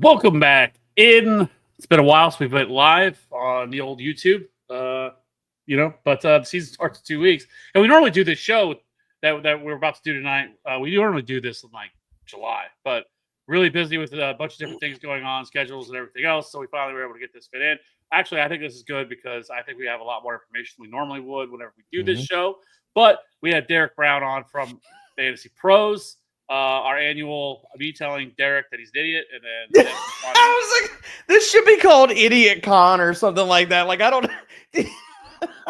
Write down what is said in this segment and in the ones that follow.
Welcome back in. It's been a while since we've been live on the old YouTube. But the season starts in 2 weeks, and we normally do this show that we're about to do tonight. We normally do this in like July, but really busy with a bunch of different things going on, schedules and everything else. So we finally were able to get this fit in. Actually, I think this is good because I think we have a lot more information than we normally would whenever we do this show. But we had Derek Brown on from FantasyPros. Our annual, me telling Derek that he's an idiot, and then I was like, this should be called Idiot Con or something like that. Like, I don't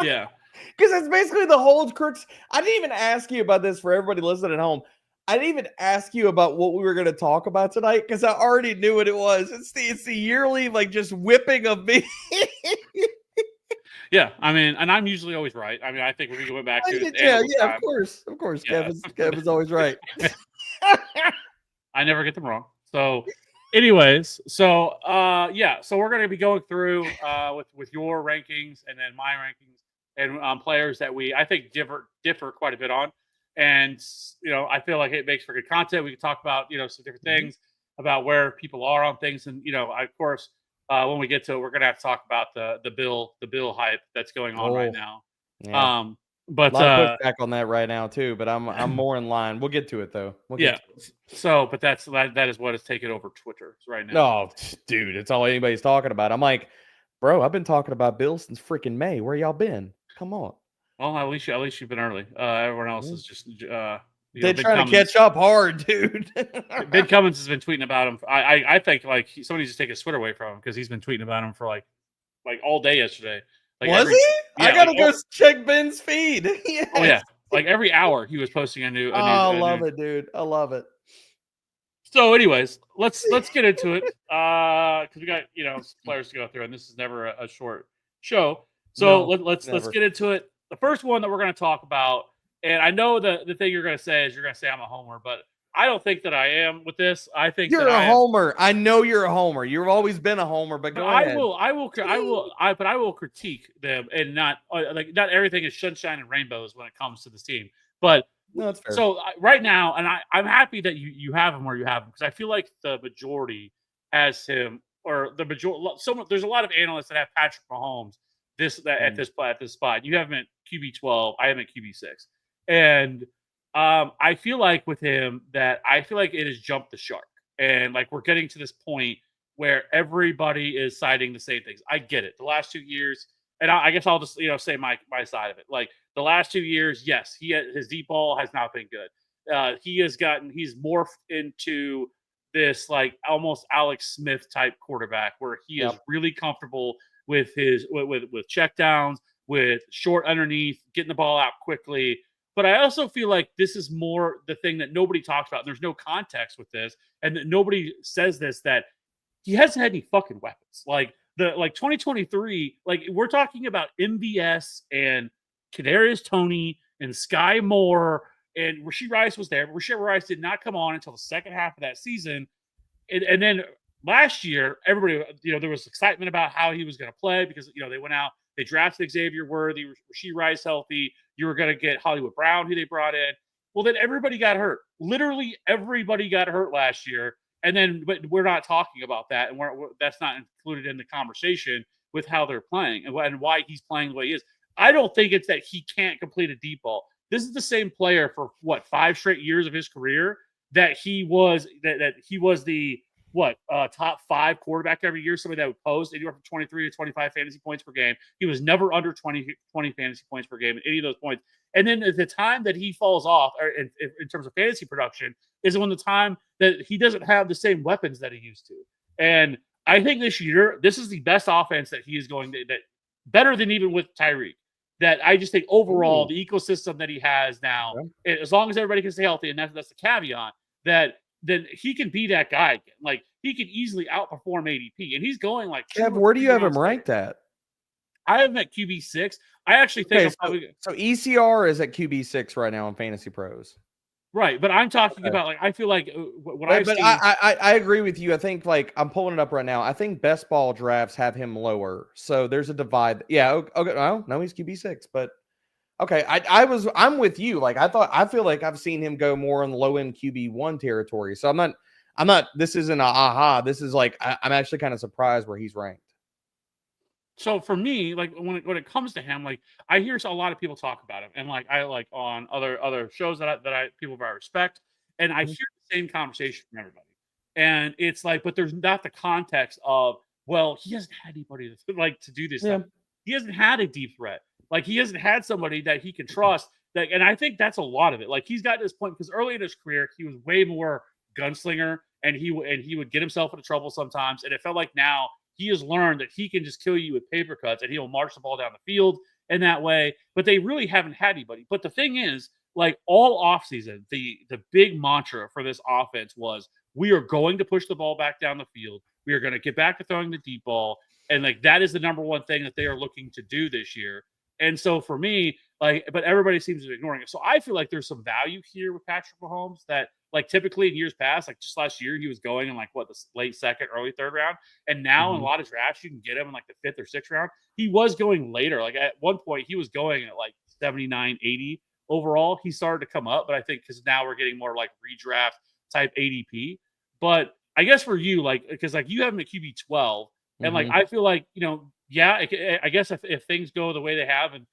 yeah, because it's basically the whole crux. I didn't even ask you about this for everybody listening at home. I didn't even ask you about what we were going to talk about tonight because I already knew what it was. It's the yearly like just whipping of me. Yeah, I mean, and I'm usually always right. I mean, I think when we went back to of course, yeah. Kevin's always right. I never get them wrong. So, anyways, so we're going to be going through with your rankings and then my rankings and players that I think differ quite a bit on, and I feel like it makes for good content. We can talk about some different things about where people are on things, and of course. When we get to it, we're gonna have to talk about the bill hype that's going on right now. Yeah. But a lot of pushback on that right now too. But I'm more in line. We'll get to it though. So, but that is what is taking over Twitter right now. No, dude, it's all anybody's talking about. I'm like, bro, I've been talking about Bill since freaking May. Where y'all been? Come on. Well, at least you've been early. Everyone else is just they're trying to catch up hard, dude. Ben Cummins has been tweeting about him. I think like somebody needs to take his Twitter away from him because he's been tweeting about him for like all day yesterday. Like was he? Yeah, I gotta go check Ben's feed. Yes. Oh yeah, like every hour he was posting a new. I love it, dude. I love it. So, anyways, let's get into it because we got players to go through, and this is never a short show. So let's get into it. The first one that we're going to talk about. And I know the thing you're going to say is I'm a homer, but I don't think that I am with this. I think you're a homer. I know you're a homer. You've always been a homer, but go ahead. I will critique them and not not everything is sunshine and rainbows when it comes to this team. But no, that's fair. So right now, and I'm happy that you have him where you have him because I feel like the majority has him or the majority. There's a lot of analysts that have Patrick Mahomes at this spot. You have him at QB12. I have him at QB6. And I feel like with him that I feel like it has jumped the shark. And like we're getting to this point where everybody is citing the same things. I get it. The last 2 years, and I guess I'll just say my side of it. Like the last 2 years, yes, his deep ball has not been good. He's morphed into this like almost Alex Smith type quarterback where he is really comfortable with his with checkdowns, with short underneath, getting the ball out quickly. But I also feel like this is more the thing that nobody talks about. And there's no context with this, and that nobody says this that he hasn't had any fucking weapons. Like 2023, like we're talking about MVS and Kadarius Toney and Sky Moore and Rashee Rice was there. But Rashee Rice did not come on until the second half of that season, and then last year, everybody there was excitement about how he was going to play because they went out, they drafted Xavier Worthy, Rashee Rice healthy. You were going to get Hollywood Brown, who they brought in. Well, then everybody got hurt. Literally everybody got hurt last year. But we're not talking about that. And that's not included in the conversation with how they're playing and why he's playing the way he is. I don't think it's that he can't complete a deep ball. This is the same player for 5 straight years of his career that he was the top 5 quarterback every year, somebody that would post anywhere from 23 to 25 fantasy points per game. He was never under 20 fantasy points per game at any of those points. And then at the time that he falls off in terms of fantasy production is when the time that he doesn't have the same weapons that he used to. And I think this year, this is the best offense that he is going to, that better than even with Tyreek. That I just think overall, the ecosystem that he has now, as long as everybody can stay healthy, and that's the caveat, that then he can be that guy again. Like he can easily outperform ADP, and he's going like. Kev, where do you have him ranked at? I have him at QB6. I actually think so ECR is at QB6 right now on FantasyPros. Right, but I'm talking about like I feel like what I've seen. I agree with you. I think like I'm pulling it up right now. I think best ball drafts have him lower, so there's a divide. Yeah, okay. No, he's QB6, but okay. I'm with you. Like I feel like I've seen him go more on the low end QB1 territory. So I'm I'm not. This isn't a aha. This is like I'm actually kind of surprised where he's ranked. So for me, like when it comes to him, like I hear a lot of people talk about him, and like I like on other shows that I people that I respect, and I Mhm. hear the same conversation from everybody, and it's like, but there's not the context of, well, he hasn't had anybody to do this stuff. Yeah. He hasn't had a deep threat. Like he hasn't had somebody that he can trust. That, and I think that's a lot of it. Like he's got to this point because early in his career he was way more gunslinger, and he would get himself into trouble sometimes, and it felt like now he has learned that he can just kill you with paper cuts and he'll march the ball down the field in that way. But they really haven't had anybody. But the thing is, like all offseason, the big mantra for this offense was we are going to push the ball back down the field. We are going to get back to throwing the deep ball. And like that is the number one thing that they are looking to do this year. And so for me, like, but everybody seems to be ignoring it. So I feel like there's some value here with Patrick Mahomes that, like, typically in years past, like just last year, he was going in like what, the late second, early third round. And now in a Mhm. lot of drafts, you can get him in like the fifth or sixth round. He was going later. Like at one point, he was going at like 79, 80 overall. He started to come up, but I think because now we're getting more like redraft type ADP. But I guess for you, like, because like you have him at QB 12, and like Mhm. I feel like, yeah, I guess if things go the way they have, and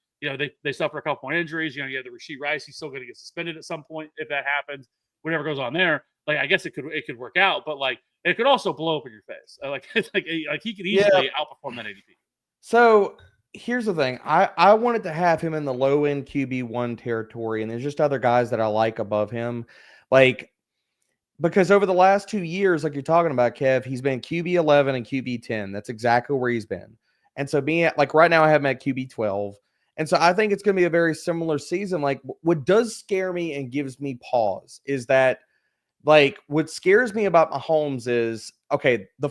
they suffer a couple more injuries, you have the Rashee Rice, he's still going to get suspended at some point if that happens. Whatever goes on there, like I guess it could work out, but like it could also blow up in your face. Like it's like he could Yeah. easily outperform that ADP. So here's the thing. I wanted to have him in the low end QB1 territory, and there's just other guys that I like above him. Like, because over the last 2 years, like you're talking about, Kev, he's been QB 11 and QB 10. That's exactly where he's been. And so being at, like right now, I have him at QB 12. And so I think it's going to be a very similar season. Like what does scare me and gives me pause is that, like, what scares me about Mahomes is, okay, the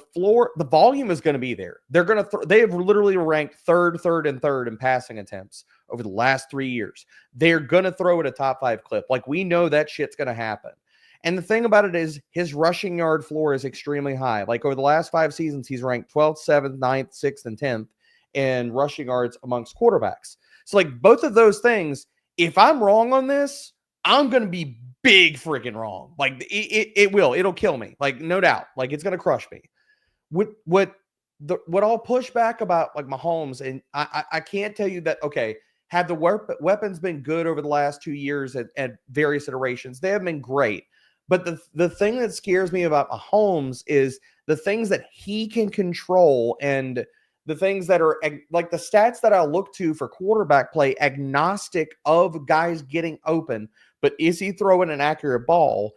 volume is going to be there. They're going to, they have literally ranked third in passing attempts over the last 3 years. They're going to throw at a top 5 clip. Like, we know that shit's going to happen. And the thing about it is his rushing yard floor is extremely high. Like over the last 5 seasons, he's ranked 12th, 7th, 9th, 6th, and 10th in rushing yards amongst quarterbacks. So like both of those things, if I'm wrong on this, I'm going to be big freaking wrong. Like it'll kill me. Like no doubt. Like it's going to crush me. What I'll push back about like Mahomes, and I can't tell you that, okay, have the weapons been good over the last 2 years at various iterations? They have been great. But the thing that scares me about Mahomes is the things that he can control and the things that are like the stats that I look to for quarterback play, agnostic of guys getting open. But is he throwing an accurate ball?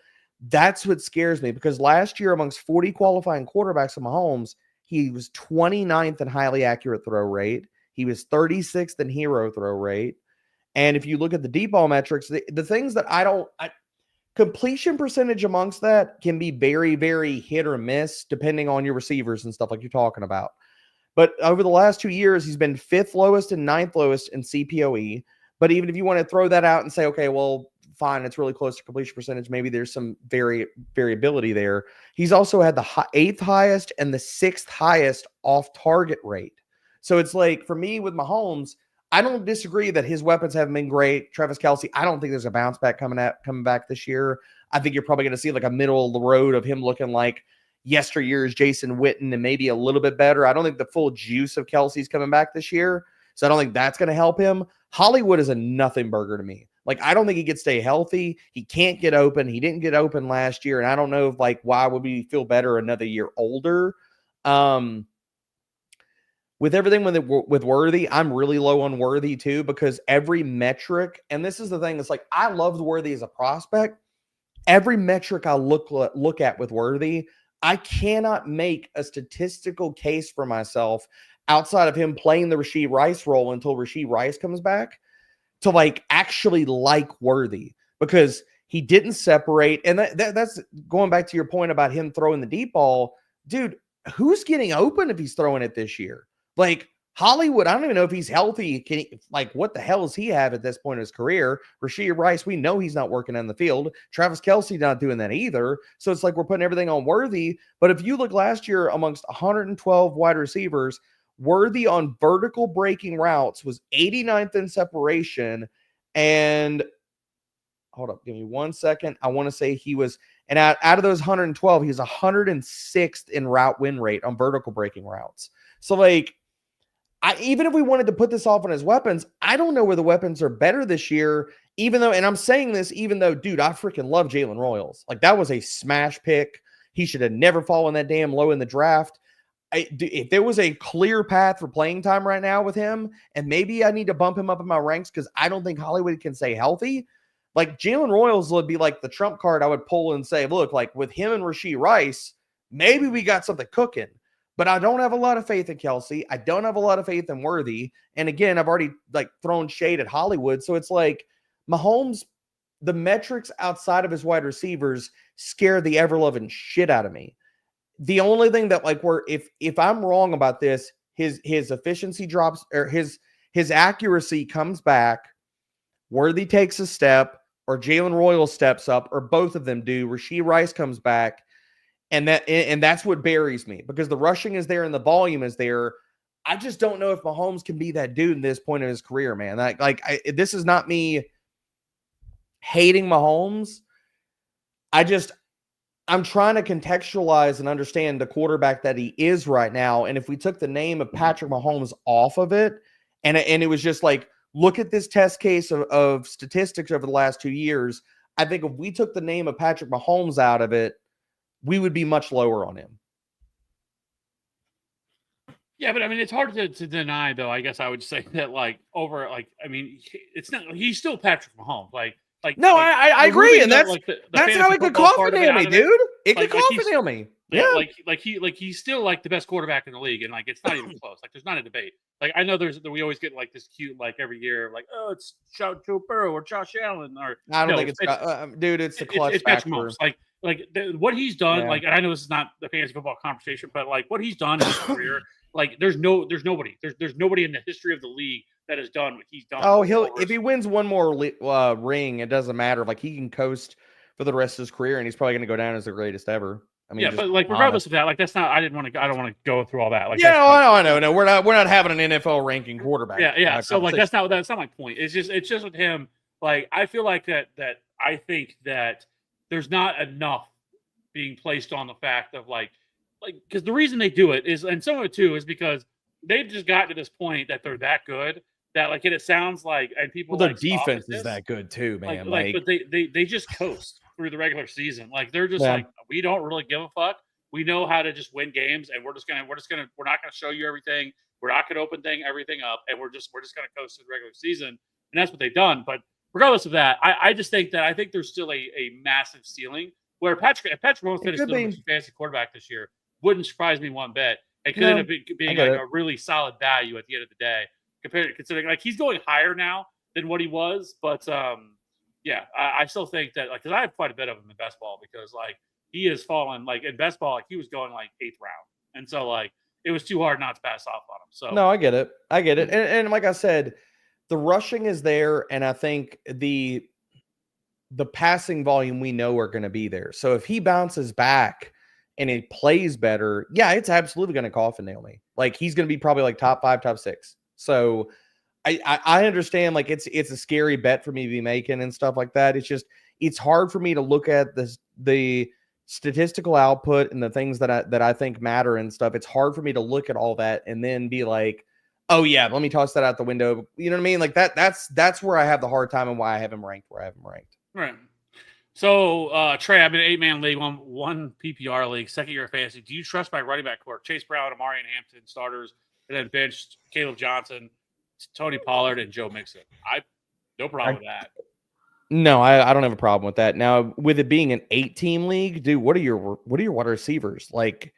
That's what scares me, because last year amongst 40 qualifying quarterbacks of Mahomes, he was 29th in highly accurate throw rate. He was 36th in hero throw rate. And if you look at the deep ball metrics, the things that completion percentage amongst that can be very, very hit or miss depending on your receivers and stuff like you're talking about. But over the last 2 years, he's been 5th lowest and 9th lowest in CPOE. But even if you want to throw that out and say, okay, well, fine, it's really close to completion percentage, maybe there's some variability there. He's also had the 8th highest and the 6th highest off target rate. So it's like, for me with Mahomes, I don't disagree that his weapons haven't been great. Travis Kelce, I don't think there's a bounce back coming back this year. I think you're probably going to see like a middle of the road of him looking like yesteryear's Jason Witten and maybe a little bit better. I don't think the full juice of Kelce's coming back this year. So I don't think that's going to help him. Hollywood is a nothing burger to me. Like, I don't think he could stay healthy. He can't get open. He didn't get open last year. And I don't know if, like, why would we feel better another year older? With everything with Worthy, I'm really low on Worthy too, because every metric, and this is the thing, it's like, I loved Worthy as a prospect. Every metric I look at with Worthy, I cannot make a statistical case for myself outside of him playing the Rashee Rice role until Rashee Rice comes back to like actually like Worthy, because he didn't separate. And that's going back to your point about him throwing the deep ball. Dude, who's getting open if he's throwing it this year? Like, Hollywood, I don't even know if he's healthy. Like, what the hell does he have at this point in his career? Rashee Rice, we know he's not working on the field. Travis Kelce not doing that either. So it's like we're putting everything on Worthy. But if you look last year amongst 112 wide receivers, Worthy on vertical breaking routes was 89th in separation. And hold up, give me 1 second. I want to say he was And out of those 112, he's 106th in route win rate on vertical breaking routes. So, like, even if we wanted to put this off on his weapons, I don't know where the weapons are better this year, even though, and I'm saying this, even though, dude, I freaking love Jalen Royals. Like, that was a smash pick. He should have never fallen that damn low in the draft. If there was a clear path for playing time right now with him, and maybe I need to bump him up in my ranks because I don't think Hollywood can stay healthy, like Jalen Royals would be like the trump card I would pull and say, look, like with him and Rashee Rice, maybe we got something cooking. But I don't have a lot of faith in Kelsey. I don't have a lot of faith in Worthy. And again, I've already like thrown shade at Hollywood. So it's like Mahomes, the metrics outside of his wide receivers scare the ever-loving shit out of me. The only thing that like if I'm wrong about this, his efficiency drops or his accuracy comes back, Worthy takes a step, or Jalen Royal steps up, or both of them do. Rashee Rice comes back. And that's what buries me because the rushing is there and the volume is there. I just don't know if Mahomes can be that dude in this point in his career, man. This is not me hating Mahomes. I'm trying to contextualize and understand the quarterback that he is right now. And if we took the name of Patrick Mahomes off of it, and it was just like, look at this test case of statistics over the last 2 years, I think if we took the name of Patrick Mahomes out of it, we would be much lower on him. Yeah, but I mean, it's hard to deny, though. I guess I would say that, it's not. He's still Patrick Mahomes. I agree, and that's how it could coffin nail me, dude. It could coffin nail me. Yeah, he's still like the best quarterback in the league, and like it's not even close. Like there's not a debate. Like I know we always get like this cute like every year like it's Joe Burrow or Josh Allen or I don't think it's dude. It's the clutch factor. Mahomes. What he's done, and I know this is not the fantasy football conversation, but like what he's done in his career, like there's nobody in the history of the league that has done what he's done. Oh, if he wins one more ring, it doesn't matter. Like he can coast for the rest of his career, and he's probably going to go down as the greatest ever. I mean, but like regardless of that, like that's not. I don't want to go through all that. Like, I know. No, we're not having an NFL ranking quarterback. Yeah. So like that's not my point. It's just with him. Like I feel like that I think that there's not enough being placed on the fact of like because the reason they do it is, and some of it too is because they've just gotten to this point that they're that good that like it sounds like, and people their defense is that good too, man. But they just coast through the regular season. Like they're just like, we don't really give a fuck. We know how to just win games, and we're not gonna show you everything. We're not gonna open everything up, and we're just gonna coast through the regular season, and that's what they've done. But regardless of that, I just think there's still a massive ceiling where if Patrick Mahomes finished the fantasy quarterback this year, wouldn't surprise me one bit. It could end up being like a really solid value at the end of the day, considering like he's going higher now than what he was. But I still think that like because I have quite a bit of him in best ball because like he has fallen like in best ball like he was going like 8th round, and so like it was too hard not to pass off on him. So no, I get it, and like I said, the rushing is there, and I think the passing volume we know are going to be there. So if he bounces back and it plays better, it's absolutely going to coffin nail me. Like he's going to be probably like top 5, top 6. So I understand like it's a scary bet for me to be making and stuff like that. It's hard for me to look at the statistical output and the things that I think matter and stuff. It's hard for me to look at all that and then be like, oh yeah, let me toss that out the window. You know what I mean? Like that's where I have the hard time and why I have him ranked where I have him ranked. Right. So Trey, I'm in an 8-man league, one PPR league, second year of fantasy. Do you trust my running back core? Chase Brown, Amari and Hampton starters, and then benched Caleb Johnson, Tony Pollard, and Joe Mixon. No problem with that. No, I don't have a problem with that. Now, with it being an 8-team league, dude, what are your wide receivers? Like,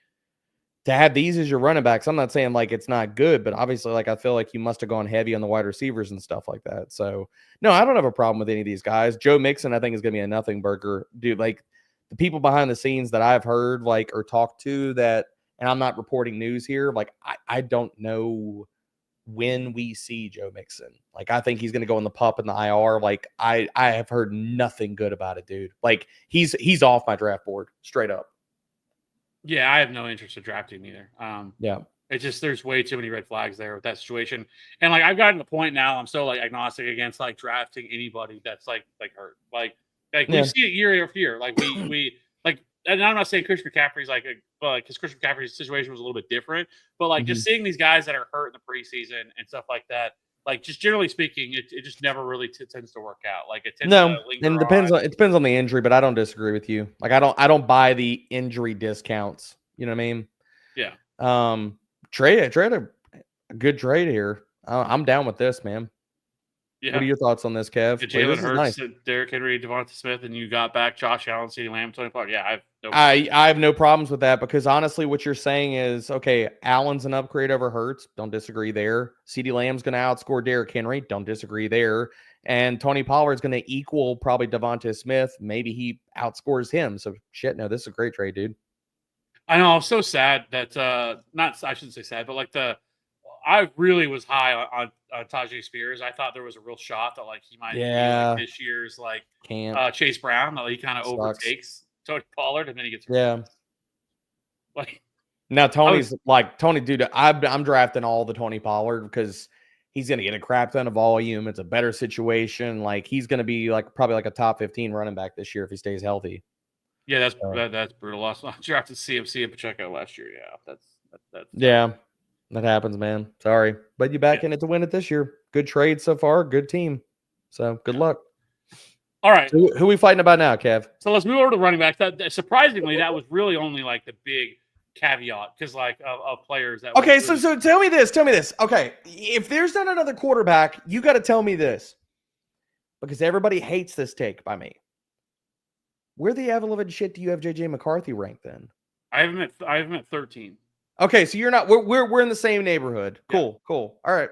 to have these as your running backs, I'm not saying like it's not good, but obviously like I feel like you must have gone heavy on the wide receivers and stuff like that. So no, I don't have a problem with any of these guys. Joe Mixon, I think, is gonna be a nothing burger. Dude, like the people behind the scenes that I've heard like or talked to that, and I'm not reporting news here, like I don't know when we see Joe Mixon. Like I think he's gonna go on the pup and the IR. Like I have heard nothing good about it, dude. Like he's off my draft board straight up. Yeah, I have no interest in drafting either. It's just there's way too many red flags there with that situation, and like I've gotten to the point now I'm so like agnostic against like drafting anybody that's like hurt. Like we see it year after year. Like we like, and I'm not saying Christian McCaffrey's because Christian McCaffrey's situation was a little bit different, but like just seeing these guys that are hurt in the preseason and stuff like that, like just generally speaking, it just never really tends to work out. Like it tends to linger and it depends on the injury, but I don't disagree with you. Like I don't buy the injury discounts. You know what I mean? Yeah. Trade a good trade here. I'm down with this, man. Yeah. What are your thoughts on this, Kev? Jalen Hurts, Derrick Henry, Devonta Smith, and you got back Josh Allen, CeeDee Lamb, Tony Pollard. Yeah, I have no problems with that because honestly, what you're saying is okay. Allen's an upgrade over Hurts. Don't disagree there. CeeDee Lamb's going to outscore Derrick Henry. Don't disagree there. And Tony Pollard's going to equal probably Devonta Smith. Maybe he outscores him. So shit, no, this is a great trade, dude. I know. I'm so sad that I shouldn't say sad, but I really was high on Tajay Spears. I thought there was a real shot that he might be this year's Chase Brown. That he kind of overtakes Tony Pollard and then he gets hurt. Yeah. Now Tony, dude. I'm drafting all the Tony Pollard because he's gonna get a crap ton of volume. It's a better situation. He's gonna be probably a top 15 running back this year if he stays healthy. Yeah, that's brutal. I drafted CMC and Pacheco last year. Yeah, that's yeah. That happens, man. Sorry. But you back in it to win it this year. Good trade so far. Good team. So good luck. All right. So who are we fighting about now, Kev? So let's move over to running backs. Surprisingly, that was really only the big caveat because of players that. Okay, so tell me this. Okay, if there's not another quarterback, you got to tell me this because everybody hates this take by me. Where the ever-living shit do you have JJ McCarthy ranked then? I have him at 13. Okay, so you're not. We're in the same neighborhood. Cool. All right.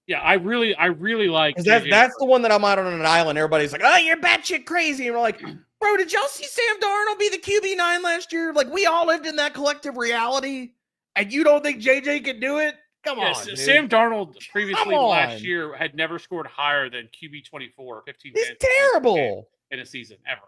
Yeah, I really like. That's the one that I'm out on an island. Everybody's like, "Oh, you're batshit crazy," and we're like, "Bro, did y'all see Sam Darnold be the QB9 last year? We all lived in that collective reality, and you don't think JJ could do it? Come on, dude. Sam Darnold previously last year had never scored higher than QB 24 or 15. It's terrible in a season ever.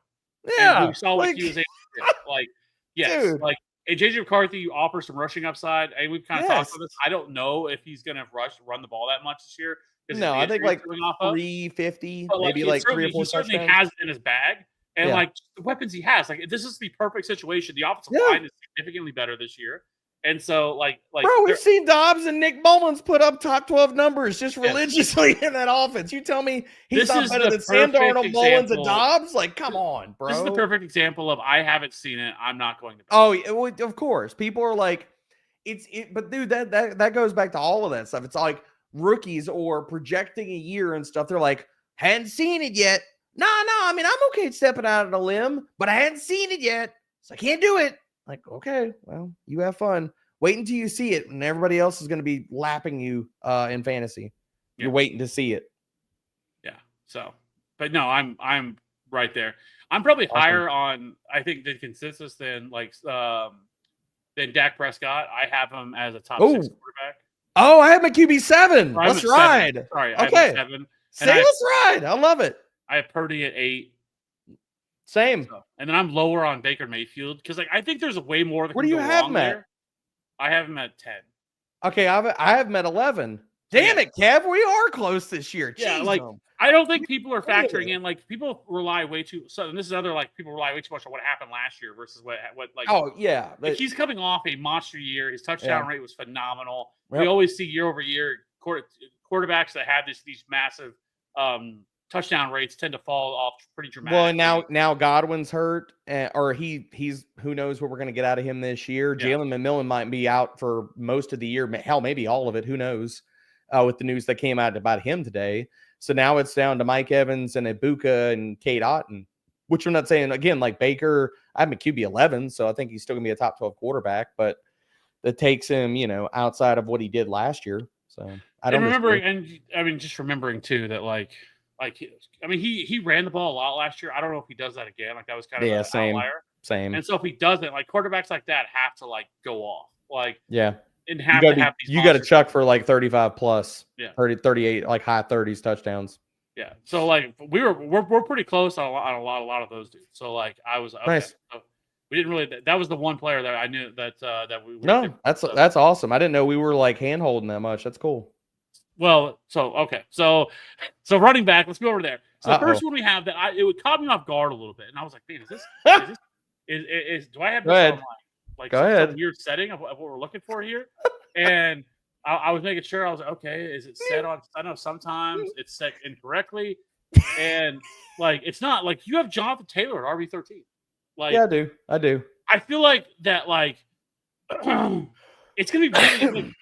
Yeah, and we saw what he was able to do. Yes, dude. And JJ McCarthy, you offer some rushing upside. And we've kind of talked about this. I don't know if he's going to run the ball that much this year. No, I think 350, maybe 3 or 4 touchdowns. He certainly has it in his bag. And the weapons he has, this is the perfect situation. The offensive line is significantly better this year. And so, bro, we've seen Dobbs and Nick Mullins put up top 12 numbers just religiously in that offense. You tell me he's not better than Sam Darnold, Mullins, and Dobbs? Come on, bro. This is the perfect example of I haven't seen it. I'm not going to. Oh, of course. People are but dude, that goes back to all of that stuff. It's rookies or projecting a year and stuff. They're hadn't seen it yet. No. I mean, I'm okay stepping out on a limb, but I hadn't seen it yet, so I can't do it. Okay, well, you have fun. Wait until you see it, and everybody else is going to be lapping you in fantasy. You're waiting to see it. Yeah. So, but no, I'm right there. I'm probably higher on I think the consensus than Dak Prescott. I have him as a top 6 quarterback. Oh, I have my QB 7. Let's ride. 7. Sorry, okay. I have 7. Let's ride. I love it. I have Purdy at 8. Same. And then I'm lower on Baker Mayfield because I think there's a way more. Where do you have him at? I have him at 10. Okay, I have him at 11. Damn it, Kev, we are close this year. Yeah, I don't think people are factoring in people rely way too. So and this is other people rely way too much on what happened last year versus what. Oh yeah, he's coming off a monster year. His touchdown rate was phenomenal. Yep. We always see year over year quarterbacks that have these massive touchdown rates tend to fall off pretty dramatically. Well, now Godwin's hurt, or he's who knows what we're going to get out of him this year. Yeah. Jalen McMillan might be out for most of the year. Hell, maybe all of it. Who knows? With the news that came out about him today. So now it's down to Mike Evans and Ibuka and Kate Otten, which I'm not saying again, Baker, I have him at QB 11. So I think he's still gonna be a top 12 quarterback, but that takes him, outside of what he did last year. So I don't just remembering too that he ran the ball a lot last year. I don't know if he does that again. That was kind of an outlier. Same. And so if he doesn't, quarterbacks like that have to go off. And you got to chuck for 35 plus, 30, 38, high 30s touchdowns. Yeah. So we're pretty close on a lot of those dudes. So I was okay. Nice. So we didn't really. That was the one player that I knew that we. No, that's awesome. I didn't know we were hand holding that much. That's cool. Well, okay. So running back. Let's go over there. So the first one we have it would caught me off guard a little bit, and I was like, man, is this do I have Go this ahead. on like Go some ahead. weird setting of what we're looking for here? And I was making sure. I was like, okay, is it set on? I know sometimes it's set incorrectly, and like it's not like you have Jonathan Taylor at RB13. Yeah, Like I do. I feel like that like it's gonna be really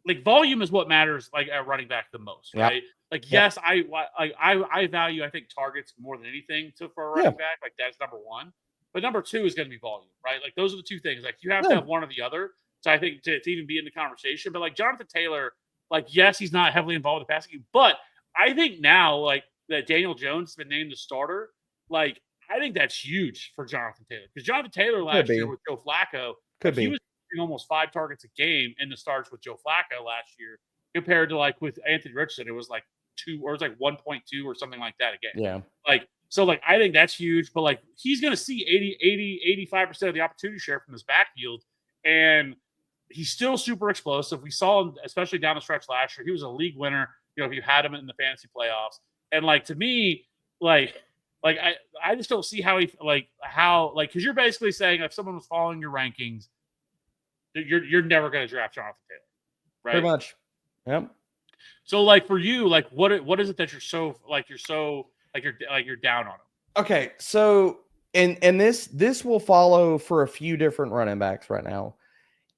like volume is what matters like at running back the most, Yep. right? Like Yep. yes, I value I think targets more than anything for a Yeah. running back. Like that's number one. But number two is gonna be volume, right? Like those are the two things. Like you have to Yeah. have one or the other. So I think to even be in the conversation. But like Jonathan Taylor, like yes, he's not heavily involved in the passing game, but I think now like that Daniel Jones has been named the starter, like I think that's huge for Jonathan Taylor because Jonathan Taylor last year with Joe Flacco, Could he be. was getting almost 5 targets a game in the starts with Joe Flacco last year, compared to like with Anthony Richardson, it was like 2 or it was like 1.2 or something like that again. Yeah. Like so, like I think that's huge, but like he's going to see 85% of the opportunity share from his backfield, and he's still super explosive. We saw him, especially down the stretch last year. He was a league winner. You know, if you had him in the fantasy playoffs, and like to me, like I just don't see how because you're basically saying if someone was following your rankings, you're never going to draft Jonathan Taylor, right? Pretty much. Yep. So like for you, like what is it that you're down on him? Okay, so and this will follow for a few different running backs right now.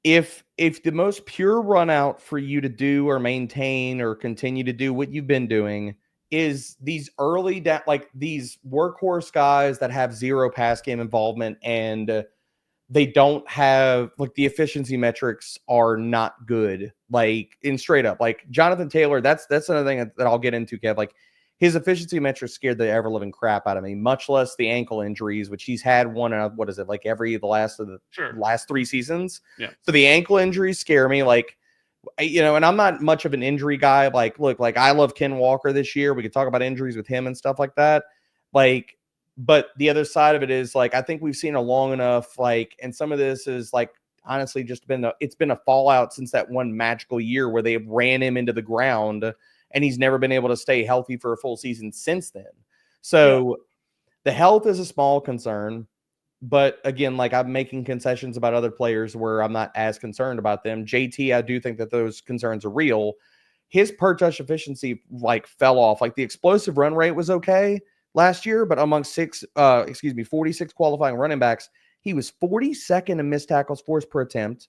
If the most pure run out for you to do or maintain or continue to do what you've been doing is these like these workhorse guys that have zero pass game involvement and they don't have like the efficiency metrics are not good. Like in straight up, like Jonathan Taylor, that's another thing that I'll get into, Kev. Like his efficiency metrics scared the ever living crap out of me, much less the ankle injuries, which he's had one of what is it, like the last 3 seasons. Yeah. So the ankle injuries scare me. Like, and I'm not much of an injury guy. Like, look, like I love Ken Walker this year. We could talk about injuries with him and stuff like that. Like, but the other side of it is like, I think we've seen a long enough, like, and some of this is like, honestly, just it's been a fallout since that one magical year where they ran him into the ground and he's never been able to stay healthy for a full season since then. So the health is a small concern. But again, like I'm making concessions about other players where I'm not as concerned about them. JT, I do think that those concerns are real. His per touch efficiency like fell off. Like the explosive run rate was okay last year, but among 46 qualifying running backs, he was 42nd in missed tackles forced per attempt.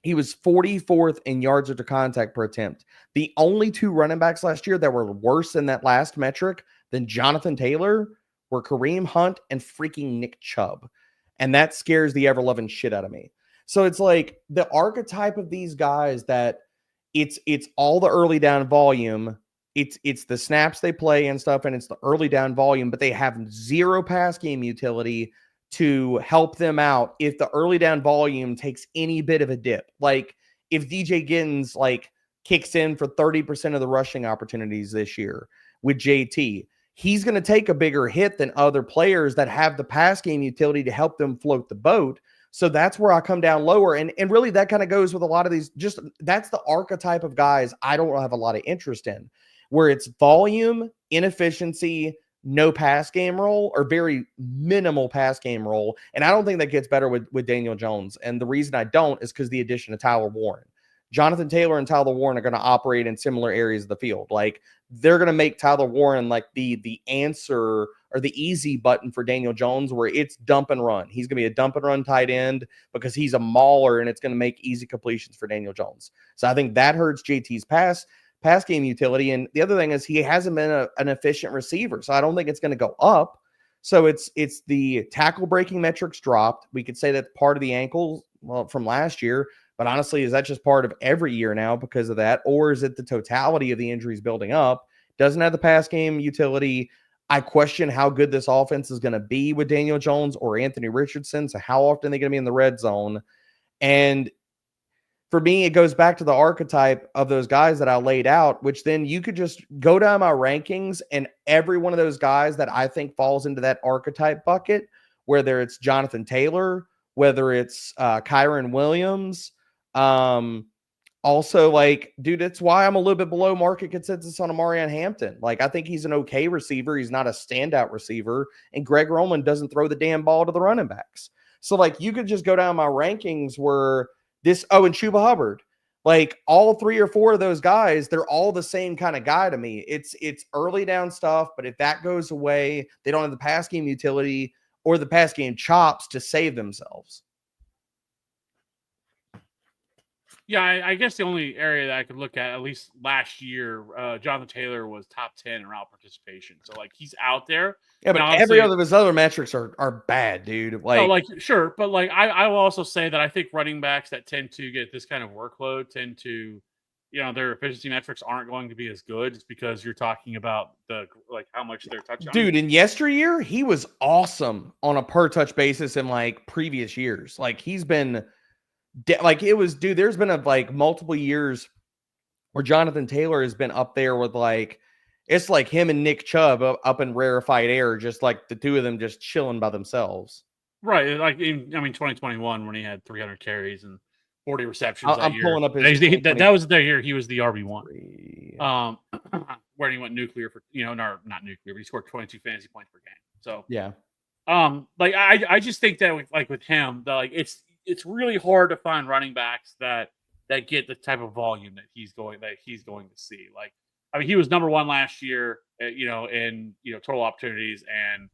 He was 44th in yards after contact per attempt. The only 2 running backs last year that were worse in that last metric than Jonathan Taylor were Kareem Hunt and freaking Nick Chubb. And that scares the ever-loving shit out of me. So it's like the archetype of these guys that it's all the early down volume. It's the snaps they play and stuff, and it's the early down volume, but they have zero pass game utility to help them out if the early down volume takes any bit of a dip. Like if DJ Giddens like kicks in for 30% of the rushing opportunities this year with JT, he's going to take a bigger hit than other players that have the pass game utility to help them float the boat. So that's where I come down lower. And really that kind of goes with a lot of these, just that's the archetype of guys I don't have a lot of interest in, where it's volume, inefficiency, no pass game role or very minimal pass game role. And I don't think that gets better with Daniel Jones. And the reason I don't is because the addition of Tyler Warren. Jonathan Taylor and Tyler Warren are going to operate in similar areas of the field. Like they're going to make Tyler Warren like the answer or the easy button for Daniel Jones, where it's dump and run. He's going to be a dump and run tight end because he's a mauler and it's going to make easy completions for Daniel Jones. So I think that hurts JT's pass game utility. And the other thing is he hasn't been an efficient receiver. So I don't think it's going to go up. So it's the tackle breaking metrics dropped. We could say that's part of the ankles from last year. But honestly, is that just part of every year now because of that? Or is it the totality of the injuries building up? Doesn't have the pass game utility. I question how good this offense is going to be with Daniel Jones or Anthony Richardson. So how often are they going to be in the red zone? And for me, it goes back to the archetype of those guys that I laid out, which then you could just go down my rankings and every one of those guys that I think falls into that archetype bucket, whether it's Jonathan Taylor, whether it's Kyron Williams, Also, like, dude, that's why I'm a little bit below market consensus on Amarian Hampton. Like, I think he's an okay receiver. He's not a standout receiver. And Greg Roman doesn't throw the damn ball to the running backs. So, like, you could just go down my rankings where and Chuba Hubbard. Like, all 3 or 4 of those guys, they're all the same kind of guy to me. It's early down stuff, but if that goes away, they don't have the pass game utility or the pass game chops to save themselves. Yeah, I guess the only area that I could look at least last year, Jonathan Taylor was top 10 in route participation. So, like, he's out there. Yeah, but every other of his other metrics are bad, dude. Like, sure. But, like, I will also say that I think running backs that tend to get this kind of workload tend to, their efficiency metrics aren't going to be as good. It's because you're talking about how much they're touching. Dude, in yesteryear, he was awesome on a per touch basis in like previous years. Like, he's been there's been multiple years where Jonathan Taylor has been up there with it's like him and Nick Chubb up in rarefied air, just like the two of them just chilling by themselves. Right. Like, 2021 when he had 300 carries and 40 receptions that year. Pulling up that was the year he was the RB1. Where he went nuclear for, not nuclear, but he scored 22 fantasy points per game. So, yeah. I just think that with him, that it's really hard to find running backs that get the type of volume that he's going to see. Like, I mean, he was number 1 last year, in total opportunities, and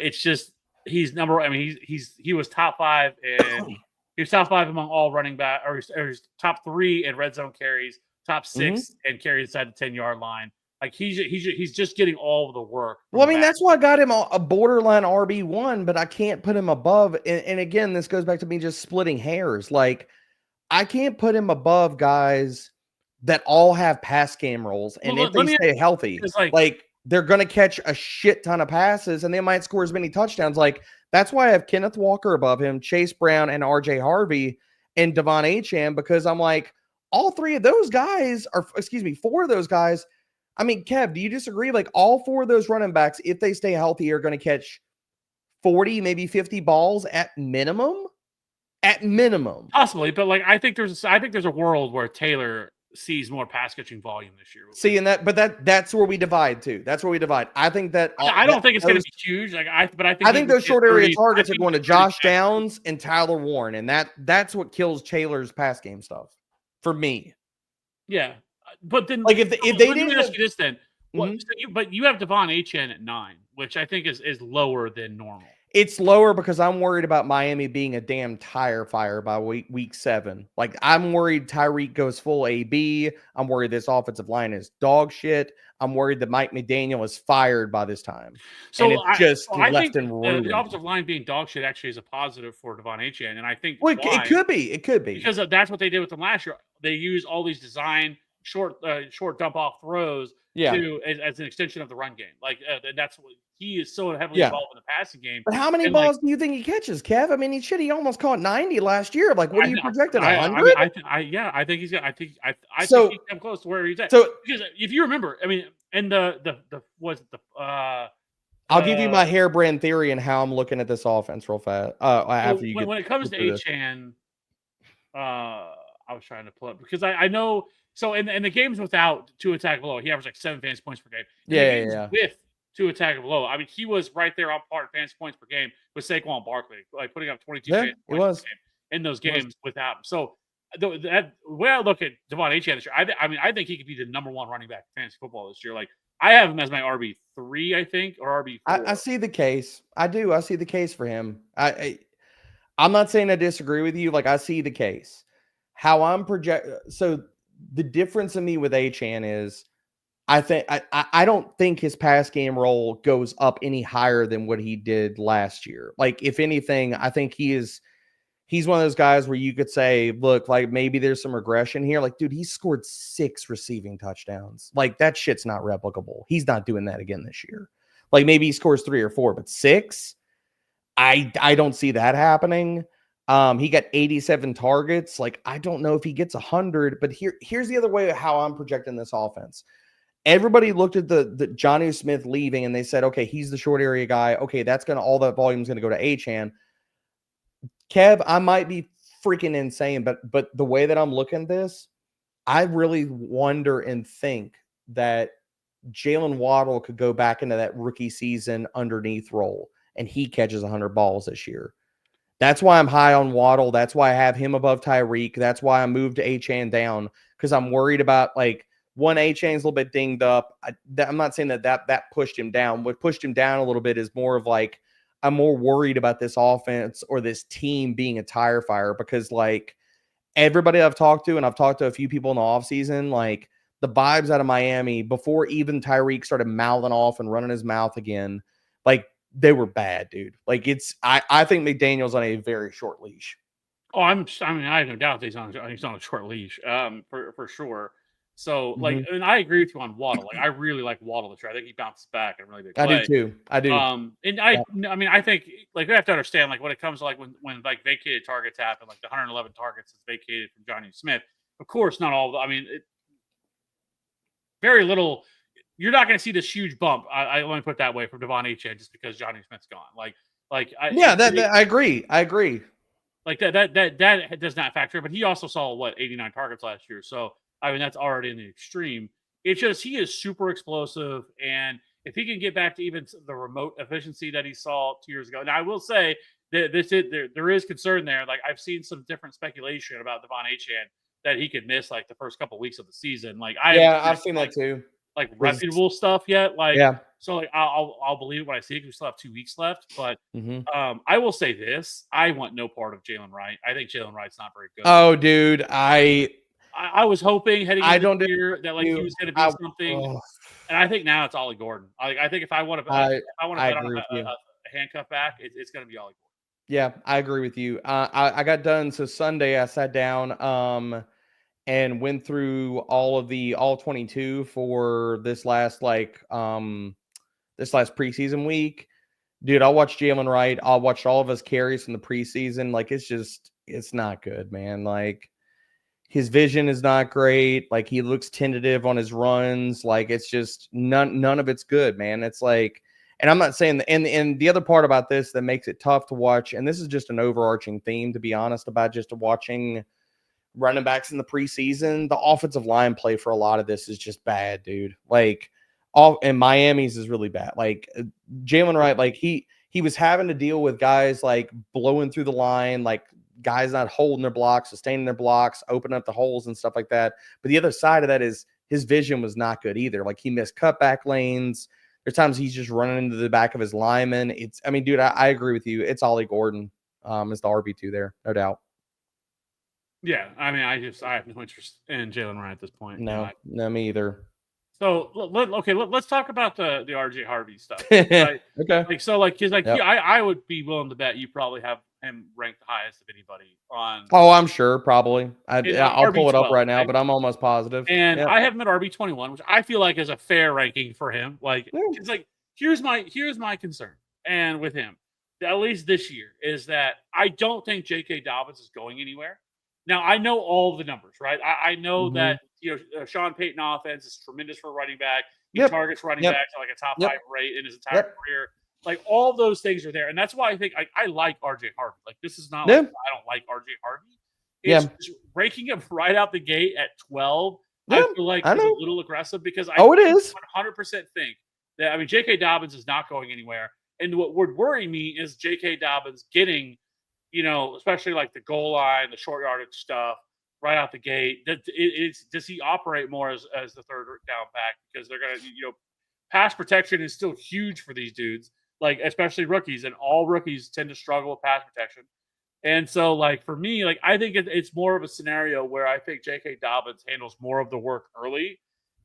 it's just he's number. I mean, he was top 5 and he was top 5 among all running back, or he's top 3 in red zone carries, top 6 and carries inside the 10-yard line. Like, he's just getting all of the work. Well, I mean, that's why I got him a borderline RB1, but I can't put him above. And again, this goes back to me just splitting hairs. Like, I can't put him above guys that all have pass game roles. And if they stay healthy, like they're going to catch a shit ton of passes and they might score as many touchdowns. Like, that's why I have Kenneth Walker above him, Chase Brown, and RJ Harvey and Devon Achane, because I'm like, all 3 of those guys 4 of those guys. I mean, Kev, do you disagree? Like, all 4 of those running backs, if they stay healthy, are going to catch 40, maybe 50 balls at minimum? At minimum. Possibly, but I think there's a world where Taylor sees more pass catching volume this year. See, and that's where we divide too. That's where we divide. I think that I don't think it's going to be huge. I think those short area targets are going to Josh Downs and Tyler Warren, and that's what kills Taylor's pass game stuff for me. Yeah. But then, if they didn't, let me ask you this then. But you have Devon Achane at 9, which I think is lower than normal. It's lower because I'm worried about Miami being a damn tire fire by week 7. Like, I'm worried Tyreek goes full AB. I'm worried this offensive line is dog shit. I'm worried that Mike McDaniel is fired by this time. So and it's just left and ruined. The offensive line being dog shit actually is a positive for Devon Achane, and I think it could be. It could be because that's what they did with him last year. They used all these design short dump off throws as an extension of the run game. And that's what he is so heavily involved in the passing game. But how many balls do you think he catches, Kev? I mean, he almost caught 90 last year. Like, what are you projecting? 100? I think he's got. I think he's come close to where he's at. So, because if you remember, I mean, and I'll give you my harebrained theory and how I'm looking at this offense real fast. When it comes to Achane, I was trying to pull up because I know. So in the games without Tua Tagovailoa, he averaged 7 fantasy points per game. Yeah. With Tua Tagovailoa, I mean, he was right there on par fantasy points per game with Saquon Barkley, putting up 22 fantasy points per game in those games without him. So the way I look at Devon Achane this year, I think he could be the number 1 running back in fantasy football this year. Like, I have him as my RB3, I think, or RB4. I see the case. I do. I see the case for him. I'm not saying I disagree with you. Like, I see the case. How I'm so the difference in me with Achane is I don't think his pass game role goes up any higher than what he did last year. Like, if anything, I think he's one of those guys where you could say, look, like, maybe there's some regression here. Like, dude, he scored 6 receiving touchdowns. Like, that shit's not replicable. He's not doing that again this year. Like, maybe he scores 3 or 4, but 6, I don't see that happening. He got 87 targets. Like, I don't know if he gets 100, but here's the other way of how I'm projecting this offense. Everybody looked at the Jonnu Smith leaving and they said, okay, he's the short area guy. Okay, all that volume is going to go to Achane. Kev, I might be freaking insane, but the way that I'm looking at this, I really wonder and think that Jalen Waddle could go back into that rookie season underneath role and he catches 100 balls this year. That's why I'm high on Waddle. That's why I have him above Tyreek. That's why I moved Achane down, because I'm worried about, like, one, Achane's a little bit dinged up. I'm not saying that pushed him down. What pushed him down a little bit is more of like, I'm more worried about this offense or this team being a tire fire, because like everybody I've talked to, and I've talked to a few people in the offseason, like the vibes out of Miami before even Tyreek started mouthing off and running his mouth again, like they were bad, dude. Like I think McDaniel's on a very short leash. Oh, I mean, I have no doubt that he's on a short leash, for sure. So, like, Mhm. and I agree with you on Waddle. Like, I really like Waddle this year. I think he bounced back in a really big I do way. too. I do. And Yeah. I mean, I think like we have to understand, like when it comes to like when like vacated targets happen, like the 111 targets is vacated from Johnny Smith. Of course, not all. I mean, very little. You're not going to see this huge bump. I let me put it that way from Devon Achane just because Johnny Smith's gone. Yeah, that I agree. I agree. Like that does not factor. But he also saw what 89 targets last year. So I mean, that's already in the extreme. It's just he is super explosive, and if he can get back to even the remote efficiency that he saw 2 years ago. Now I will say that there is concern there. Like I've seen some different speculation about Devon Achane that he could miss like the first couple weeks of the season. Like I haven't Yeah, seen I've seen like that too. like 'Cause reputable stuff yet. Like yeah. so, like I'll believe it when I see it. 'Cause we still have 2 weeks left, but Mhm. I will say this: I want no part of Jalen Wright. I think Jalen Wright's not very good. Oh, dude, I was hoping heading I into don't the do year that like he you. was going to be something, Oh, and I think now it's Ollie Gordon. I think if I want to I bet on agree with you. a handcuff back, it's going to be Ollie Gordon. Yeah, I agree with you. I got done. So Sunday I sat down and went through all 22 for this last preseason week. Dude, I watched Jalen Wright. I watched all of his carries from the preseason. Like it's not good, man. Like his vision is not great. Like he looks tentative on his runs. Like it's just none of it's good, man. It's like, and I'm not saying and the other part about this that makes it tough to watch, and this is just an overarching theme, to be honest, about just watching running backs in the preseason. The offensive line play for a lot of this is just bad, dude. Like all and Miami's is really bad. Like Jalen Wright, like he was having to deal with guys like blowing through the line, like guys not holding their blocks, sustaining their blocks, opening up the holes and stuff like that. But the other side of that is his vision was not good either. Like he missed cutback lanes. There's times he's just running into the back of his lineman. I mean, dude, I agree with you. It's Ollie Gordon is the RB2 there, no doubt. Yeah, I mean, I have no interest in Jalen Wright at this point. No, no, me either. So let's talk about the RJ Harvey stuff. Right? Okay. Like so, like because like Yep. I would be willing to bet you probably have him ranked the highest of anybody on Oh, I'm sure, probably. I'll RB pull it up 12, right now, right? but I'm almost positive. And Yep. I have him at RB 21, which I feel like is a fair ranking for him. Like Yeah. it's like here's my concern, and with him, at least this year, is that I don't think J.K. Dobbins is going anywhere. Now I know all the numbers, right? I know Mhm. that Sean Payton offense is tremendous for running back. He Yep. targets running Yep. backs at like a top Yep. 5 rate in his entire Yep. career. Like all those things are there, and that's why I think I like RJ Harvey. Like this is not like Yeah. I don't like RJ Harvey. It's Yeah. just ranking him right out the gate at 12. I Yeah. feel like I is a know. little aggressive because I Oh, it is. 100% think that I mean J.K. Dobbins is not going anywhere, and what would worry me is J.K. Dobbins getting, especially like the goal line, the short yardage stuff right out the gate. Does he operate more as the third down back because they're gonna pass protection is still huge for these dudes, like especially rookies, and all rookies tend to struggle with pass protection. And so, like for me, like I think it's more of a scenario where I think J.K. Dobbins handles more of the work early,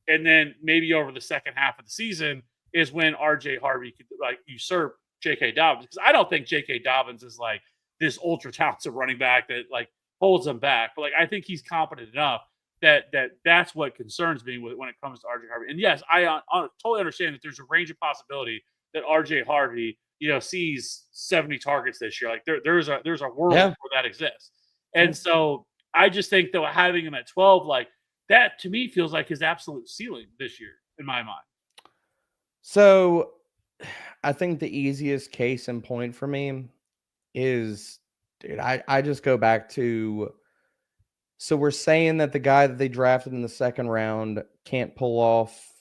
and then maybe over the second half of the season is when R.J. Harvey could like usurp J.K. Dobbins, because I don't think J.K. Dobbins is like this ultra talented running back that like holds him back, but like I think he's competent enough that's what concerns me when it comes to R.J. Harvey. And yes, I totally understand that there's a range of possibility that R.J. Harvey sees 70 targets this year. Like there's a world Yeah. where that exists. And so I just think though having him at 12, like that to me feels like his absolute ceiling this year in my mind. So I think the easiest case in point for me is, dude, I just go back to So we're saying that the guy that they drafted in the second round can't pull off,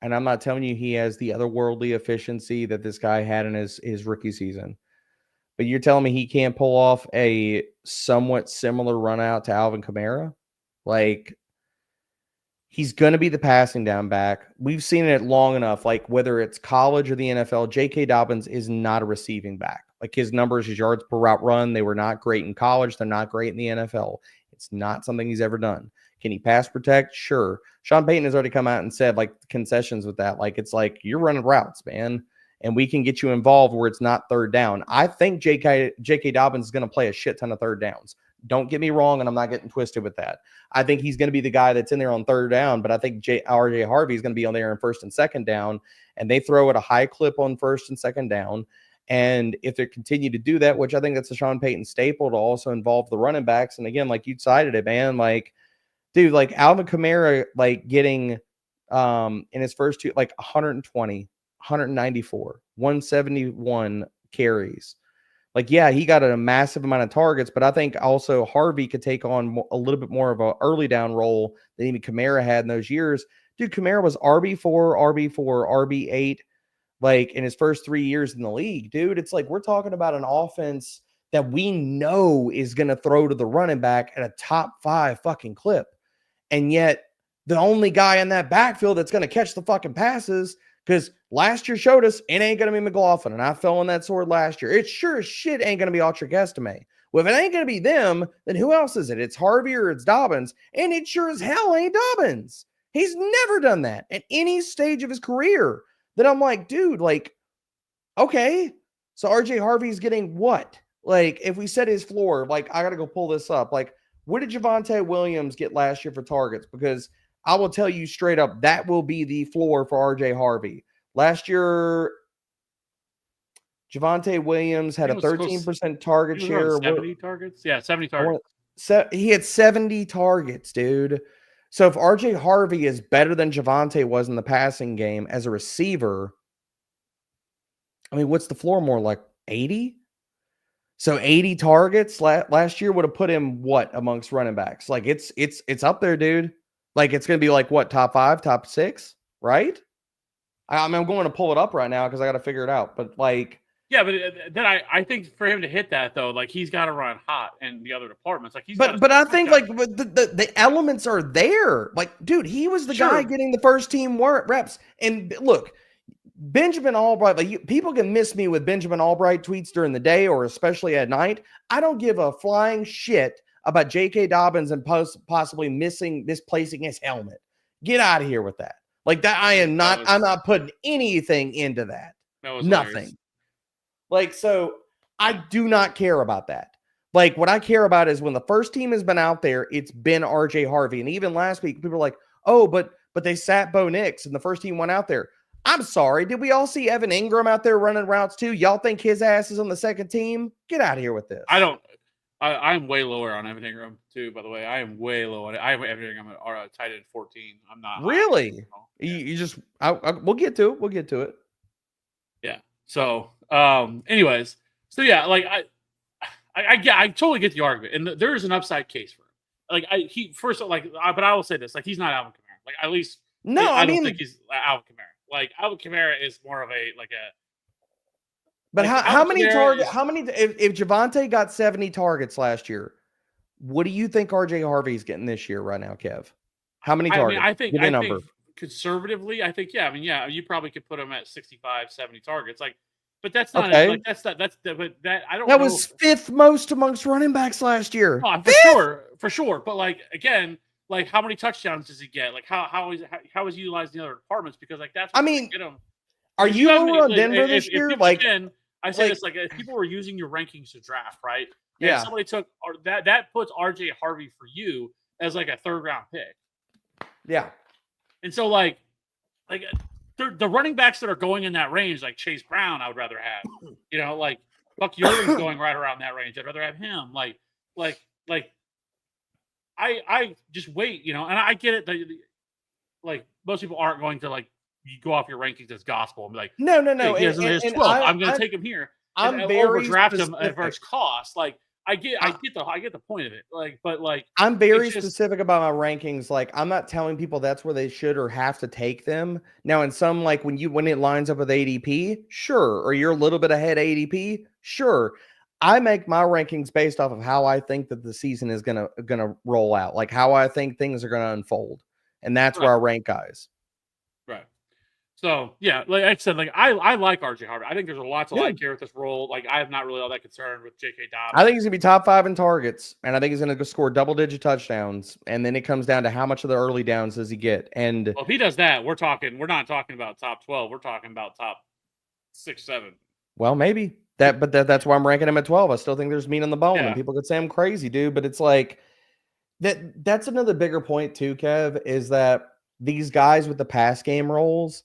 and I'm not telling you he has the otherworldly efficiency that this guy had in his rookie season, but you're telling me he can't pull off a somewhat similar run out to Alvin Kamara? Like, he's going to be the passing down back. We've seen it long enough, like whether it's college or the NFL, J.K. Dobbins is not a receiving back. Like his numbers, his yards per route run, they were not great in college. They're not great in the NFL. It's not something he's ever done. Can he pass protect? Sure. Sean Payton has already come out and said like concessions with that. Like it's like you're running routes, man, and we can get you involved where it's not third down. I think J.K. Dobbins is going to play a shit ton of third downs. Don't get me wrong, and I'm not getting twisted with that. I think he's going to be the guy that's in there on third down, but I think RJ Harvey is going to be on there in first and second down, and they throw at a high clip on first and second down. And if they continue to do that, which I think that's a Sean Payton staple to also involve the running backs. And again, like you cited it, man, like, dude, like Alvin Kamara, like getting in his first two, like 120, 194, 171 carries. Like, yeah, he got a massive amount of targets, but I think also Harvey could take on a little bit more of an early down role than even Kamara had in those years. Dude, Kamara was RB4, RB4, RB8, like in his first 3 years in the league. Dude, it's like we're talking about an offense that we know is going to throw to the running back at a top 5 fucking clip. And yet the only guy in that backfield that's going to catch the fucking passes, because last year showed us it ain't going to be McLaughlin, and I fell on that sword last year. It sure as shit ain't going to be Ultra Estime. Well, if it ain't going to be them, then who else is it? It's Harvey or it's Dobbins, and it sure as hell ain't Dobbins. He's never done that at any stage of his career. That I'm like, dude, like, okay, so RJ Harvey's getting what? Like, if we set his floor, like, I got to go pull this up. Like, what did Javonte Williams get last year for targets? Because I will tell you straight up, that will be the floor for RJ Harvey. Last year, Javonte Williams had a 13% target share. 70 targets? Yeah, 70 targets. He had 70 targets, dude. So if RJ Harvey is better than Javonte was in the passing game as a receiver, I mean, what's the floor more like 80? So 80 targets last year would have put him what amongst running backs? Like it's up there, dude. Like it's going to be like what, top 5, top 6, right? I mean, I'm going to pull it up right now because I got to figure it out. But like, yeah, but then I think for him to hit that though, like he's got to run hot in the other departments. Like he's but I think like the elements are there. Like, dude, he was the guy getting the first team reps. And look, Benjamin Albright, like people can miss me with Benjamin Albright tweets during the day or especially at night. I don't give a flying shit about J.K. Dobbins and possibly misplacing his helmet. Get out of here with that. Like that, I'm not putting anything into that. Nothing. Hilarious. Like, so I do not care about that. Like, what I care about is when the first team has been out there, it's been RJ Harvey. And even last week, people were like, oh, but they sat Bo Nix and the first team went out there. I'm sorry. Did we all see Evan Ingram out there running routes too? Y'all think his ass is on the second team? Get out of here with this. I'm way lower on Evan Ingram too, by the way. I am way low on it. I have Evan Ingram at tight end 14. I'm not. Really? You just, we'll get to it. We'll get to it. Yeah. So, anyways, so yeah, like I totally get the argument, and there is an upside case for him. Like but I will say this: like he's not Alvin Kamara. Like at least no, I don't think he's Alvin Kamara. Like Alvin Kamara is more of a like a. But like how many targets? How many? If Javonte got 70 targets last year, what do you think RJ Harvey's getting this year right now, Kev? How many targets? I think conservatively, I think you probably could put him at 65, 70 targets. Like, but that's not okay. Like that's but that I don't. That was 5th most amongst running backs last year. Oh, for sure. But like again, like how many touchdowns does he get? Like how is he utilized in the other departments? Because like that's what get him. Are you lower on Denver this year? Like I say this, like if people were using your rankings to draft, right? And yeah. somebody took that puts RJ Harvey for you as like a 3rd round pick. Yeah. And so like the running backs that are going in that range, like Chase Brown, I would rather have. You know, like Buck Yoder's going right around that range. I'd rather have him. Like I just wait, you know, and I get it. Like most people aren't going to like you go off your rankings as gospel and be like, no. Hey, here's 12. I'm going to take him here. I'm very overdraft him at first cost. Like I get the point of it. Like, but like I'm very it's just specific about my rankings. Like, I'm not telling people that's where they should or have to take them. Now, in some, like when it lines up with ADP, sure, or you're a little bit ahead ADP, sure. I make my rankings based off of how I think that the season is gonna roll out, like how I think things are gonna unfold, and that's where I rank guys. right. So yeah, like I said, like I like RJ Harvey. I think there's a lot to Yeah. like here with this role. Like I am not really all that concerned with J.K. Dobbins. I think he's gonna be top 5 in targets, and I think he's gonna score double-digit touchdowns. And then it comes down to how much of the early downs does he get. And well, if he does that, we're not talking about top 12. We're talking about top 6, 7. well, maybe that's why I'm ranking him at 12. I still think there's meat on the bone, Yeah. and people could say I'm crazy, dude. But it's like that's another bigger point too, Kev, is that these guys with the pass game roles,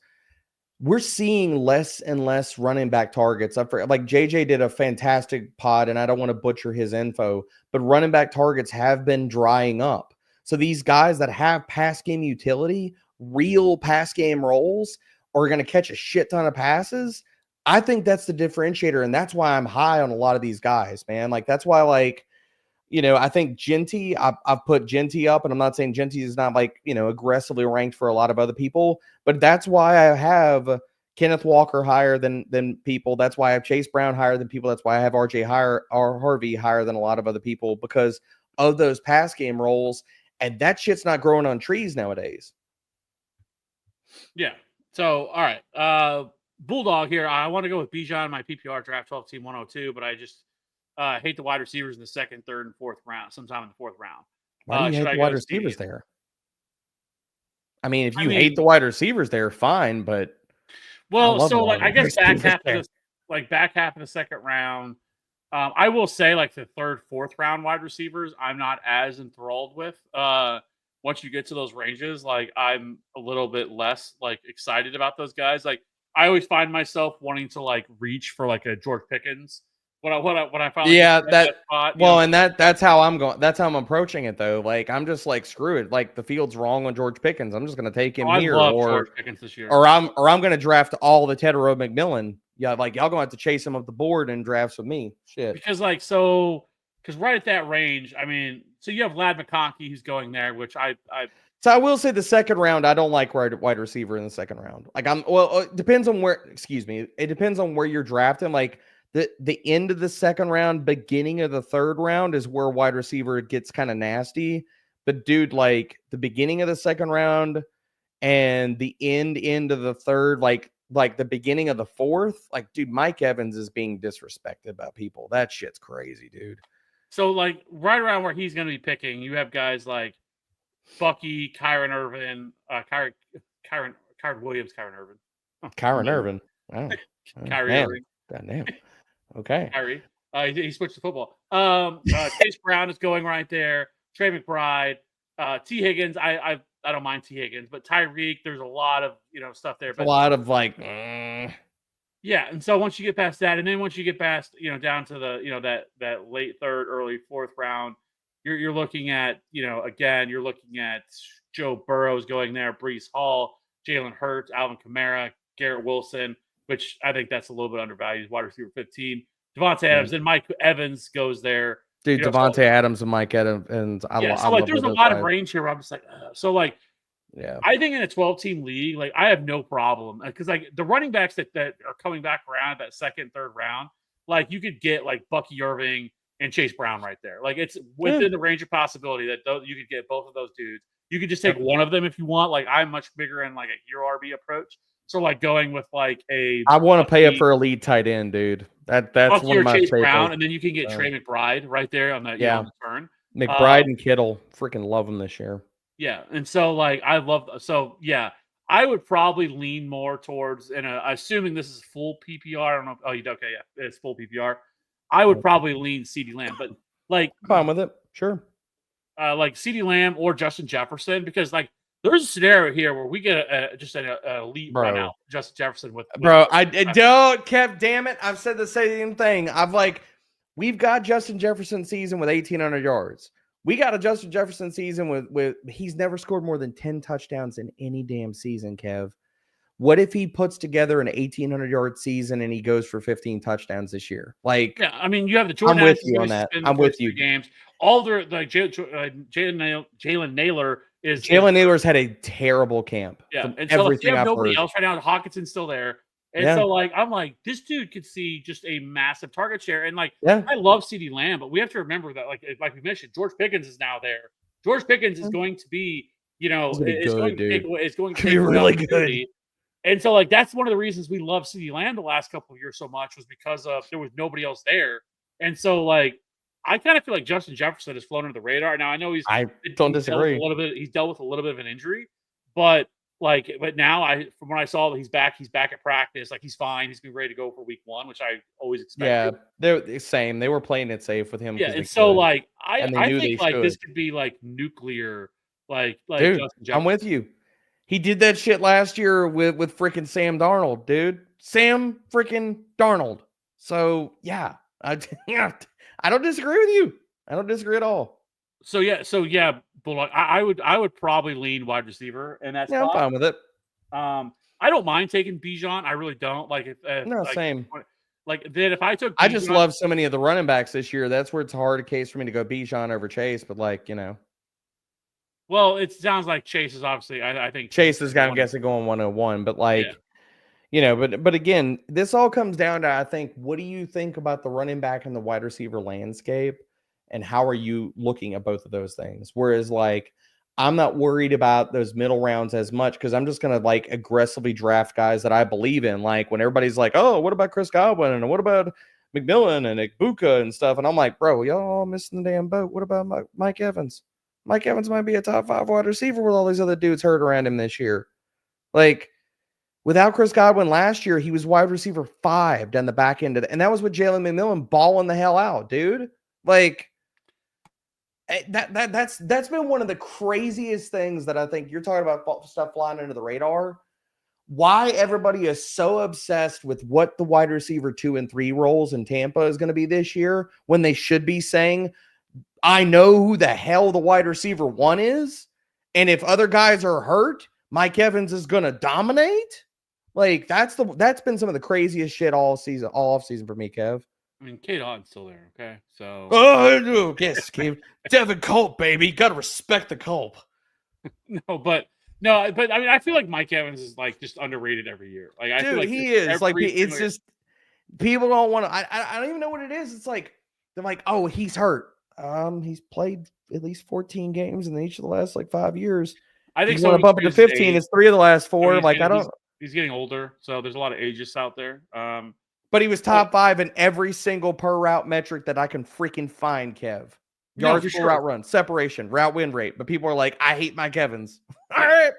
we're seeing less and less running back targets. Like JJ did a fantastic pod, and I don't want to butcher his info, but running back targets have been drying up. So these guys that have pass game utility, real pass game roles, are going to catch a shit ton of passes. I think that's the differentiator, and that's why I'm high on a lot of these guys, man. Like that's why, like, I think Genty, I've put Genty up, and I'm not saying Genty is not like, aggressively ranked for a lot of other people, but that's why I have Kenneth Walker higher than people. That's why I have Chase Brown higher than people. That's why I have Harvey higher than a lot of other people, because of those pass game roles. And that shit's not growing on trees nowadays. Yeah. So, all right. Bulldog here. I want to go with Bijan in my PPR draft 12 team 102, but I just hate the wide receivers in the second, third, and fourth round, sometime in the fourth round. Why do you hate the wide receivers there? I mean, if you hate the wide receivers there, fine, but I guess back half of the second round. I will say, like the third, fourth round wide receivers, I'm not as enthralled with. Once you get to those ranges, like I'm a little bit less like excited about those guys. Like I always find myself wanting to like reach for like a George Pickens when I finally that spot. That's how I'm going. That's how I'm approaching it though. Like I'm just like, screw it. Like the field's wrong on George Pickens. I'm just going to take him here, I love George Pickens this year. Or I'm going to draft all the Tedero McMillan. Yeah, like y'all going to have to chase him up the board and drafts with me. Shit. Because right at that range, I mean, so you have Lad McConkey who's going there, which So I will say the second round, I don't like wide receiver in the second round. Like it depends on where. Excuse me. It depends on where you're drafting. Like the end of the second round, beginning of the third round is where wide receiver gets kind of nasty. But dude, like the beginning of the second round and the end of the third, like the beginning of the fourth, like dude, Mike Evans is being disrespected by people. That shit's crazy, dude. So like right around where he's going to be picking, you have guys like Bucky, Kyron Irvin, Kyron Williams, Kyron Irvin. Kyron Irvin. Wow. Kyrie Irving. Goddamn. Okay. Kyrie. He switched to football. Chase Brown is going right there. Trey McBride. T. Higgins. I don't mind T. Higgins, but Tyreek, there's a lot of stuff there. But a lot of like yeah, and so once you get past that, and then once you get past, down to the, that late third, early fourth round, you're looking at, again, you're looking at Joe Burrows going there, Breece Hall, Jalen Hurts, Alvin Kamara, Garrett Wilson, which I think that's a little bit undervalued, wide receiver 15. Devontae Adams, then Mike Evans goes there. Dude, Devontae Adams and Mike Evans. There's a lot of range here where I'm just like, yeah. I think in a 12-team league, like I have no problem because like the running backs that are coming back around that second, third round, like you could get like Bucky Irving and Chase Brown right there. Like it's within the range of possibility that you could get both of those dudes. You could just take one of them if you want. Like I'm much bigger in like a hero RB approach. So like going with like I want to pay up for a lead tight end, dude. That's Bucky one of my Chase favorites. Brown, and then you can get Trey McBride right there on the on the turn. McBride and Kittle, freaking love them this year. Yeah, and so like I I would probably lean more towards assuming this is full PPR. I don't know. It's full PPR. I would probably lean CeeDee Lamb, but like fine with it, sure. Like CeeDee Lamb or Justin Jefferson, because like there's a scenario here where we get just an elite run out Justin Jefferson with I don't, Kev. Damn it! I've said the same thing. We've got Justin Jefferson season with 1,800 yards. We got a Justin Jefferson season with he's never scored more than 10 touchdowns in any damn season, Kev. What if he puts together an 1,800-yard season and he goes for 15 touchdowns this year? Like, yeah, I mean, you have the I'm Jordan with Addisons you going on to that. suspend the I'm first with 3 you. games. All their like Jalen Naylor is Jalen Naylor's had a terrible camp. yeah, From and so like, you everything have I've nobody heard. else right now. Hawkinson's still there, and Yeah. so like I'm like this dude could see just a massive target share, and like Yeah. I love CeeDee Lamb, but we have to remember that like we mentioned, George Pickens is now there. George Pickens is going to be, He's gonna be is good, going to take dude. away, is going to Could take be away really good. opportunity. And so like that's one of the reasons we love CeeDee Lamb the last couple of years so much was because of there was nobody else there, and so like I kind of feel like Justin Jefferson has flown under the radar. Now I know I don't he's dealt with a disagree. little bit he's dealt with a little bit of an injury, but but now from when I saw that he's back at practice, like he's fine, he's gonna be ready to go for week 1, which I always Yeah, expected. they're the same. They were playing it safe with him Yeah, because they and so could, like and they I knew think they like this should. could be like nuclear, like Dude, Justin I'm with Jefferson. you. He did that shit last year with freaking Sam Darnold, dude. Sam freaking Darnold. So yeah, yeah, I don't disagree with you. I don't disagree at all. So yeah, but like I would probably lean wide receiver in that Yeah, I'm spot. fine with it. I don't mind taking Bijan. I really don't. Like if No, same. like then if I took I just Bijan, love so many of the running backs this year. That's where it's a hard case for me to go Bijan over Chase. But like, well, it sounds like Chase is obviously. I think Chase is, I'm guessing, going 101. But like, but again, this all comes down to, I think, what do you think about the running back and the wide receiver landscape, and how are you looking at both of those things? Whereas, like, I'm not worried about those middle rounds as much because I'm just gonna like aggressively draft guys that I believe in. Like when everybody's like, "Oh, what about Chris Godwin and what about McMillan and Igbuka and stuff?" and I'm like, "Bro, y'all all missing the damn boat. What about Mike Evans? Mike Evans might be a top 5 wide receiver with all these other dudes hurt around him this year." Like, without Chris Godwin last year, he was wide receiver 5 down the back end of and that was with Jalen McMillan balling the hell out, dude. Like, that's been one of the craziest things that I think you're talking about stuff flying under the radar. Why everybody is so obsessed with what the wide receiver 2 and 3 roles in Tampa is going to be this year when they should be saying, I know who the hell the wide receiver 1 is. And if other guys are hurt, Mike Evans is going to dominate. Like that's been some of the craziest shit all off season for me, Kev. I mean, Kate Ott's still there. Okay, so yes, Kev. Devin Culp, baby, got to respect the Culp. but I mean, I feel like Mike Evans is like just underrated every year. Like I feel like he is like it's just people don't want to. I don't even know what it is. It's like they're like, oh, he's hurt. He's played at least 14 games in each of the last like 5 years. I think he's going to bump it to 15. It's 3 of the last 4. He's getting older, so there's a lot of ages out there. But he was top 5 in every single per route metric that I can freaking find, Kev. Yards per route run, separation, route win rate. But people are like, I hate Mike Evans. All right.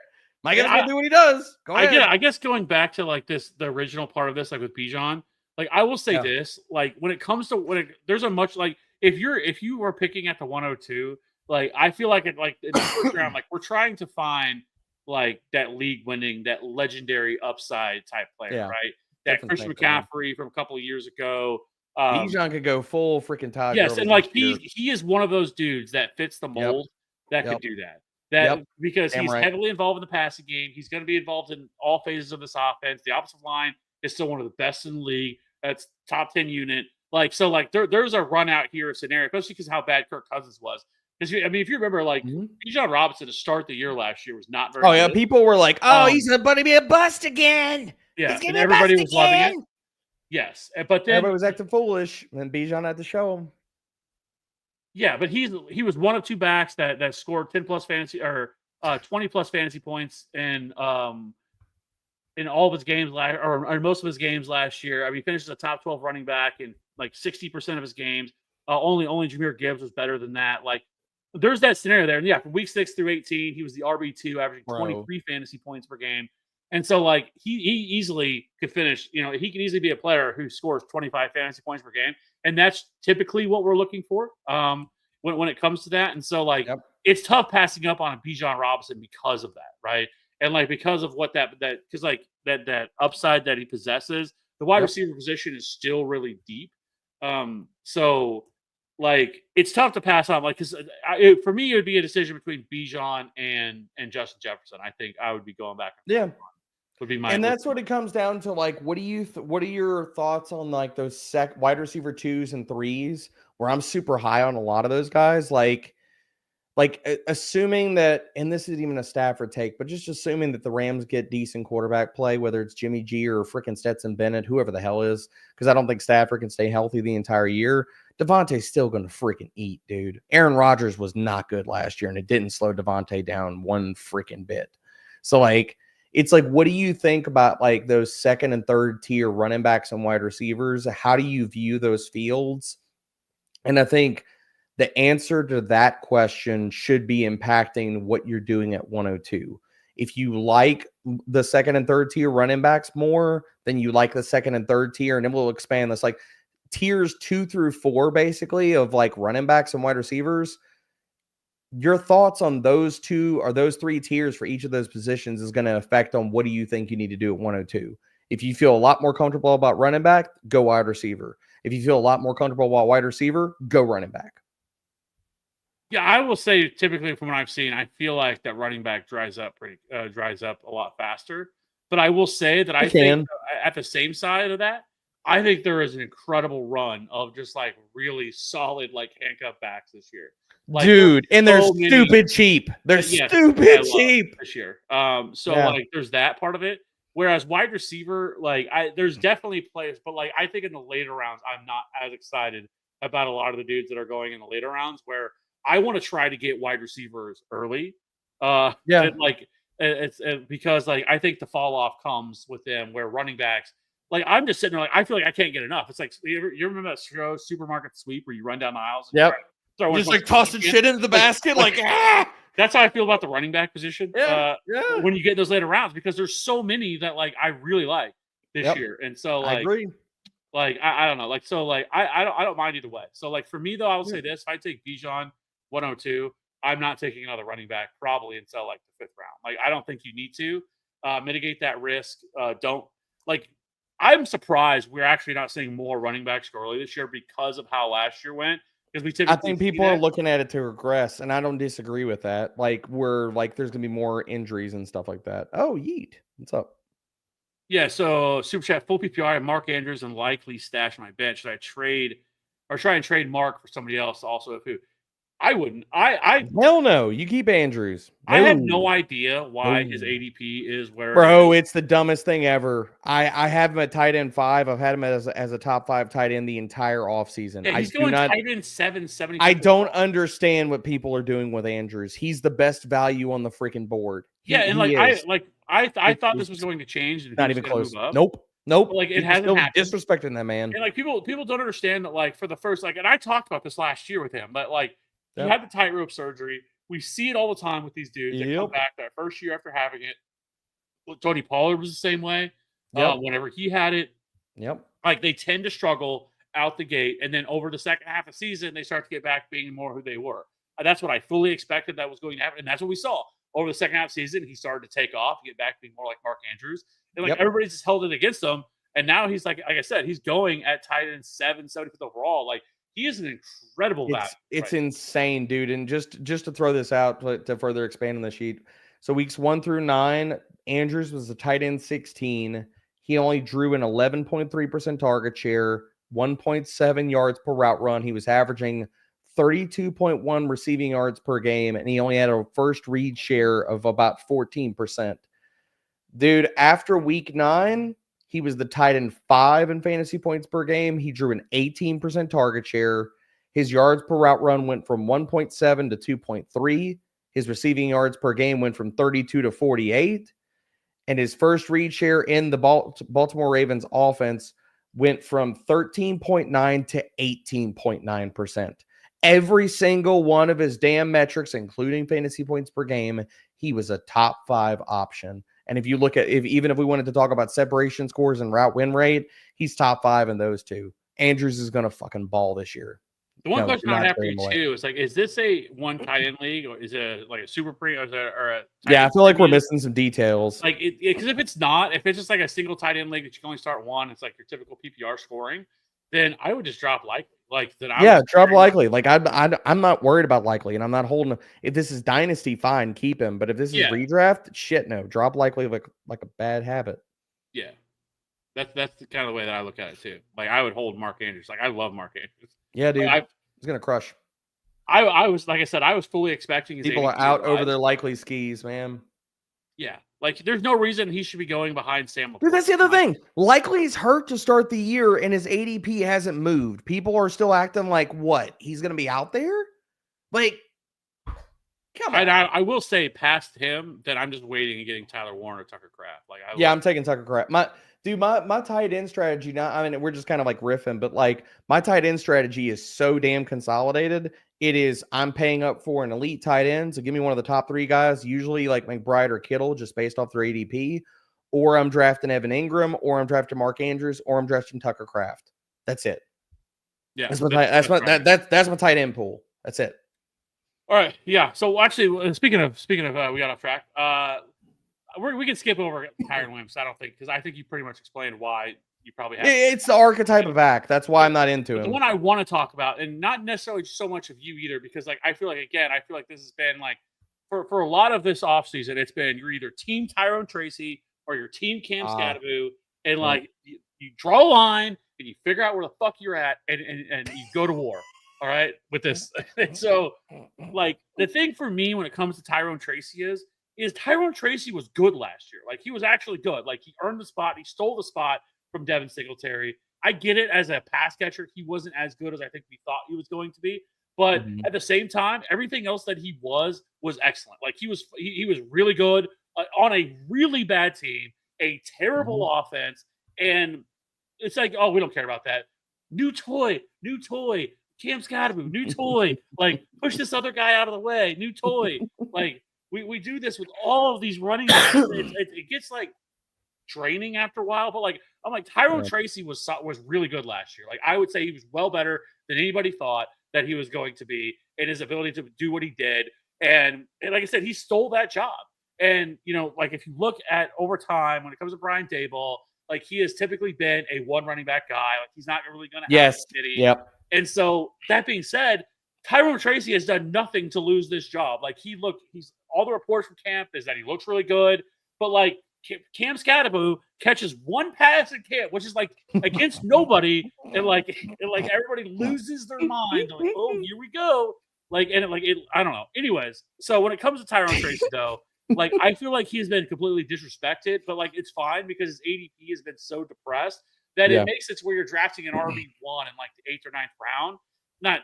Mike Evans will do what he does. Go ahead. I guess going back to like the original part of this, like with Bijan, like I will say this, like when it comes to there's a much like if you are picking at the 102, like I feel like in the first round, like we're trying to find like that league winning, that legendary upside type player, right? That Christian McCaffrey from a couple of years ago. Bijan could go full freaking Todd. Yes, and like he is one of those dudes that fits the mold that could do that. Because he's heavily involved in the passing game. He's going to be involved in all phases of this offense. The offensive line is still one of the best in the league. That's top 10 unit. Like so, like there's a run out here scenario, especially because how bad Kirk Cousins was. Because I mean, if you remember, like Bijan Robinson to start the year last year was not very. Good. People were like, "Oh, he's about to be a bust again." Yeah, and everybody was loving it. Yes, but then everybody was acting foolish, and then Bijan had to show him. Yeah, but he was one of 2 backs that scored 10 plus fantasy or 20 plus fantasy points in all of his games or most of his games last year. I mean, he finished as a top 12 running back in like 60% of his games. Only Jahmyr Gibbs was better than that. Like, there's that scenario there. And yeah, from week 6 through 18, he was the RB2, averaging 23 fantasy points per game. And so, like, he easily could finish. He could easily be a player who scores 25 fantasy points per game, and that's typically what we're looking for when it comes to that. And so, like, it's tough passing up on a Bijan Robinson because of that, right? And like because of what because like that upside that he possesses, the wide receiver position is still really deep. So like it's tough to pass on. Like because for me, it would be a decision between Bijan and Justin Jefferson. I think I would be going back. would be my. And that's what it comes down to. Like, what do you? What are your thoughts on like those wide receiver 2s and 3s? Where I'm super high on a lot of those guys. Assuming that, and this isn't even a Stafford take, but just assuming that the Rams get decent quarterback play, whether it's Jimmy G or freaking Stetson Bennett, whoever the hell is, because I don't think Stafford can stay healthy the entire year. Devontae's still going to freaking eat, dude. Aaron Rodgers was not good last year, and it didn't slow Devontae down one freaking bit. So, like, it's like, what do you think about like those second and third tier running backs and wide receivers? How do you view those fields? And I think the answer to that question should be impacting what you're doing at 102. If you like the second and third tier running backs more, then you like the second and third tier, and then we'll expand this like tiers 2 through 4, basically, of like running backs and wide receivers. Your thoughts on those 2 or those 3 tiers for each of those positions is going to affect on what do you think you need to do at 102. If you feel a lot more comfortable about running back, go wide receiver. If you feel a lot more comfortable about wide receiver, go running back. Yeah, I will say typically from what I've seen, I feel like that running back dries up a lot faster. But I will say that I think at the same side of that, I think there is an incredible run of just like really solid like handcuff backs this year. Like, dude, and they're stupid cheap. They're stupid cheap this year. Like there's that part of it. Whereas wide receiver, like there's definitely players, but like I think in the later rounds, I'm not as excited about a lot of the dudes that are going in the later rounds where I want to try to get wide receivers early. It's because like I think the fall off comes with them where running backs, like I'm just sitting there like I feel like I can't get enough. It's like you remember that show Supermarket Sweep where you run down the aisles and just like tossing shit into the basket, like That's how I feel about the running back position. When you get those later rounds, because there's so many that like I really like this year, and so like I agree. Like I don't know, like so like I don't mind either way. So like for me though, I will say this: if I take Bijan 102, I'm not taking another running back probably until like the 5th round. Like I don't think you need to mitigate that risk. Don't like. I'm surprised we're actually not seeing more running backs go early this year because of how last year went. Because we typically I think people are looking at it to regress, and I don't disagree with that. Like there's gonna be more injuries and stuff like that. Oh, yeet! What's up? Yeah, so Super Chat, full PPR, and Mark Andrews and likely stash my bench. Should I trade or try and trade Mark for somebody else also? Who? I wouldn't. Hell no. You keep Andrews. I have no idea why his ADP is where. Bro, it's the dumbest thing ever. I have him at tight end 5. I've had him as a top 5 tight end the entire offseason. Yeah, he's going tight end 770. I don't understand what people are doing with Andrews. He's the best value on the freaking board. I thought this was going to change. Not even close. Nope. But like it hasn't happened. Disrespecting that man. And like people don't understand that like for the first and I talked about this last year with him, but like he had the tightrope surgery. We see it all the time with these dudes that come back that first year after having it. Well, Tony Pollard was the same way. Whenever he had it, like they tend to struggle out the gate, and then over the second half of the season, they start to get back being more who they were. That's what I fully expected that was going to happen, and that's what we saw over the second half of the season. He started to take off, get back being more like Mark Andrews, and like everybody's just held it against him. And now he's like I said, he's going at tight end 75th overall. Like he is an incredible value. It's insane, dude. And just to throw this out to further expand on the sheet. So weeks 1 through 9, Andrews was the tight end 16. He only drew an 11.3% target share, 1.7 yards per route run. He was averaging 32.1 receiving yards per game, and he only had a first read share of about 14%. Dude, after week 9, he was the tight end 5 in fantasy points per game. He drew an 18% target share. His yards per route run went from 1.7 to 2.3. His receiving yards per game went from 32 to 48. And his first read share in the Baltimore Ravens offense went from 13.9 to 18.9%. Every single one of his damn metrics, including fantasy points per game, he was a top 5 option. And if you look at, even if we wanted to talk about separation scores and route win rate, he's top 5 in those two. Andrews is going to fucking ball this year. The one question I have for you too is like, is this a one tight end league or is it like a super pre or a I feel like we're missing some details. Like, because if it's not, if it's just like a single tight end league that you can only start one, it's like your typical PPR scoring. then I would just drop Likely. Like then I Yeah, would drop Likely. Like I'm not worried about Likely, and I'm not holding. If this is dynasty, fine, keep him. But if this is yeah, redraft, shit, no, drop Likely like a bad habit. yeah. That's the kind of the way that I look at it too. Like I would hold Mark Andrews. Like I love Mark Andrews. Yeah, dude, Like, he's gonna crush. I was like I said, I was fully expecting his People ADP are out to over rise. their Likely skis, man. Yeah, like there's no reason he should be going behind Sam. Dude, that's the other Like, thing. Likely's hurt to start the year, and his ADP hasn't moved. People are still acting like what? He's gonna be out there? Like, come on. I will say, past him, then I'm just waiting and getting Tyler Warren or Tucker Kraft. Like, I'm taking Tucker Kraft. My tight end strategy now. I mean, we're just kind of like riffing, but like my tight end strategy is so damn consolidated. It is I'm paying up for an elite tight end, so give me one of the top 3 guys, usually like McBride or Kittle, just based off their ADP, or I'm drafting Evan Ingram, or I'm drafting Mark Andrews, or I'm drafting Tucker Kraft. That's it. Yeah, that's my tight end pool. That's it. All right, yeah. So actually, speaking of, we got off track. We can skip over Kyren Williams. I don't think because I think you pretty much explained why you probably have. It's the archetype of back. That's why I'm not into him. The one I want to talk about, and not necessarily so much of you either, because like I feel like this has been like for a lot of this offseason, it's been you're either team Tyrone Tracy or your team Cam Scadaboo, and like you draw a line and you figure out where the fuck you're at, and you go to war. All right, with this. And so, like the thing for me when it comes to Tyrone Tracy is Tyrone Tracy was good last year. Like he was actually good. Like he earned the spot. He stole the spot from Devin Singletary. I get it as a pass catcher. He wasn't as good as I think we thought he was going to be. But at the same time, everything else that he was excellent. Like he was really good on a really bad team, a terrible offense. And it's like, oh, we don't care about that. New toy. Cam Scadaboo, new toy. Like, push this other guy out of the way. New toy. Like, we do this with all of these running backs. It gets like draining after a while. But like, I'm like Tyrone Tracy was really good last year. Like, I would say he was well better than anybody thought that he was going to be, in his ability to do what he did. And like I said, he stole that job. And you know, like if you look at over time when it comes to Brian Daboll, like he has typically been a one running back guy. Like he's not really going to have a city. Yep. And so that being said, Tyrone Tracy has done nothing to lose this job. Like he's all the reports from camp is that he looks really good, but like Cam Scadaboo catches one pass in camp, which is like against nobody, and like everybody loses their mind. They're like, oh, here we go. Like I don't know. Anyways, so when it comes to Tyrone Tracy, though, like I feel like he's been completely disrespected, but like it's fine because his ADP has been so depressed that it makes it to where you're drafting an RB1 in like the 8th or 9th round, not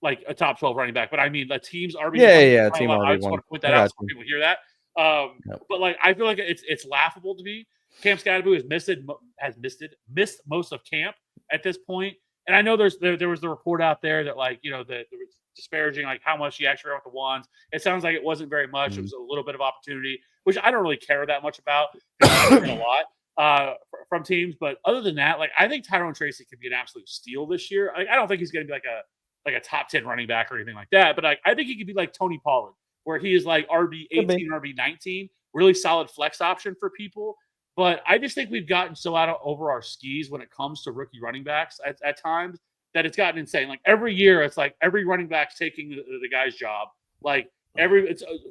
like a top 12 running back, but I mean the team's RB1. Team RB1. I just want to point that out so people hear that. But like I feel like it's laughable to me. Cam Scadaboo has missed most of camp at this point, and I know there was the report out there that like there was disparaging like how much he actually ran with the ones. It sounds like it wasn't very much. It was a little bit of opportunity, which I don't really care that much about. I've a lot from teams, but other than that, like I think Tyrone Tracy could be an absolute steal this year. I don't think he's going to be like a top 10 running back or anything like that, but I think he could be like Tony Pollard, where he is like RB18, RB19, really solid flex option for people. But I just think we've gotten so over our skis when it comes to rookie running backs at times that it's gotten insane. Like every year, it's like every running back's taking the guy's job. Like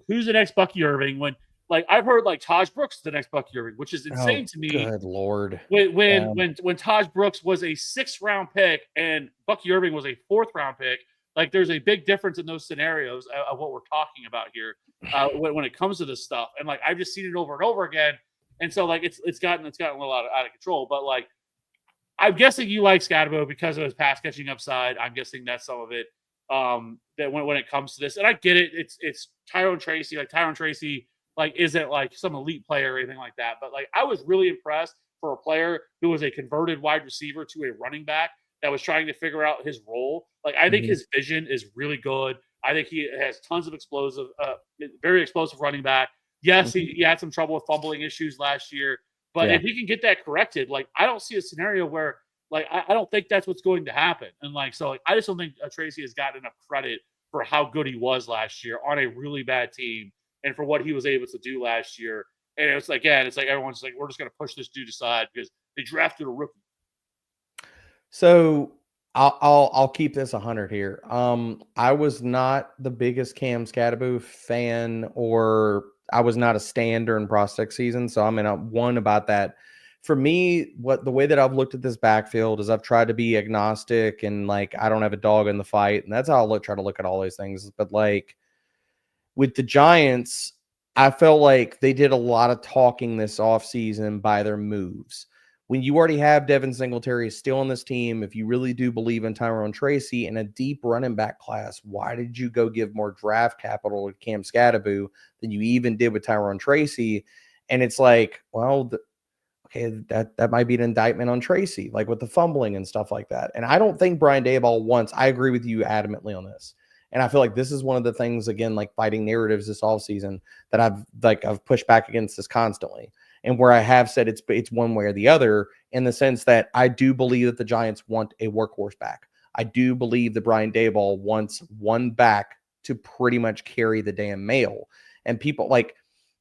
who's the next Bucky Irving? When like I've heard like Taj Brooks is the next Bucky Irving, which is insane to me. Good Lord. When Taj Brooks was a 6th round pick and Bucky Irving was a 4th round pick, like there's a big difference in those scenarios of what we're talking about here when it comes to this stuff. And like I've just seen it over and over again. And so like it's gotten a little out of control. But like I'm guessing you like Scadaboo because of his pass catching upside. I'm guessing that's some of it. That when it comes to this, and I get it, it's Tyrone Tracy. Like Tyrone Tracy, like isn't like some elite player or anything like that. But like I was really impressed for a player who was a converted wide receiver to a running back that was trying to figure out his role. Like I think his vision is really good. I think he has tons of very explosive running back. Yes, he had some trouble with fumbling issues last year, but if he can get that corrected, like I don't see a scenario where like I don't think that's what's going to happen. And like so, like, I just don't think Tracy has gotten enough credit for how good he was last year on a really bad team and for what he was able to do last year. And it's like everyone's like, we're just going to push this dude aside because they drafted a rookie. So I'll keep this 100 here. I was not the biggest Cam Scatterbo fan, or I was not a stan during prospect season. So I'm in a one about that. For me, the way that I've looked at this backfield is I've tried to be agnostic and like I don't have a dog in the fight, and that's how try to look at all these things. But like with the Giants, I felt like they did a lot of talking this offseason by their moves. When you already have Devin Singletary still on this team, if you really do believe in Tyrone Tracy and a deep running back class, why did you go give more draft capital to Cam Scatterbo than you even did with Tyrone Tracy? And it's like, well, okay, that might be an indictment on Tracy, like with the fumbling and stuff like that. And I don't think Brian Daboll wants, I agree with you adamantly on this. And I feel like this is one of the things, again, like fighting narratives this offseason that I've pushed back against this constantly. And where I have said it's one way or the other, in the sense that I do believe that the Giants want a workhorse back. I do believe that Brian Daboll wants one back to pretty much carry the damn mail. And people like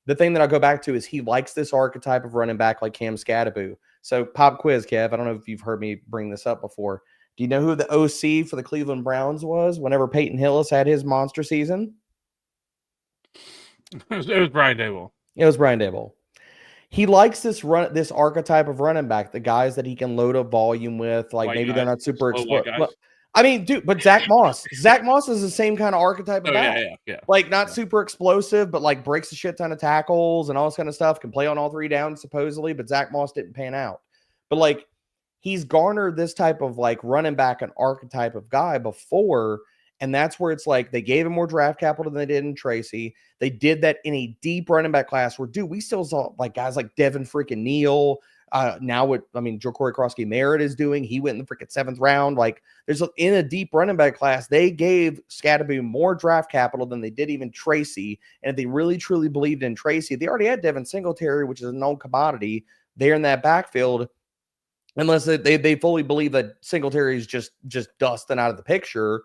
the thing that I'll go back to is he likes this archetype of running back like Cam Scatterbo. So pop quiz, Kev. I don't know if you've heard me bring this up before. Do you know who the OC for the Cleveland Browns was whenever Peyton Hillis had his monster season? It was Brian Daboll. It was Brian Daboll. He likes this archetype of running back, the guys that he can load up volume with. Like maybe they're not super explosive. I mean, dude, but Zach Moss is the same kind of archetype of back. Yeah. Like not super explosive, but like breaks a shit ton of tackles and all this kind of stuff. Can play on all three downs supposedly, but Zach Moss didn't pan out. But like he's garnered this type of like running back an archetype of guy before. And that's where it's like they gave him more draft capital than they did in Tracy. They did that in a deep running back class where, dude, we still saw like guys like Devin freaking Neal. Now what Corey Krosky-Merritt is doing, he went in the freaking 7th round. Like in a deep running back class, they gave Scatterbo more draft capital than they did even Tracy. And if they really truly believed in Tracy, they already had Devin Singletary, which is a known commodity there in that backfield. Unless they fully believe that Singletary is just dusting out of the picture.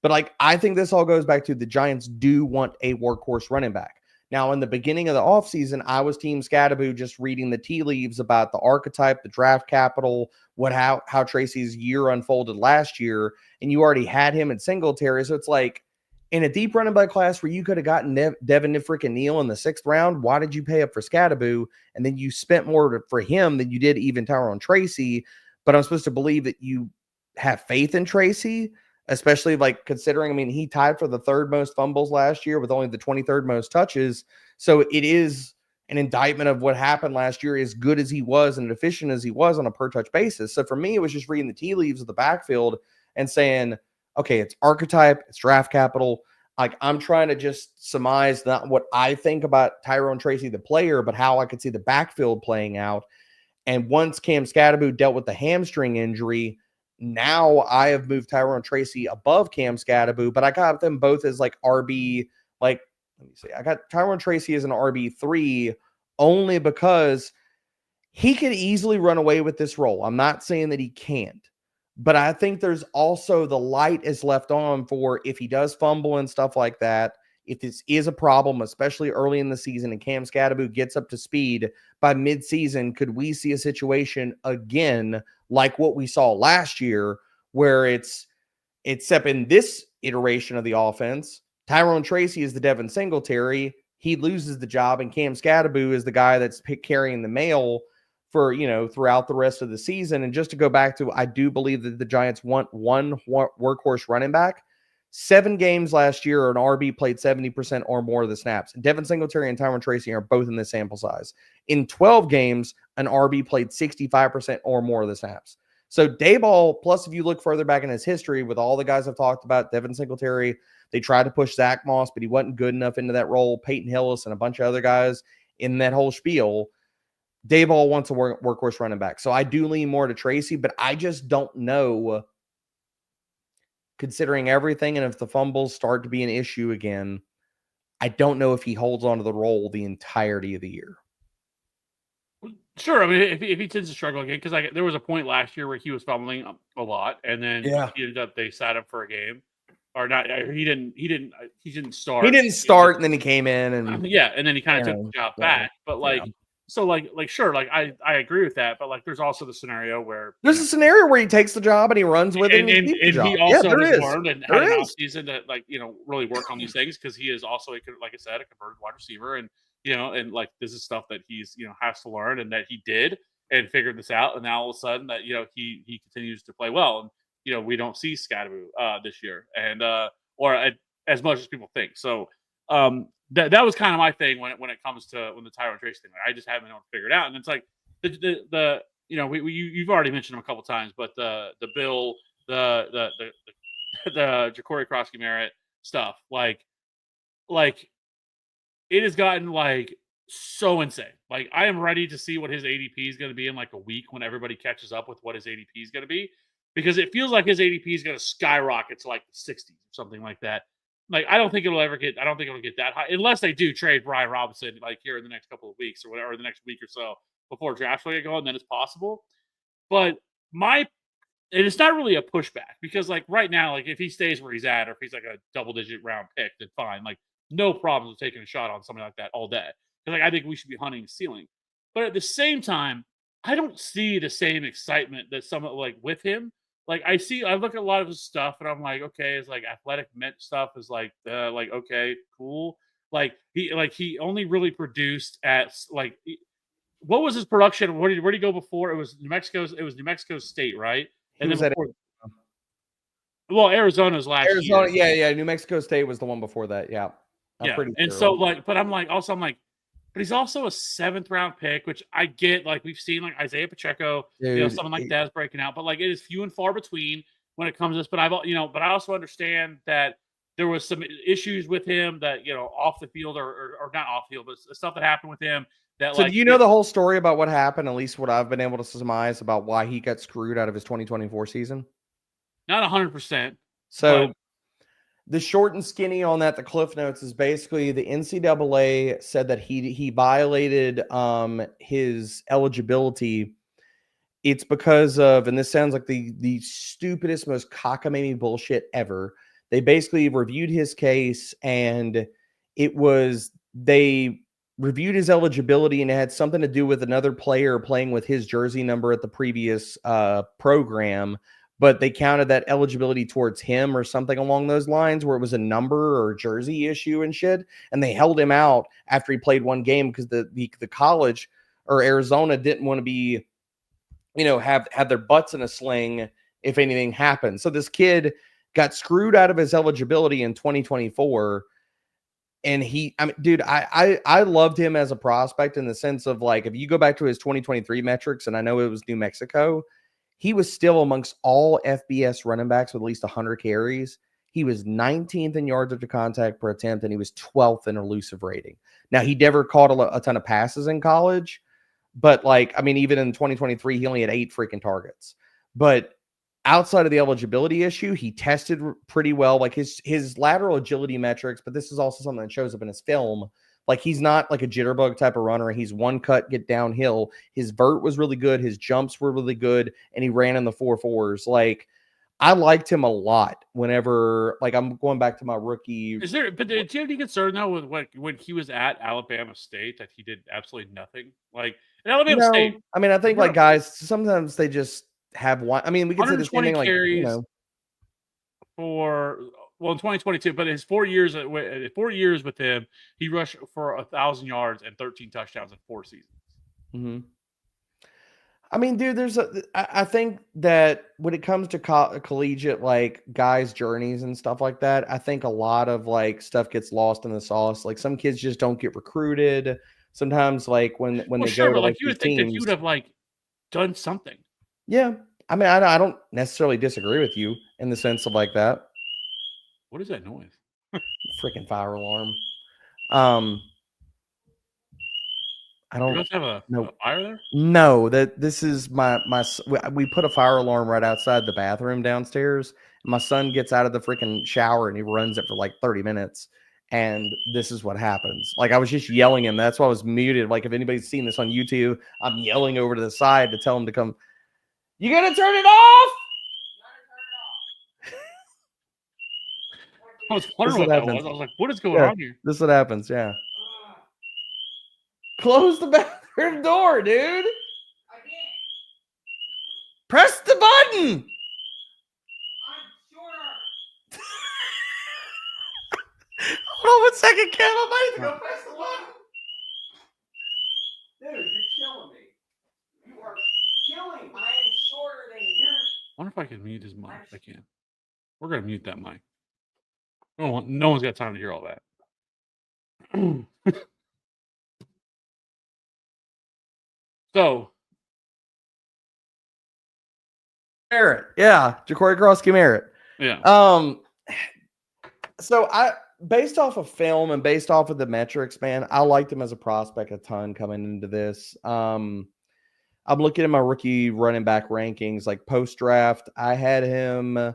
But like I think this all goes back to the Giants do want a workhorse running back. Now, in the beginning of the offseason, I was Team Scatterbo, just reading the tea leaves about the archetype, the draft capital, how Tracy's year unfolded last year, and you already had him in Singletary. So it's like in a deep running back class where you could have gotten Devin freaking Neal in the 6th round, why did you pay up for Scatterbo? And then you spent more for him than you did even Tyrone Tracy. But I'm supposed to believe that you have faith in Tracy, especially like considering, he tied for the 3rd most fumbles last year with only the 23rd most touches. So it is an indictment of what happened last year, as good as he was and efficient as he was on a per touch basis. So for me, it was just reading the tea leaves of the backfield and saying, okay, it's archetype, it's draft capital. Like I'm trying to just surmise not what I think about Tyrone Tracy, the player, but how I could see the backfield playing out. And once Cam Scatterbo dealt with the hamstring injury, now I have moved Tyrone Tracy above Cam Scatterbo, but I got them both as like RB. Like, let me see. I got Tyrone Tracy as an RB3 only because he could easily run away with this role. I'm not saying that he can't, but I think there's also the light is left on for if he does fumble and stuff like that. If this is a problem, especially early in the season, and Cam Scatterbo gets up to speed by midseason, could we see a situation again like what we saw last year, where except in this iteration of the offense, Tyrone Tracy is the Devin Singletary. He loses the job, and Cam Scatterbo is the guy that's carrying the mail for, throughout the rest of the season. And just to go back to, I do believe that the Giants want one workhorse running back. 7 games last year, an RB played 70% or more of the snaps. Devin Singletary and Tyrone Tracy are both in this sample size. In 12 games, an RB played 65% or more of the snaps. So Daboll, plus if you look further back in his history with all the guys I've talked about, Devin Singletary, they tried to push Zach Moss, but he wasn't good enough into that role. Peyton Hillis and a bunch of other guys in that whole spiel. Daboll wants a workhorse running back. So I do lean more to Tracy, but I just don't know, considering everything, and if the fumbles start to be an issue again, I don't know if he holds on to the role the entirety of the year. Sure. If he tends to struggle again, because there was a point last year where he was fumbling a lot, and then he ended up, they sat him for a game. Or not, he didn't start. He didn't start, and then he came in, and and then he kind of took the job back. But So like sure, like I agree with that, but like there's also the scenario where There's a scenario where he takes the job and he runs with it and he keeps the job. he Yeah, also there has is. learned and There had an is. off season to like really work on these things because he is also like I said a converted wide receiver and and like this is stuff that he's has to learn and that he did and figured this out and now all of a sudden that he continues to play well and we don't see Scadaboo this year and as much as people think so that was kind of my thing when it comes to when the Tyrone Trace thing. Like, I just haven't been able to figure it out, and it's like the you've already mentioned them a couple times, but the Bill the Ja'Cory Krosky Merritt stuff like it has gotten like so insane. Like I am ready to see what his ADP is going to be in like a week when everybody catches up with what his ADP is going to be because it feels like his ADP is going to skyrocket to like the 60s or something like that. Like I don't think it'll get that high unless they do trade Brian Robinson like here in the next couple of weeks or whatever, or the next week or so before drafts get going, then it's possible. But and it's not really a pushback because like right now, like if he stays where he's at or if he's like a double digit round pick, then fine. Like no problems with taking a shot on something like that all day. Because like I think we should be hunting the ceiling. But at the same time, I don't see the same excitement that some like with him. Like I look at a lot of his stuff and I'm like, okay, it's like athletic mint stuff is like okay, cool. Like he only really produced at like what was his production? Where did he go before? It was New Mexico State, right? He And then was at before, well, Arizona's last Arizona. year. Yeah. New Mexico State was the one before that. Yeah. I'm pretty And sure. so like, but I'm like, but he's also a 7th round pick, which I get. Like we've seen like Isaiah Pacheco, Dude, someone like that is breaking out, but like it is few and far between when it comes to this. But but I also understand that there was some issues with him that off the field or not off field, but stuff that happened with him that so like do you know the whole story about what happened? At least what I've been able to surmise about why he got screwed out of his 2024 season. not 100%. So the short and skinny on that, the cliff notes is basically the NCAA said that he violated his eligibility. It's because of, and this sounds like the stupidest, most cockamamie bullshit ever. They basically reviewed his case and they reviewed his eligibility and it had something to do with another player playing with his jersey number at the previous program, but they counted that eligibility towards him or something along those lines where it was a number or jersey issue and shit. And they held him out after he played one game because the college or Arizona didn't want to be, have their butts in a sling if anything happened. So this kid got screwed out of his eligibility in 2024. And I loved him as a prospect in the sense of like, if you go back to his 2023 metrics, and I know it was New Mexico, he was still amongst all FBS running backs with at least 100 carries. He was 19th in yards after contact per attempt, and he was 12th in elusive rating. Now, he never caught a ton of passes in college, but even in 2023, he only had 8 freaking targets. But outside of the eligibility issue, he tested pretty well. Like his lateral agility metrics, but this is also something that shows up in his film. Like he's not like a jitterbug type of runner. He's one cut, get downhill. His vert was really good. His jumps were really good. And he ran in the 4.4s. Like I liked him a lot whenever, like I'm going back to my rookie. Did you have any concern though with when he was at Alabama State that he did absolutely nothing? Like at Alabama State. I mean, I think like guys, sometimes they just have one. I mean, we can say the same thing like, in 2022, but his 4 years with him, he rushed for 1,000 yards and 13 touchdowns in 4 seasons. Mm-hmm. I mean, dude, I think that when it comes to collegiate, like guys' journeys and stuff like that, I think a lot of like stuff gets lost in the sauce. Like some kids just don't get recruited. Sometimes like when they go to like you would think that he would have like done something. Yeah. I mean, I don't necessarily disagree with you in the sense of like that. What is that noise? Freaking fire alarm. I don't have a fire there. No, this is my. We put a fire alarm right outside the bathroom downstairs. My son gets out of the freaking shower and he runs it for like 30 minutes. And this is what happens. Like I was just yelling him. That's why I was muted. Like if anybody's seen this on YouTube, I'm yelling over to the side to tell him to come. You gonna turn it off? I was wondering what that was. I was like, what is going on here? This is what happens. Yeah. Close the bathroom Where's the door, dude? I can't. Press the button. I'm shorter. Hold on 1 second, Kev. I might have to go press the button. Dude, you're killing me. You are killing me. I am shorter than you. I wonder if I can mute his mic. I can. We're gonna mute that mic. No one's got time to hear all that. So Merritt. Yeah. Ja'Cory Krosky Merritt. yeah. So based off of film and based off of the metrics, man, I liked him as a prospect a ton coming into this. I'm looking at my rookie running back rankings, like post draft. I had him.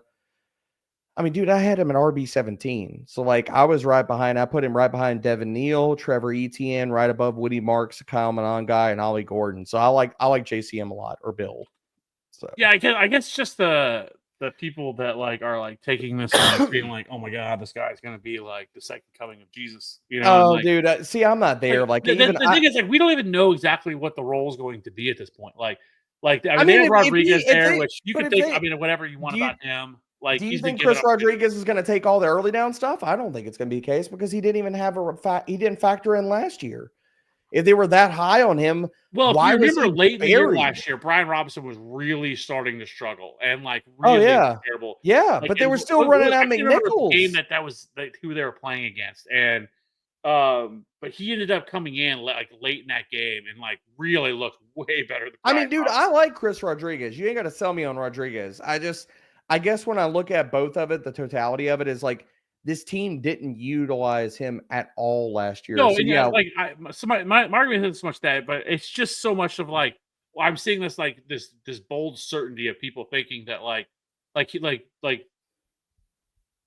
I mean, dude, I had him at RB17. So like I put him right behind Devin Neal, Trevor Etienne, right above Woody Marks, Kyle Monangai, and Ollie Gordon. So I like JCM a lot, or Bill. So Yeah, I guess just the people that like are like taking this and like being like, oh my god, this guy's gonna be like the second coming of Jesus, you know? Oh, like, dude, see, I'm not there. Like, the thing is, like, we don't even know exactly what the role is going to be at this point. Like I mean, they have Rodriguez there, which you can think. I mean, whatever you want about him. Like, do you think Chris Rodriguez is going to take all the early down stuff? I don't think it's going to be the case because he didn't even have he didn't factor in last year. If they were that high on him, well, why if you remember late in the year buried? last year, Brian Robinson was really starting to struggle and like really terrible. Yeah, like, but they were still running out McNichols. The game that was who they were playing against, and but he ended up coming in like late in that game and like really looked way better than Brian dude, Robinson. I like Chris Rodriguez. You ain't got to sell me on Rodriguez. I guess when I look at both of it, the totality of it is like this team didn't utilize him at all last year. No, so, yeah, like my argument isn't so much that, but it's just so much of like, well, I'm seeing this like this bold certainty of people thinking that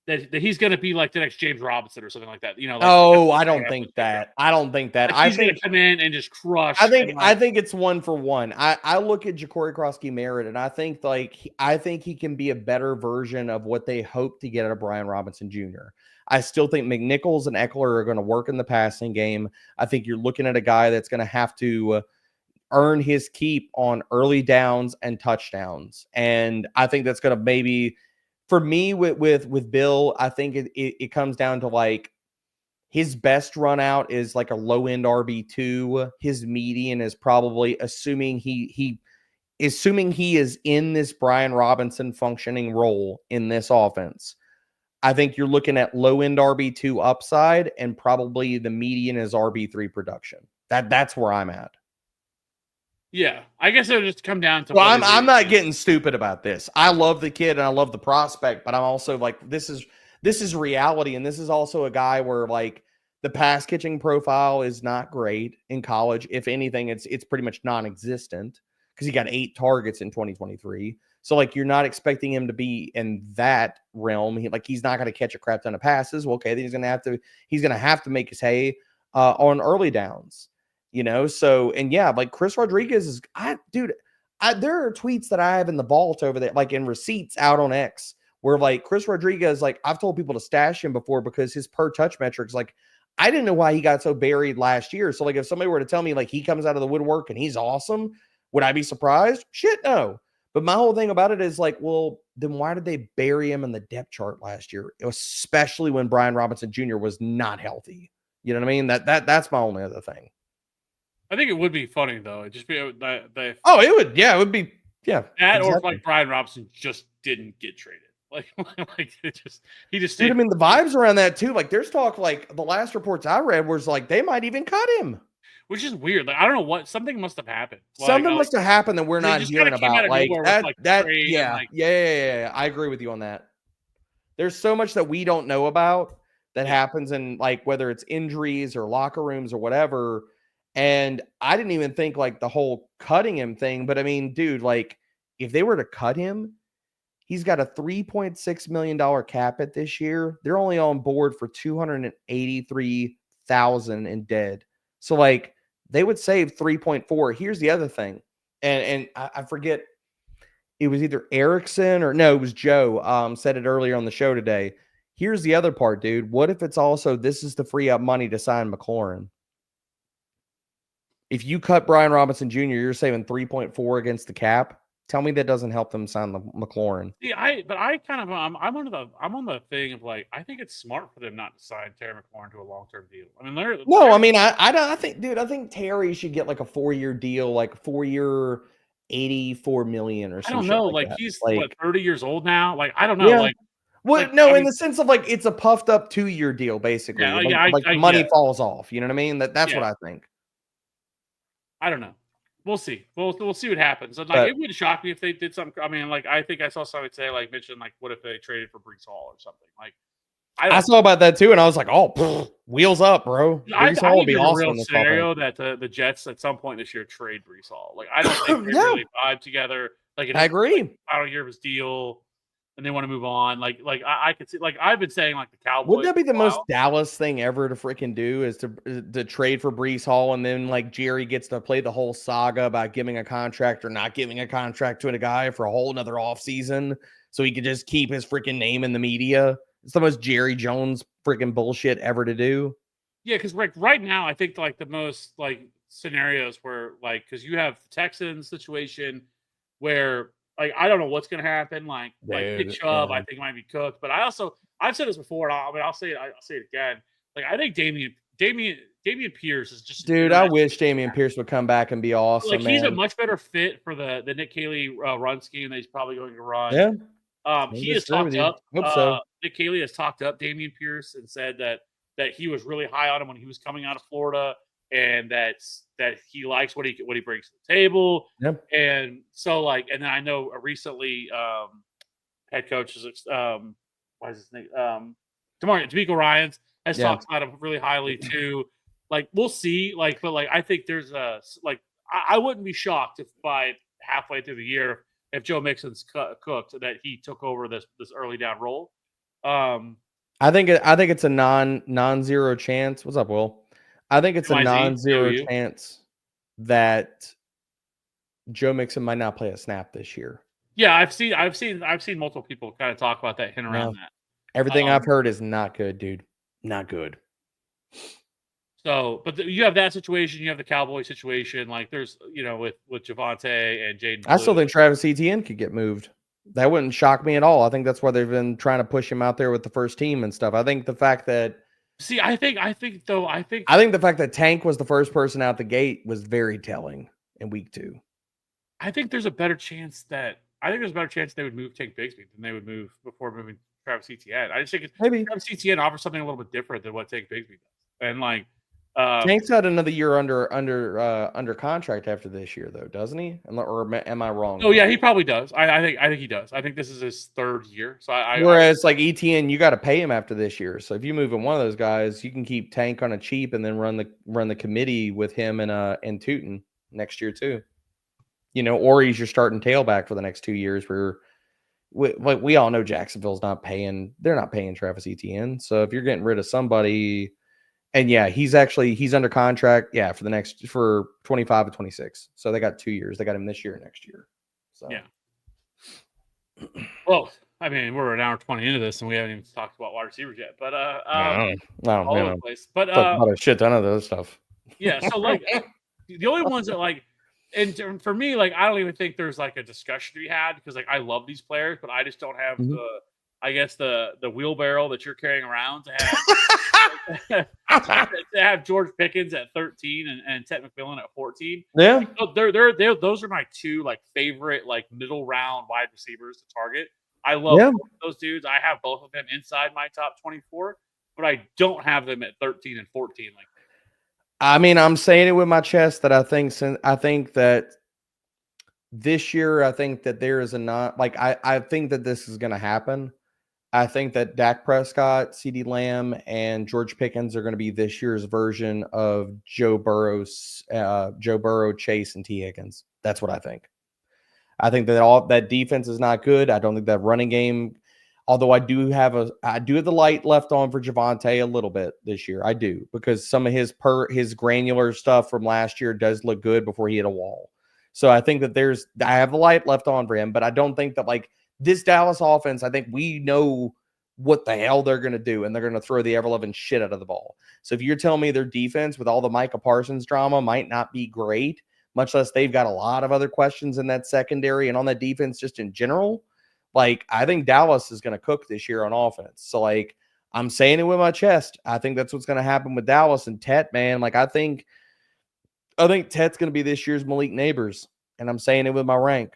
that he's going to be like the next James Robinson or something like that. You know? Like, I don't think that. I don't think that. Like, he's going to come in and just crush. I think it's 1 for 1. I look at Ja'Cory Krosky Merritt and I think he can be a better version of what they hope to get out of Brian Robinson Jr. I still think McNichols and Eckler are going to work in the passing game. I think you're looking at a guy that's going to have to earn his keep on early downs and touchdowns. And I think that's going to maybe, for me with Bill, I think it comes down to like his best run out is like a low end RB2. His median is probably assuming he is in this Brian Robinson functioning role in this offense. I think you're looking at low end RB2 upside, and probably the median is RB3 production. That's where I'm at. Yeah, I guess it'll just come down to. Well, I'm not getting stupid about this. I love the kid and I love the prospect, but I'm also like, this is reality, and this is also a guy where like the pass catching profile is not great in college. If anything, it's pretty much non-existent because he got 8 targets in 2023. So like you're not expecting him to be in that realm. He's not going to catch a crap ton of passes. Well, okay, then he's going to have to make his hay on early downs. You know, so, and yeah, like Chris Rodriguez is, there are tweets that I have in the vault over there, like in receipts out on X, where like Chris Rodriguez, like I've told people to stash him before because his per touch metrics, like I didn't know why he got so buried last year. So like if somebody were to tell me like he comes out of the woodwork and he's awesome, would I be surprised? Shit, no. But my whole thing about it is like, well, then why did they bury him in the depth chart last year, especially when Brian Robinson Jr. was not healthy? You know what I mean? That's my only other thing. I think it would be funny though. It'd just be it would be that, exactly. Or if like Brian Robinson just didn't get traded, like he just. Dude, I mean, the vibes around that too. Like, there's talk. Like the last reports I read was like they might even cut him, which is weird. Like I don't know what something must have happened. Something must have happened that we're not hearing about. Like that. Yeah. I agree with you on that. There's so much that we don't know about that happens in like whether it's injuries or locker rooms or whatever. And I didn't even think like the whole cutting him thing, but I mean, dude, like if they were to cut him, he's got a $3.6 million cap hit this year. They're only on board for $283,000 in dead. So like they would save 3.4. Here's the other thing. And I forget, it was either Erickson or no, it was Joe said it earlier on the show today. Here's the other part, dude. What if it's also, this is to free up money to sign McLaurin? If you cut Brian Robinson Jr., you're saving 3.4 against the cap. Tell me that doesn't help them sign the McLaurin. See, I kind of I'm on the thing of like I think it's smart for them not to sign Terry McLaurin to a long term deal. I mean, No, I mean I don't. I think, dude, I think Terry should get like a 4-year deal, like 4-year, 84 million or I some don't shit know. like Like that. he's Like, what 30 years old now. Like I don't know. yeah. Well, Like no, I in mean, the sense of like it's a puffed up 2-year deal, basically. yeah, Like I the money get. falls off. You know what I mean? That's what Yeah, I think. I don't know. We'll see. We'll see what happens. And like But it wouldn't shock me if they did something. I mean, like I think I saw somebody say like mention like what if they traded for Brees Hall or something. Like I I don't. saw about that too, and I was like, "Oh, wheels up, bro! Brees I Hall would think be there's a awesome real in this scenario that the Jets at some point this year trade Brees Hall. Like I don't think offense." they Yeah, really vibe together. Like I it's like agree. final year of his deal, and they want to move on. Like I could see. Like I've been saying, like the Wouldn't Cowboys that be the for a most while. Dallas thing ever to freaking do? Is to trade for Brees Hall, and then like Jerry gets to play the whole saga about giving a contract or not giving a contract to a guy for a whole another offseason, so he could just keep his freaking name in the media. It's the most Jerry Jones freaking bullshit ever to do. Yeah, because like right now, I think like the most like scenarios where like because you have the Texans situation where like I don't know what's gonna happen. Like Nick Dude, Chubb, I think might be cooked. But I also I've said this before, and I'll say it. I'll say it again. Like I think Damian Pierce is just an dude, I interesting. wish Damian Pierce would come back and be awesome, Like he's a man. much better fit for the Nick Caley run scheme that he's probably going to run. Yeah, I He has disagree with talked you. up. Hope so. Nick Caley has talked up Damian Pierce and said that he was really high on him when he was coming out of Florida, and that he likes what he brings to the table. Yep. And so like, and then I know recently head coach is what is his name? DeMeco Ryans has Yeah. talked about him really highly too. Like we'll see. Like, but like I think there's a like I wouldn't be shocked if by halfway through the year if Joe Mixon's cooked that he took over this early down role. I think it's a non-zero chance. What's up, Will? I think it's a NYZ, non-zero COU. chance that Joe Mixon might not play a snap this year. Yeah, I've seen multiple people kind of talk about that, hint around that. Everything I've heard is not good, dude. Not good. So, but you have that situation. You have the Cowboy situation. Like there's, with Javonte and Jaden. I still think Travis Etienne could get moved. That wouldn't shock me at all. I think that's why they've been trying to push him out there with the first team and stuff. I think the fact that I think the fact that Tank was the first person out the gate was very telling in week 2. I think there's a better chance they would move Tank Bigsby than they would move before moving Travis Etienne. I just think Maybe Travis Etienne offers something a little bit different than what Tank Bigsby does. And like Tank's got another year under contract after this year, though, doesn't he? Or am I wrong? Oh yeah, he probably does. I think he does. I think this is his 3rd year. So whereas like ETN, you got to pay him after this year. So if you move in one of those guys, you can keep Tank on a cheap and then run the committee with him and Tootin next year too. Or he's your starting tailback for the next 2 years. Where we all know Jacksonville's not paying. They're not paying Travis Etienne. So if you're getting rid of somebody. And yeah, he's under contract. Yeah, for 25 and 26. So they got 2 years. They got him this year and next year. So yeah. Well, I mean, we're an hour 20 into this, and we haven't even talked about wide receivers yet. But all over the place. But about a shit ton of those stuff. Yeah. So like, the only ones that like, and for me, like, I don't even think there's like a discussion to be had because like I love these players, but I just don't have the wheelbarrow that you're carrying around to have. To have George Pickens at 13 and Ted McMillan at 14. Yeah. Those are my 2 like favorite like middle round wide receivers to target. I love both of those dudes. I have both of them inside my top 24, but I don't have them at 13 and 14. Like, I mean, I'm saying it with my chest that I think that this year, I think that there is I think that this is going to happen. I think that Dak Prescott, CeeDee Lamb, and George Pickens are going to be this year's version of Joe Burrow, Chase, and T. Higgins. That's what I think. I think that that defense is not good. I don't think that running game, although I do have the light left on for Javonte a little bit this year. I do, because some of his granular stuff from last year does look good before he hit a wall. So I think that I have the light left on for him, but I don't think that like this Dallas offense, I think we know what the hell they're going to do, and they're going to throw the ever-loving shit out of the ball. So if you're telling me their defense with all the Micah Parsons drama might not be great, much less they've got a lot of other questions in that secondary and on that defense just in general, like, I think Dallas is going to cook this year on offense. So, like, I'm saying it with my chest. I think that's what's going to happen with Dallas and Tet, man. Like, I think Tet's going to be this year's Malik Neighbors, and I'm saying it with my rank.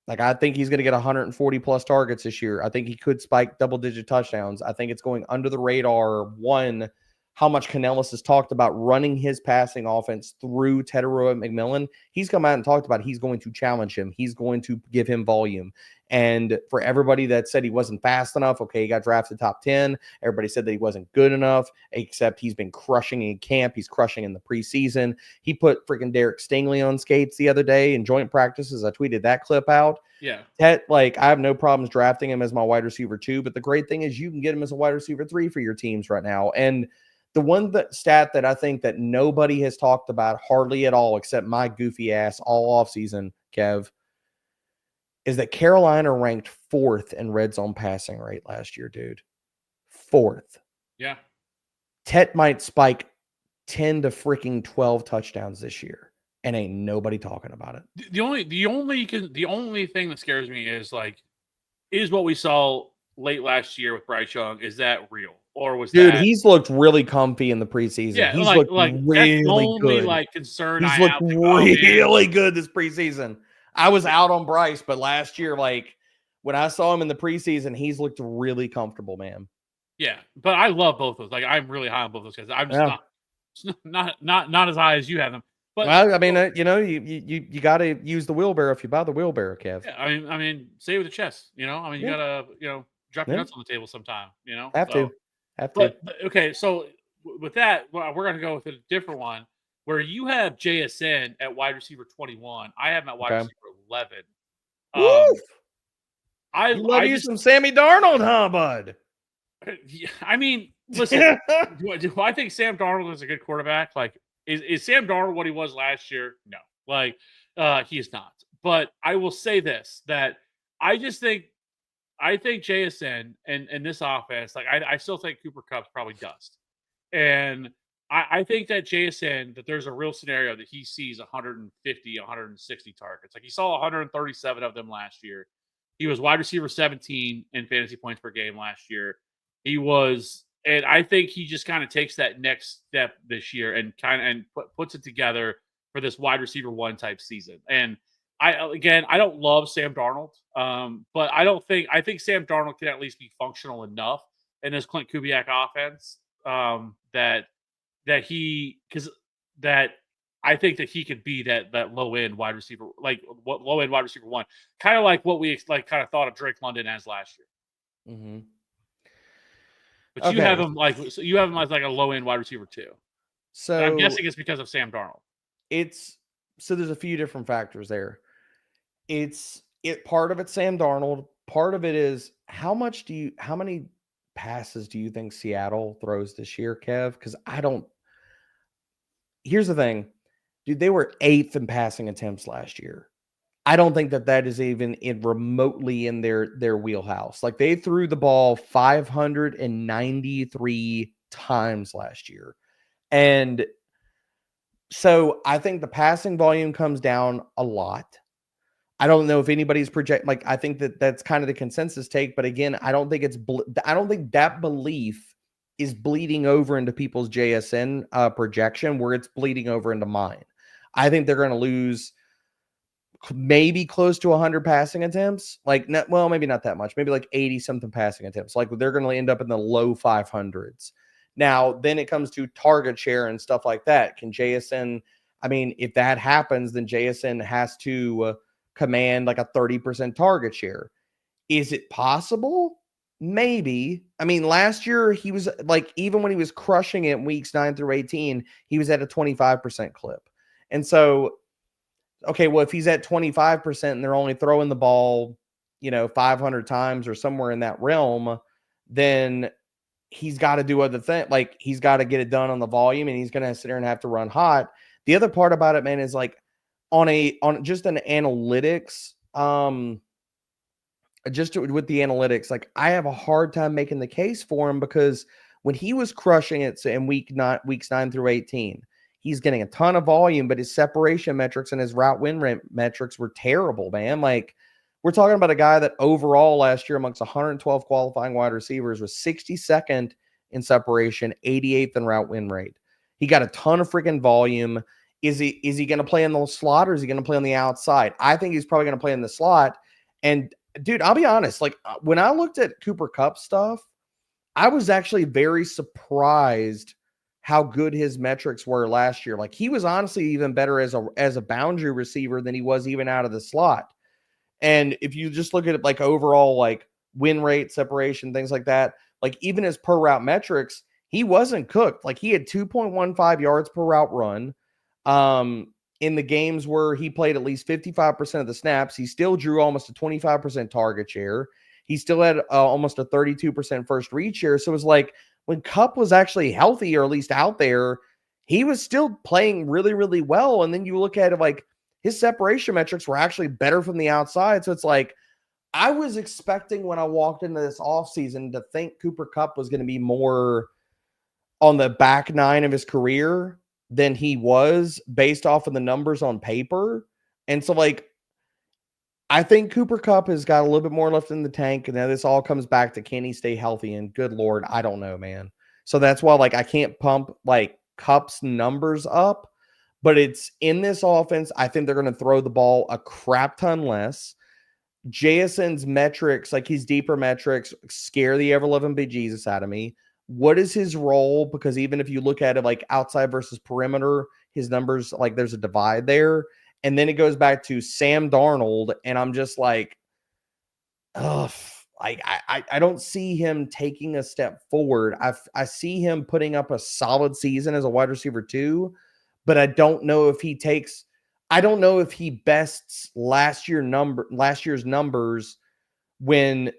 Like, I think he's going to get 140 plus targets this year. I think he could spike double-digit touchdowns. I think it's going under the radar. One, how much Canellis has talked about running his passing offense through Teteroa McMillan. He's come out and talked about he's going to challenge him. He's going to give him volume. And for everybody that said he wasn't fast enough, okay, he got drafted top 10. Everybody said that he wasn't good enough, except he's been crushing in camp. He's crushing in the preseason. He put freaking Derek Stingley on skates the other day in joint practices. I tweeted that clip out. Yeah. That, like, I have no problems drafting him as my wide receiver 2, but the great thing is you can get him as a wide receiver 3 for your teams right now. And the one stat that I think that nobody has talked about hardly at all, except my goofy ass all offseason, Kev, is that Carolina ranked 4th in red zone passing rate last year, dude. 4th. Yeah. Tet might spike 10 to freaking 12 touchdowns this year, and ain't nobody talking about it. The only thing that scares me is what we saw late last year with Bryce Young. Is that real? Or was Dude, that... he's looked really comfy in the preseason. Yeah, he's like looked that's really the only good. concern He's I looked have. Like, really good this preseason. I was out on Bryce, but last year, like, when I saw him in the preseason, he's looked really comfortable, man. Yeah, but I love both those. Like, I'm really high on both those guys. I'm just not as high as you have them. But well, I mean, you got to use the wheelbarrow if you buy the wheelbarrow, Kev. Yeah, I mean, say with the chest. You gotta drop your nuts on the table sometime. Have to. But okay, so with that, we're gonna go with a different one where you have JSN at wide receiver 21. I have him at wide receiver 11. I love you some Sammy Darnold, huh, bud? I mean, listen, do I think Sam Darnold is a good quarterback? Like, is Sam Darnold what he was last year? No, like, he is not. But I will say this, that I think JSN and this offense, like, I still think Cooper Kupp's probably dust. And I think that JSN, that there's a real scenario that he sees 150, 160 targets. Like, he saw 137 of them last year. He was wide receiver 17 in fantasy points per game last year. And I think he just kind of takes that next step this year and puts it together for this wide receiver 1 type season. And I don't love Sam Darnold, but I think Sam Darnold can at least be functional enough in this Clint Kubiak offense that I think that he could be that low end wide receiver, like what low end wide receiver 1, kind of like what we kind of thought of Drake London as last year. Mm-hmm. But okay. You have him as like a low end wide receiver 2. So and I'm guessing it's because of Sam Darnold. So there's a few different factors there. Part of it's Sam Darnold. Part of it is how many passes do you think Seattle throws this year, Kev? Because here's the thing, dude, they were 8th in passing attempts last year. I don't think that is even remotely in their wheelhouse. Like, they threw the ball 593 times last year. And so I think the passing volume comes down a lot. I don't know if anybody's like, I think that's kind of the consensus take, but again, I don't think that belief is bleeding over into people's JSN projection where it's bleeding over into mine. I think they're going to lose maybe close to 100 passing attempts. Like, maybe not that much, maybe like 80 something passing attempts. Like, they're going to end up in the low 500s. Now, then it comes to target share and stuff like that. Can JSN, I mean, if that happens, then JSN has to command like a 30% target share. Is it possible? Maybe. I mean, last year he was like, even when he was crushing it in weeks 9 through 18, he was at a 25% clip. And so, okay, well, if he's at 25% and they're only throwing the ball, 500 times or somewhere in that realm, then he's got to do other things. Like, he's got to get it done on the volume, and he's going to sit there and have to run hot. The other part about it, man, is like on just an analytics just with the analytics, like I have a hard time making the case for him because when he was crushing it in weeks 9 through 18, he's getting a ton of volume, but his separation metrics and his route win rate metrics were terrible, man. Like we're talking about a guy that overall last year amongst 112 qualifying wide receivers was 62nd in separation, 88th in route win rate. He got a ton of freaking volume. Is he going to play in the slot or is he going to play on the outside? I think he's probably going to play in the slot. And dude, I'll be honest. Like when I looked at Cooper Kupp stuff, I was actually very surprised how good his metrics were last year. Like he was honestly even better as a boundary receiver than he was even out of the slot. And if you just look at it like overall, like win rate, separation, things like that, like even his per route metrics, he wasn't cooked. Like he had 2.15 yards per route run. In the games where he played at least 55% of the snaps, he still drew almost a 25% target share. He still had almost a 32% first read share. So it was like when Kupp was actually healthy or at least out there, he was still playing really, really well. And then you look at it like his separation metrics were actually better from the outside. So it's like I was expecting when I walked into this offseason to think Cooper Kupp was going to be more on the back nine of his career than he was based off of the numbers on paper. And so like, I think Cooper Kupp has got a little bit more left in the tank. And now this all comes back to can he stay healthy? And good Lord, I don't know, man. So that's why like I can't pump like Kupp's numbers up, but it's in this offense. I think they're going to throw the ball a crap ton less. JSN's metrics, like his deeper metrics, scare the ever-loving bejesus out of me. What is his role? Because even if you look at it like outside versus perimeter, his numbers, like there's a divide there. And then it goes back to Sam Darnold, and I'm just like, ugh. I don't see him taking a step forward. I see him putting up a solid season as a wide receiver too, but I don't know if he takes. I don't know if he bests last year's numbers when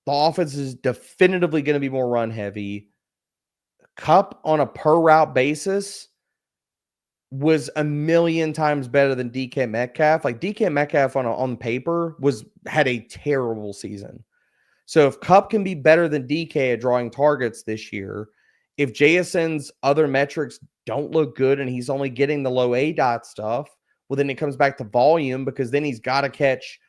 the offense is definitively going to be more run heavy. Kupp on a per route basis was a million times better than DK Metcalf. Like DK Metcalf on paper had a terrible season. So if Kupp can be better than DK at drawing targets this year, if JSN's other metrics don't look good and he's only getting the low A dot stuff, well, then it comes back to volume because then he's got to catch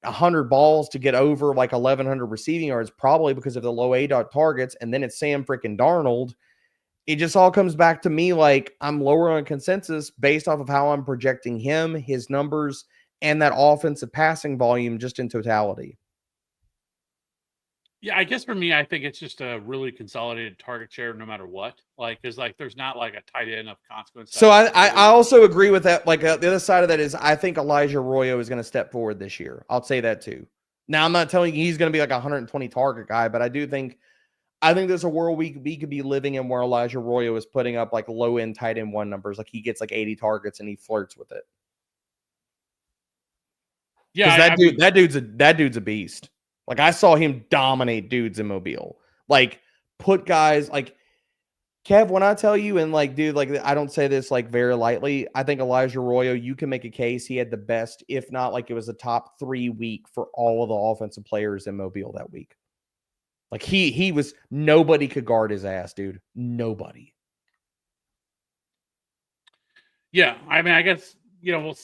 100 balls to get over like 1,100 receiving yards, probably because of the low A dot targets. And then it's Sam freaking Darnold. It just all comes back to me like I'm lower on consensus based off of how I'm projecting him, his numbers, and that offensive passing volume just in totality. Yeah, I guess for me, I think it's just a really consolidated target share no matter what. Like, there's not like a tight end of consequence. So I also agree with that. Like the other side of that is I think Elijah Arroyo is going to step forward this year. I'll say that too. Now, I'm not telling you he's going to be like a 120 target guy, but I think there's a world we could be living in where Elijah Arroyo is putting up like low end tight end one numbers. Like he gets like 80 targets and he flirts with it. Yeah, that dude's a beast. Like I saw him dominate dudes in Mobile. Like put guys like Kev, when I tell you, and like, dude, like I don't say this like very lightly. I think Elijah Arroyo, you can make a case he had the best, if not like it was a top 3 week for all of the offensive players in Mobile that week. Like he was, nobody could guard his ass, dude. Nobody. Yeah, I mean, I guess we'll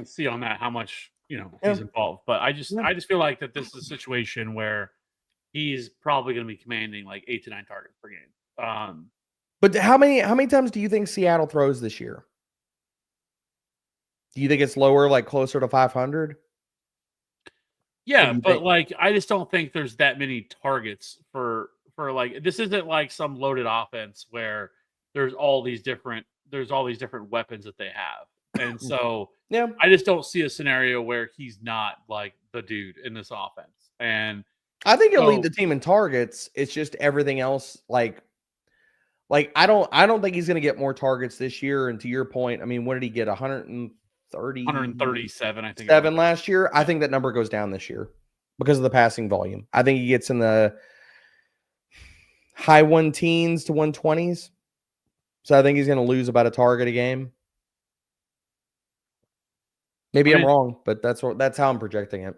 see on that how much he's involved. But I just feel like that this is a situation where he's probably going to be commanding like 8 to 9 targets per game. But how many times do you think Seattle throws this year? Do you think it's lower, like closer to 500? Yeah, but like I just don't think there's that many targets for like this isn't like some loaded offense where there's all these different weapons that they have. And so yeah, I just don't see a scenario where he's not like the dude in this offense. And I think he'll lead the team in targets. It's just everything else like I don't think he's going to get more targets this year. And to your point, I mean, what did he get? 137, I think. 7 last year. I think that number goes down this year because of the passing volume. I think he gets in the high 110s to 120s. So I think he's going to lose about a target a game. Maybe I'm wrong, but that's how I'm projecting it.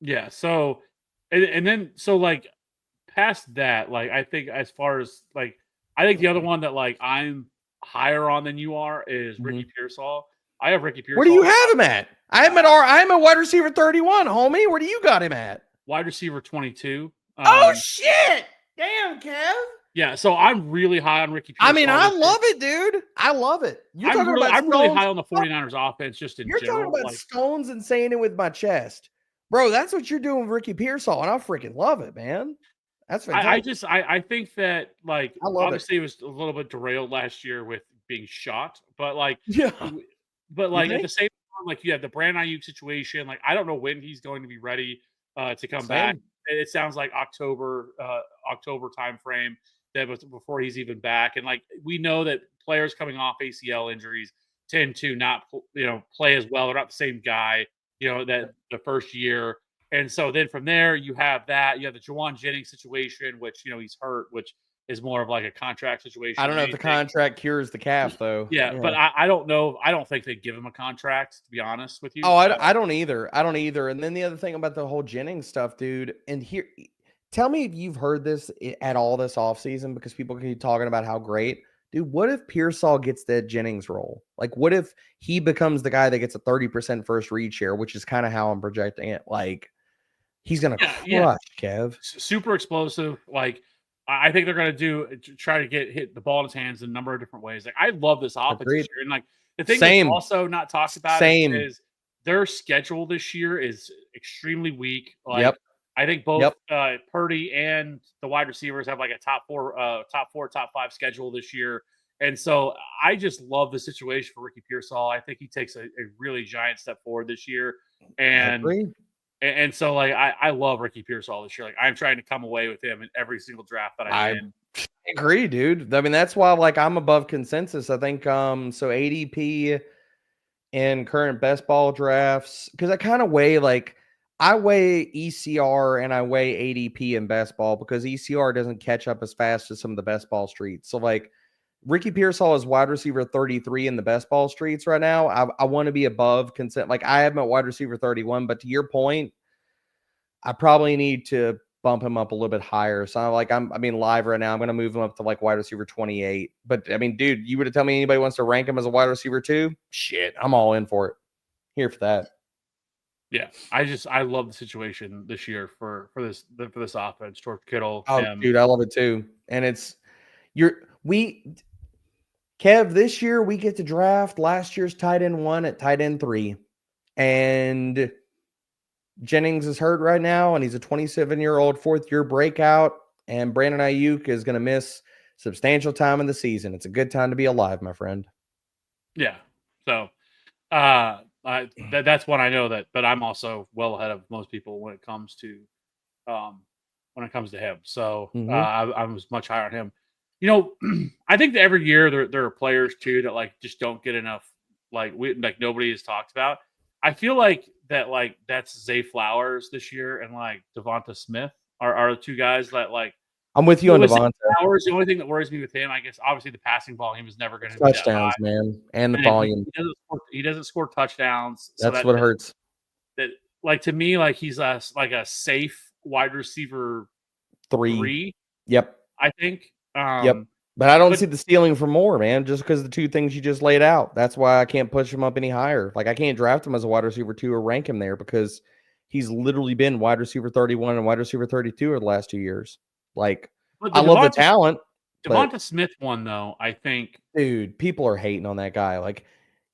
Yeah. So, and then so like past that, like I think as far as like I think the other one that like I'm higher on than you are is Ricky Pearsall. I have Ricky Where do you Pearsall have him at? I'm a wide receiver 31, homie. Where do you got him at? wide receiver 22. Oh shit! Damn, Kev. Yeah, so I'm really high on Ricky I Pearsall. mean, I love it, dude. I love it. I'm really high on the 49ers offense just in You're general. talking about Like, stones and saying it with my chest. Bro, that's what you're doing with Ricky Pearsall, and I freaking love it, man. That's fantastic. I think that like I love it. obviously it was a little bit derailed last year with being shot, but like Yeah. but like at think? the same time, like you have the Brandon Ayuk situation. Like I don't know when he's going to be ready to come back. Same. It sounds like October time frame that was before he's even back. And like we know that players coming off ACL injuries tend to not play as well. They're not the same guy, that the first year. And so then from there you have the Juwan Jennings situation, which he's hurt, which is more of like a contract situation. I don't know if the contract cures the calf, though. Yeah, but I don't know. I don't think they'd give him a contract, to be honest with you. Oh, I don't either. I don't either. And then the other thing about the whole Jennings stuff, dude, and here, tell me if you've heard this at all this offseason, because people keep talking about how great. Dude, what if Pearsall gets the Jennings role? Like, what if he becomes the guy that gets a 30% first read share, which is kind of how I'm projecting it. Like, he's going to crush, Kev. Super explosive. Like, I think they're going to try to hit the ball in his hands in a number of different ways. Like, I love this offense this year. And, like, the thing that's also not talked about is their schedule this year is extremely weak. Like, I think both Purdy and the wide receivers have like a top four, top five schedule this year. And so I just love the situation for Ricky Pearsall. I think he takes a really giant step forward this year. And so like I love Ricky Pearsall this year. Like I'm trying to come away with him in every single draft that I'm in. I agree, dude. I mean, that's why like I'm above consensus. I think so ADP in current best ball drafts, because I kind of weigh I weigh ECR and I weigh ADP in best ball because ECR doesn't catch up as fast as some of the best ball streets. So like Ricky Pearsall is wide receiver 33 in the best ball streets right now. I want to be above consent. Like I have him at wide receiver 31, but to your point, I probably need to bump him up a little bit higher. So like live right now, I'm going to move him up to like wide receiver 28. But I mean, dude, you would have told me anybody wants to rank him as a wide receiver 2? Shit, I'm all in for it. Here for that. Yeah, I love the situation this year for this offense. George Kittle. Oh, dude, I love it too. And Kev, this year we get to draft last year's tight end 1 at tight end 3. And Jennings is hurt right now, and he's a 27-year-old fourth-year breakout. And Brandon Ayuk is going to miss substantial time in the season. It's a good time to be alive, my friend. Yeah. So that's one I know that, but I'm also well ahead of most people when it comes to him. So I was much higher on him. I think that every year there are players too that like just don't get enough nobody has talked about. I feel like that's Zay Flowers this year and like Devonta Smith are the two guys that like. I'm with you on Devonta. Flowers, the only thing that worries me with him, I guess, obviously the passing volume is never going to be touchdowns, man, and the volume. He doesn't score touchdowns. That's what hurts. That like to me, like he's a safe wide receiver 3. Yep, I think. But I don't see the ceiling for more, man, just because of the two things you just laid out. That's why I can't push him up any higher. Like I can't draft him as a wide receiver 2 or rank him there because he's literally been wide receiver 31 and wide receiver 32 over the last 2 years. Like I love the talent. Devonta Smith one though, I think. Dude, people are hating on that guy. Like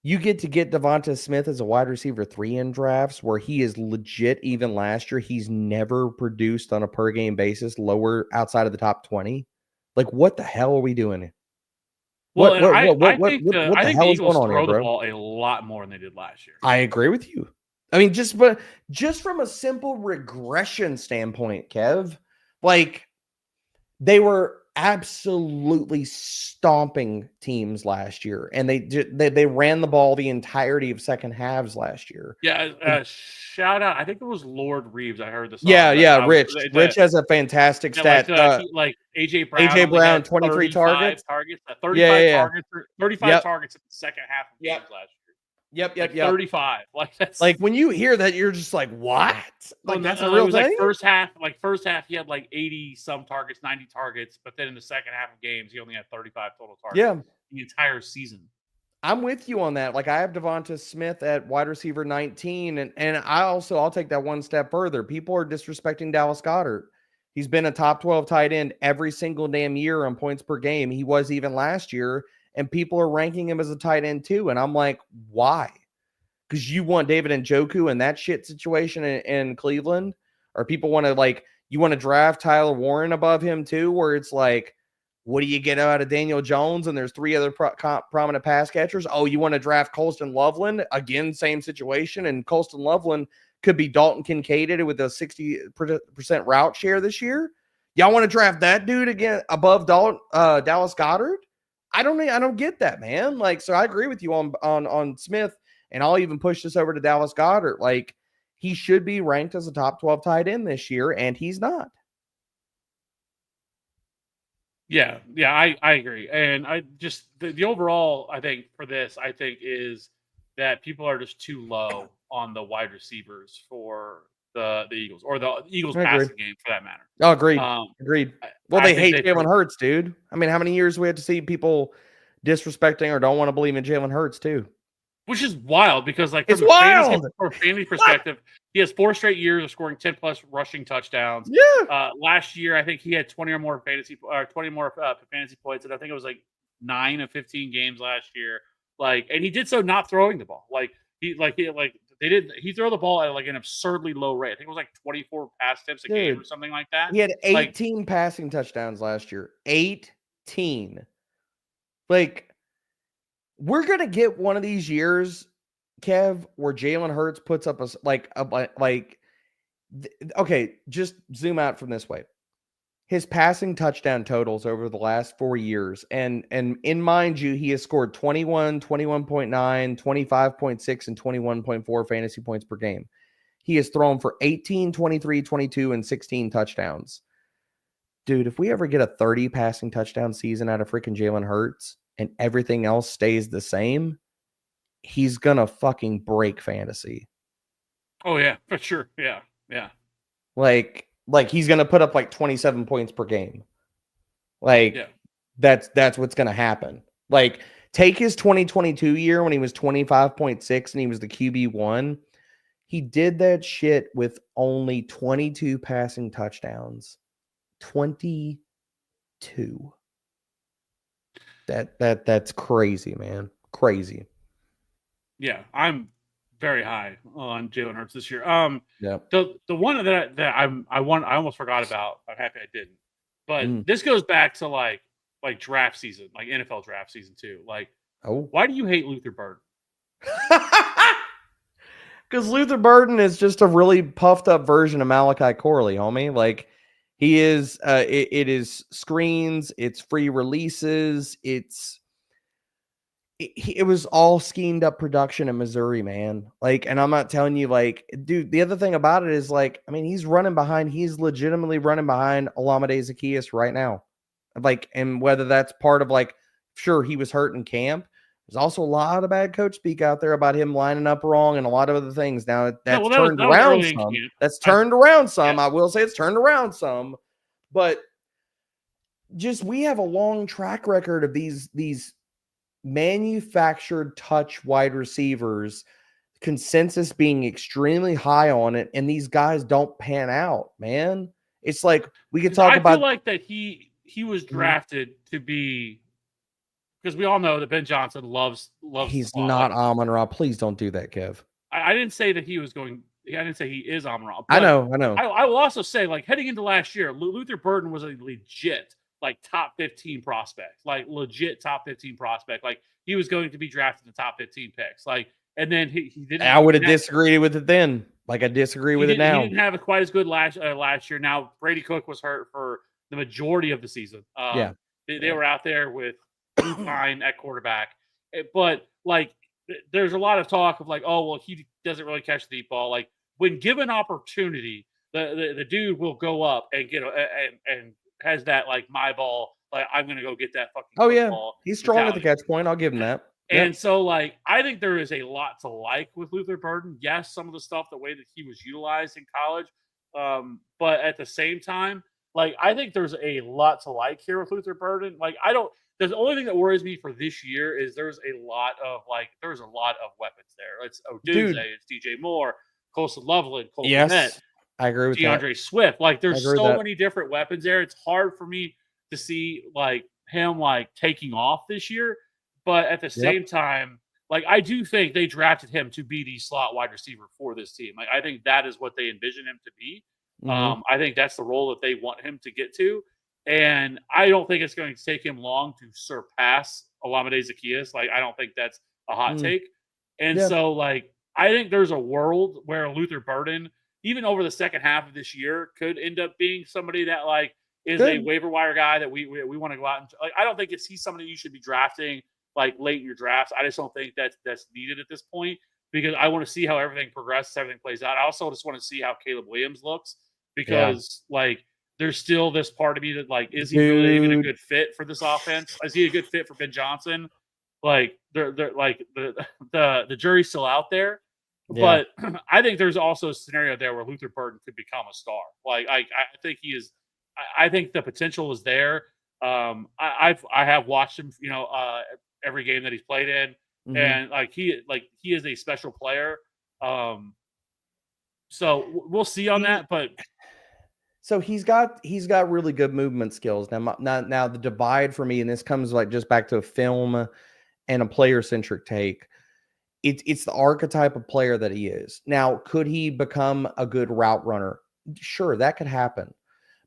you get Devonta Smith as a wide receiver 3 in drafts where he is legit. Even last year, he's never produced on a per game basis lower outside of the top 20. Like, what the hell are we doing? Well, I think the Eagles throw the ball a lot more than they did last year. I agree with you. I mean, just from a simple regression standpoint, Kev, like they were absolutely stomping teams last year, and they ran the ball the entirety of second halves last year. Yeah, shout out. I think it was Lord Reeves. I heard this. Yeah. Rich has a fantastic stat. Like AJ Brown, 23 targets, 35 targets, 35 targets in the second half of games last Yep. Like 35. Like that's Like when you hear that, you're just like, what? Like that's a real it was thing? like first half he had like 80 some targets, 90 targets, but then in the second half of games he only had 35 total targets. Yeah. The entire season. I'm with you on that. Like I have Devonta Smith at wide receiver 19, and I'll take that one step further. People are disrespecting Dallas Goedert. He's been a top 12 tight end every single damn year on points per game. He was even last year, and people are ranking him as a tight end too. And I'm like, why? Because you want David Njoku in that shit situation in Cleveland? Or people want to you want to draft Tyler Warren above him too, where it's like, what do you get out of Daniel Jones? And there's 3 other prominent pass catchers. Oh, you want to draft Colston Loveland? Again, same situation. And Colston Loveland could be Dalton Kincaid with a 60% route share this year. Y'all want to draft that dude again above Dallas Goedert? I don't get that, man. Like, so I agree with you on Smith, and I'll even push this over to Dallas Goedert. Like, he should be ranked as a top 12 tight end this year, and he's not. Yeah, I agree. And I just the overall, I think, for this, I think, is that people are just too low on the wide receivers for the Eagles, or the Eagles passing game for that matter. Oh, agreed. Agreed. Well, they hate Jalen Hurts, dude. I mean, how many years we had to see people disrespecting or don't want to believe in Jalen Hurts too? Which is wild, because like it's wild from a fantasy perspective, he has 4 straight years of scoring 10 plus rushing touchdowns. Yeah. Last year, I think he had 20 more fantasy points, and I think it was like 9 of 15 games last year. Like, and he did so not throwing the ball. He threw the ball at like an absurdly low rate. I think it was like 24 pass attempts a game or something like that. He had 18 passing touchdowns last year. 18. Like, we're gonna get one of these years, Kev, where Jalen Hurts puts up okay, just zoom out from this way. His passing touchdown totals over the last 4 years, and in mind you, he has scored 21, 21.9, 25.6, and 21.4 fantasy points per game. He has thrown for 18, 23, 22, and 16 touchdowns. Dude, if we ever get a 30 passing touchdown season out of freaking Jalen Hurts, and everything else stays the same, he's gonna fucking break fantasy. Oh yeah, for sure. Yeah. Like he's gonna put up like 27 points per game. That's what's gonna happen. Like, take his 2022 year when he was 25.6 and he was the QB1. He did that shit with only 22 passing touchdowns. 22. That's crazy, man. Crazy. Yeah, I'm very high on Jalen Hurts this year. Yeah. The one that I almost forgot about. I'm happy I didn't. But this goes back to like draft season, like NFL draft season too. Like, why do you hate Luther Burden? Because Luther Burden is just a really puffed up version of Malachi Corley, homie. Like, he is, it is screens, it's free releases, it was all schemed up production in Missouri, man. Like, and I'm not telling you, like, dude, the other thing about it is, like, I mean, he's legitimately running behind Olamide Zaccheaus right now. Like, and whether that's part of, like, sure, he was hurt in camp. There's also a lot of bad coach speak out there about him lining up wrong and a lot of other things. Now that's turned around some. That's turned around some. I will say it's turned around some, but just, we have a long track record of these manufactured touch wide receivers, consensus being extremely high on it, and these guys don't pan out, man. It's like, we could talk about. I feel like that he was drafted to be. Because we all know that Ben Johnson loves. He's not Amon-Ra. Please don't do that, Kev. I didn't say that he was going. I didn't say he is Amon-Ra. I know. I will also say, like, heading into last year, Luther Burden was a legit, like, top 15 prospect, like legit top 15 prospect. Like, he was going to be drafted in the top 15 picks. Like, and then he didn't. I would have disagreed with it then. Like, I disagree with it now. He didn't have it quite as good last year. Now Brady Cook was hurt for the majority of the season. They were out there with fine at quarterback, but like, there's a lot of talk of like, oh well, he doesn't really catch the deep ball. Like, when given opportunity, the dude will go up and get and has that, like, my ball. Like, I'm gonna go get that fucking. Oh yeah, he's strong at the catch point. I'll give him that. And so, like, I think there is a lot to like with Luther Burden. Yes, some of the stuff, the way that he was utilized in college, but at the same time, like, I think there's a lot to like here with Luther Burden. Like, I don't. The only thing that worries me for this year is there's a lot of weapons there. It's Odunze, Dude. it's DJ Moore, Colson Loveland, Cole Kmet, Yes, I agree with that. DeAndre Swift. Like, I there's agree with so that. many different weapons there. It's hard for me to see like him like taking off this year. But at the same time, like, I do think they drafted him to be the slot wide receiver for this team. Like, I think that is what they envision him to be. I think that's the role that they want him to get to. And I don't think it's going to take him long to surpass Olamide Zaccheaus. Like, I don't think that's a hot take. And so, like, I think there's a world where Luther Burden, even over the second half of this year, could end up being somebody that, like, is a waiver wire guy that we want to go out and, like, I don't think he's somebody you should be drafting like late in your drafts. I just don't think that's needed at this point, because I want to see how everything progresses, everything plays out. I also just want to see how Caleb Williams looks, because like, there's still this part of me that, like, is he really even a good fit for this offense? Is he a good fit for Ben Johnson? Like, they're like the jury's still out there. But I think there's also a scenario there where Luther Burden could become a star. Like, I think he is. I think the potential is there. I have watched him, every game that he's played in, and he is a special player. So we'll see on that, but so he's got really good movement skills. Now the divide for me, and this comes like just back to a film and a player centric take. It's the archetype of player that he is. Now, could he become a good route runner? Sure, that could happen.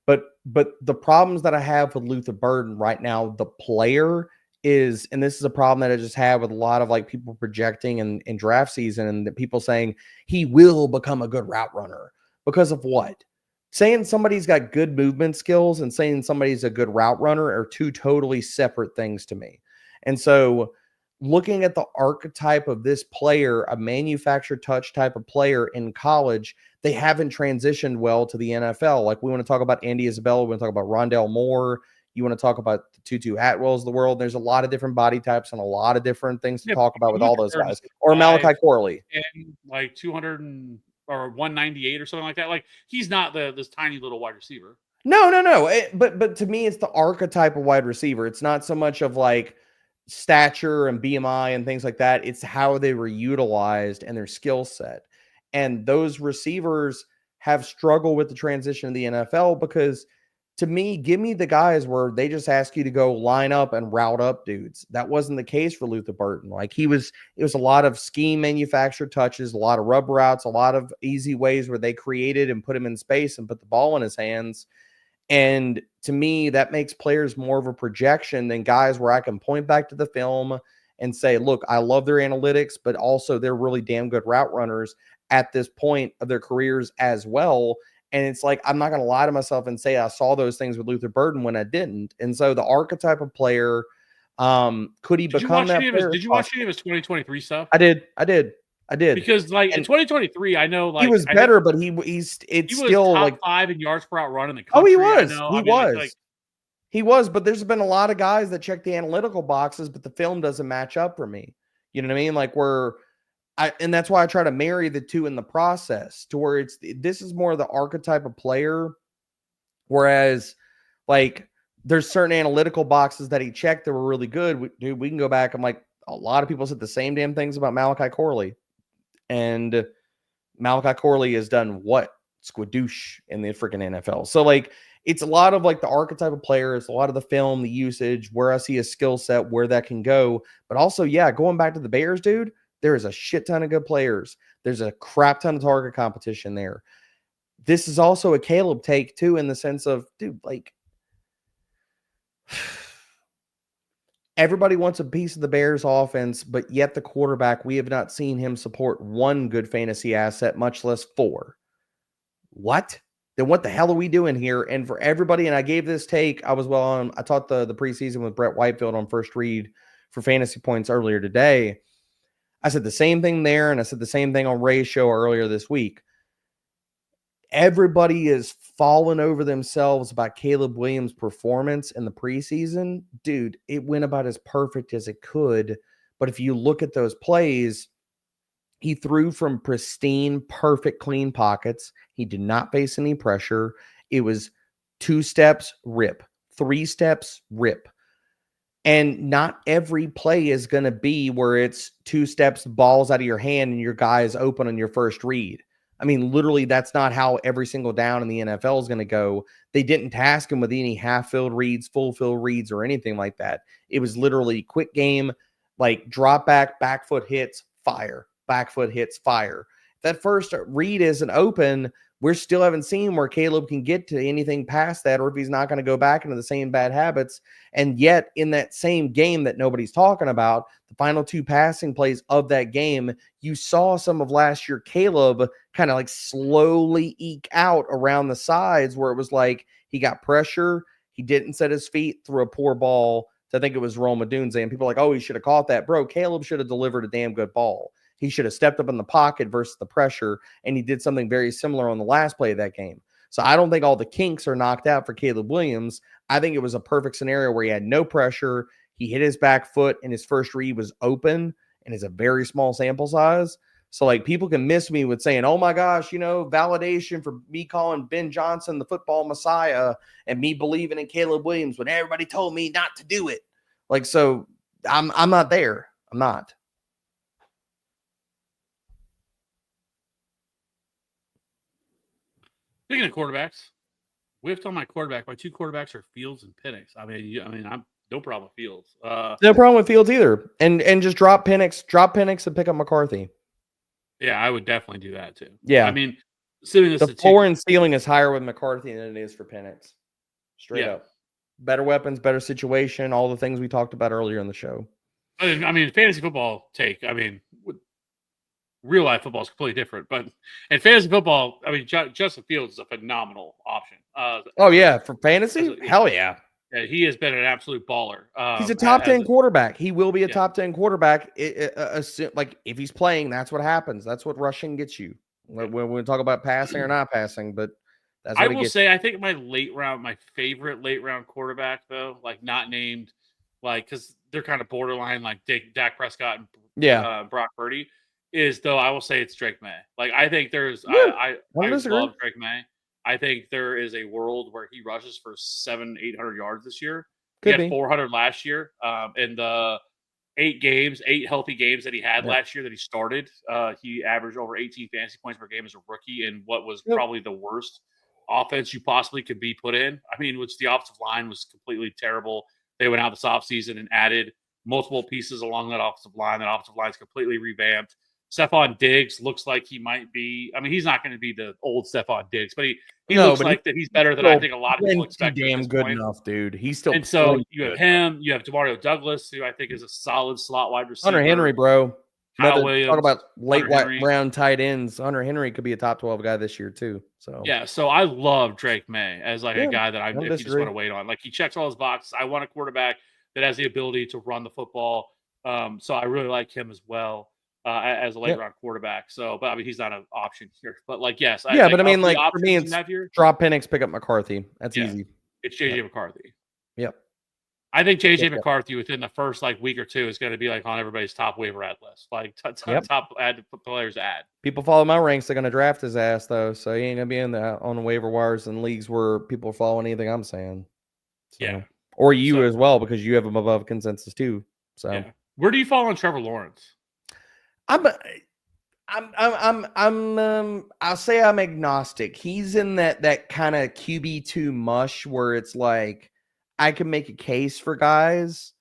But the problems that I have with Luther Burden right now, the player is, and this is a problem that I just have with a lot of like people projecting in draft season, and the people saying he will become a good route runner because of what? Saying somebody's got good movement skills and saying somebody's a good route runner are two totally separate things to me. And so looking at the archetype of this player, a manufactured touch type of player in college, they haven't transitioned well to the NFL. Like, we want to talk about Andy Isabella, we want to talk about Rondale Moore, you want to talk about the Tutu Atwells of the world. There's a lot of different body types and a lot of different things to talk about with all those guys. Or Malachi Corley. And like 200 or 198 or something like that. Like, he's not this tiny little wide receiver. No. But to me, it's the archetype of wide receiver. It's not so much of like stature and BMI and things like that. It's how they were utilized and their skill set. And those receivers have struggled with the transition to the NFL because, to me, give me the guys where they just ask you to go line up and route up dudes. That wasn't the case for Luther Burden. Like, it was a lot of scheme manufactured touches, a lot of rub routes, a lot of easy ways where they created and put him in space and put the ball in his hands. And to me, that makes players more of a projection than guys where I can point back to the film and say, look, I love their analytics, but also they're really damn good route runners at this point of their careers as well. And it's like, I'm not going to lie to myself and say I saw those things with Luther Burden when I didn't. And so the archetype of player, could he become that player? Did you watch any of his 2023 stuff? I did. Because like in 2023, I know like he was better, but he still top like 5 in yards per route run in the country. Oh, he was. He was, but there's been a lot of guys that check the analytical boxes, but the film doesn't match up for me. You know what I mean? Like, and that's why I try to marry the two in the process to where this is more the archetype of player. Whereas like there's certain analytical boxes that he checked that were really good. We can go back and like a lot of people said the same damn things about Malachi Corley, and Malachi Corley has done what? Squadoosh in the freaking NFL. So like, it's a lot of like the archetype of players, a lot of the film, the usage, where I see a skill set, where that can go. But also, yeah, going back to the Bears, dude, there is a shit ton of good players. There's a crap ton of target competition there. This is also a Caleb take too, in the sense of, dude, like everybody wants a piece of the Bears offense, but yet the quarterback, we have not seen him support one good fantasy asset, much less 4. What? Then what the hell are we doing here? And for everybody, and I gave this take, I taught the preseason with Brett Whitefield on First Read for Fantasy Points earlier today. I said the same thing there, and I said the same thing on Ray's show earlier this week. Everybody is falling over themselves about Caleb Williams' performance in the preseason. Dude, it went about as perfect as it could, But if you look at those plays, he threw from pristine, perfect, clean pockets. He did not face any pressure. It was 2 steps, rip. 3 steps, rip. And not every play is going to be where it's 2 steps, balls out of your hand, and your guy is open on your first read. I mean, literally, that's not how every single down in the NFL is going to go. They didn't task him with any half-field reads, full-field reads, or anything like that. It was literally quick game, like drop back foot hits, fire. Back foot hits, fire. If that first read isn't open, we still haven't seen where Caleb can get to anything past that, or if he's not going to go back into the same bad habits. And yet, in that same game that nobody's talking about, the final 2 passing plays of that game, you saw some of last year Caleb kind of like slowly eke out around the sides where it was like he got pressure, he didn't set his feet, threw a poor ball. I think it was Roma Dunze, and people are like, oh, he should have caught that. Bro, Caleb should have delivered a damn good ball. He should have stepped up in the pocket versus the pressure, and he did something very similar on the last play of that game. So I don't think all the kinks are knocked out for Caleb Williams. I think it was a perfect scenario where he had no pressure. He hit his back foot, and his first read was open, and it's a very small sample size. So, like, people can miss me with saying, oh, my gosh, validation for me calling Ben Johnson the football messiah and me believing in Caleb Williams when everybody told me not to do it. Like, so I'm not there. I'm not. Speaking of quarterbacks, we have to tell my quarterback. My 2 quarterbacks are Fields and Penix. I'm no problem with Fields. No problem with Fields either. And just drop Penix and pick up McCarthy. Yeah, I would definitely do that too. Yeah. I mean, assuming the floor and ceiling is higher with McCarthy than it is for Penix. Straight up. Better weapons, better situation, all the things we talked about earlier in the show. I mean, fantasy football real life football is completely different, but in fantasy football, I mean, Justin Fields is a phenomenal option. Oh yeah, for fantasy, hell yeah. Yeah, he has been an absolute baller. He's a top 10 quarterback. He will be a top 10 quarterback. Like if he's playing, that's what happens. That's what rushing gets you. When we talk about passing or not passing, but that's what I will say. I think my favorite late round quarterback, though, like not named, like because they're kind of borderline, like Dak Prescott and Brock Purdy. I will say it's Drake May. Like I think there's I love Drake May. I think there is a world where he rushes for 700-800 yards this year. He had 400 last year. In the 8 healthy games that he had last year that he started, he averaged over 18 fantasy points per game as a rookie in what was probably the worst offense you possibly could be put in. I mean, which the offensive line was completely terrible. They went out this offseason and added multiple pieces along that offensive line. That offensive line is completely revamped. Stephon Diggs looks like he might be. I mean, he's not going to be the old Stephon Diggs, but he looks like that he's better than I think a lot of people expect. Damn good enough, dude. He's still. And so you have him. You have DeMario Douglas, who I think is a solid slot wide receiver. Hunter Henry, bro. Kyle Williams. Talk about late round tight ends. Hunter Henry could be a top 12 guy this year too. So yeah, so I love Drake May as like a guy that if you just want to wait on. Like he checks all his boxes. I want a quarterback that has the ability to run the football. So I really like him as well. As a late round quarterback. So, but I mean, he's not an option here. But like, yes. But I mean, like for me, it's drop Penix, pick up McCarthy. That's easy. It's JJ McCarthy. Yep. I think JJ McCarthy within the first like week or two is going to be like on everybody's top waiver ad list, like top ad players ad. People follow my ranks. They're going to draft his ass though, so he ain't going to be on the waiver wires and leagues where people are following anything I'm saying. So, or you as well because you have him above consensus too. So, where do you fall on Trevor Lawrence? I'll say I'm agnostic. He's in that kind of QB2 mush where it's like I can make a case for guys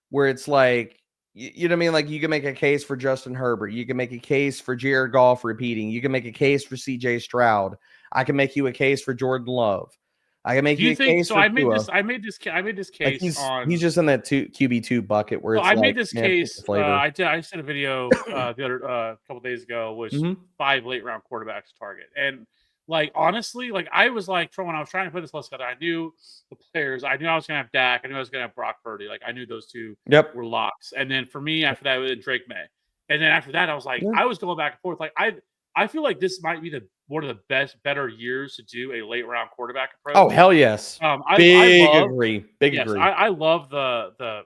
where it's like, you know what I mean? Like you can make a case for Justin Herbert. You can make a case for Jared Goff repeating. You can make a case for CJ Stroud. I can make you a case for Jordan Love. I can make you a case. So I made this case. Like he's just in that QB2 bucket where it's. I made this case. I sent a video the other couple days ago, which 5 late round quarterbacks target, and like honestly, like I was like when I was trying to put this list together, I knew the players. I knew I was gonna have Dak. I knew I was gonna have Brock Purdy. Like I knew those two were locks. And then for me, after that, it was Drake May. And then after that, I was like, I was going back and forth. Like I feel like this might be one of the better years to do a late round quarterback approach. Oh, hell yes. I love, agree. yes, Agree. I love the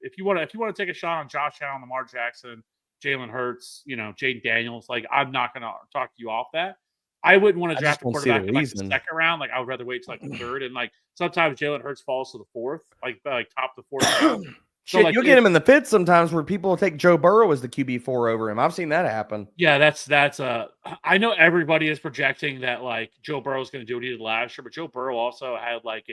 if you want to take a shot on Josh Allen, Lamar Jackson, Jalen Hurts, Jaden Daniels, like I'm not gonna talk you off that. I wouldn't want to I draft just a don't see the quarterback in like the reason. second round. Like I would rather wait till like the third, and like sometimes Jalen Hurts falls to the fourth, like top of the fourth round. So Shit, like you'll get him in the fifth sometimes where people will take Joe Burrow as the QB4 over him. I've seen that happen. yeah, that's I know everybody is projecting that like Joe Burrow is going to do what he did last year, but Joe Burrow also had like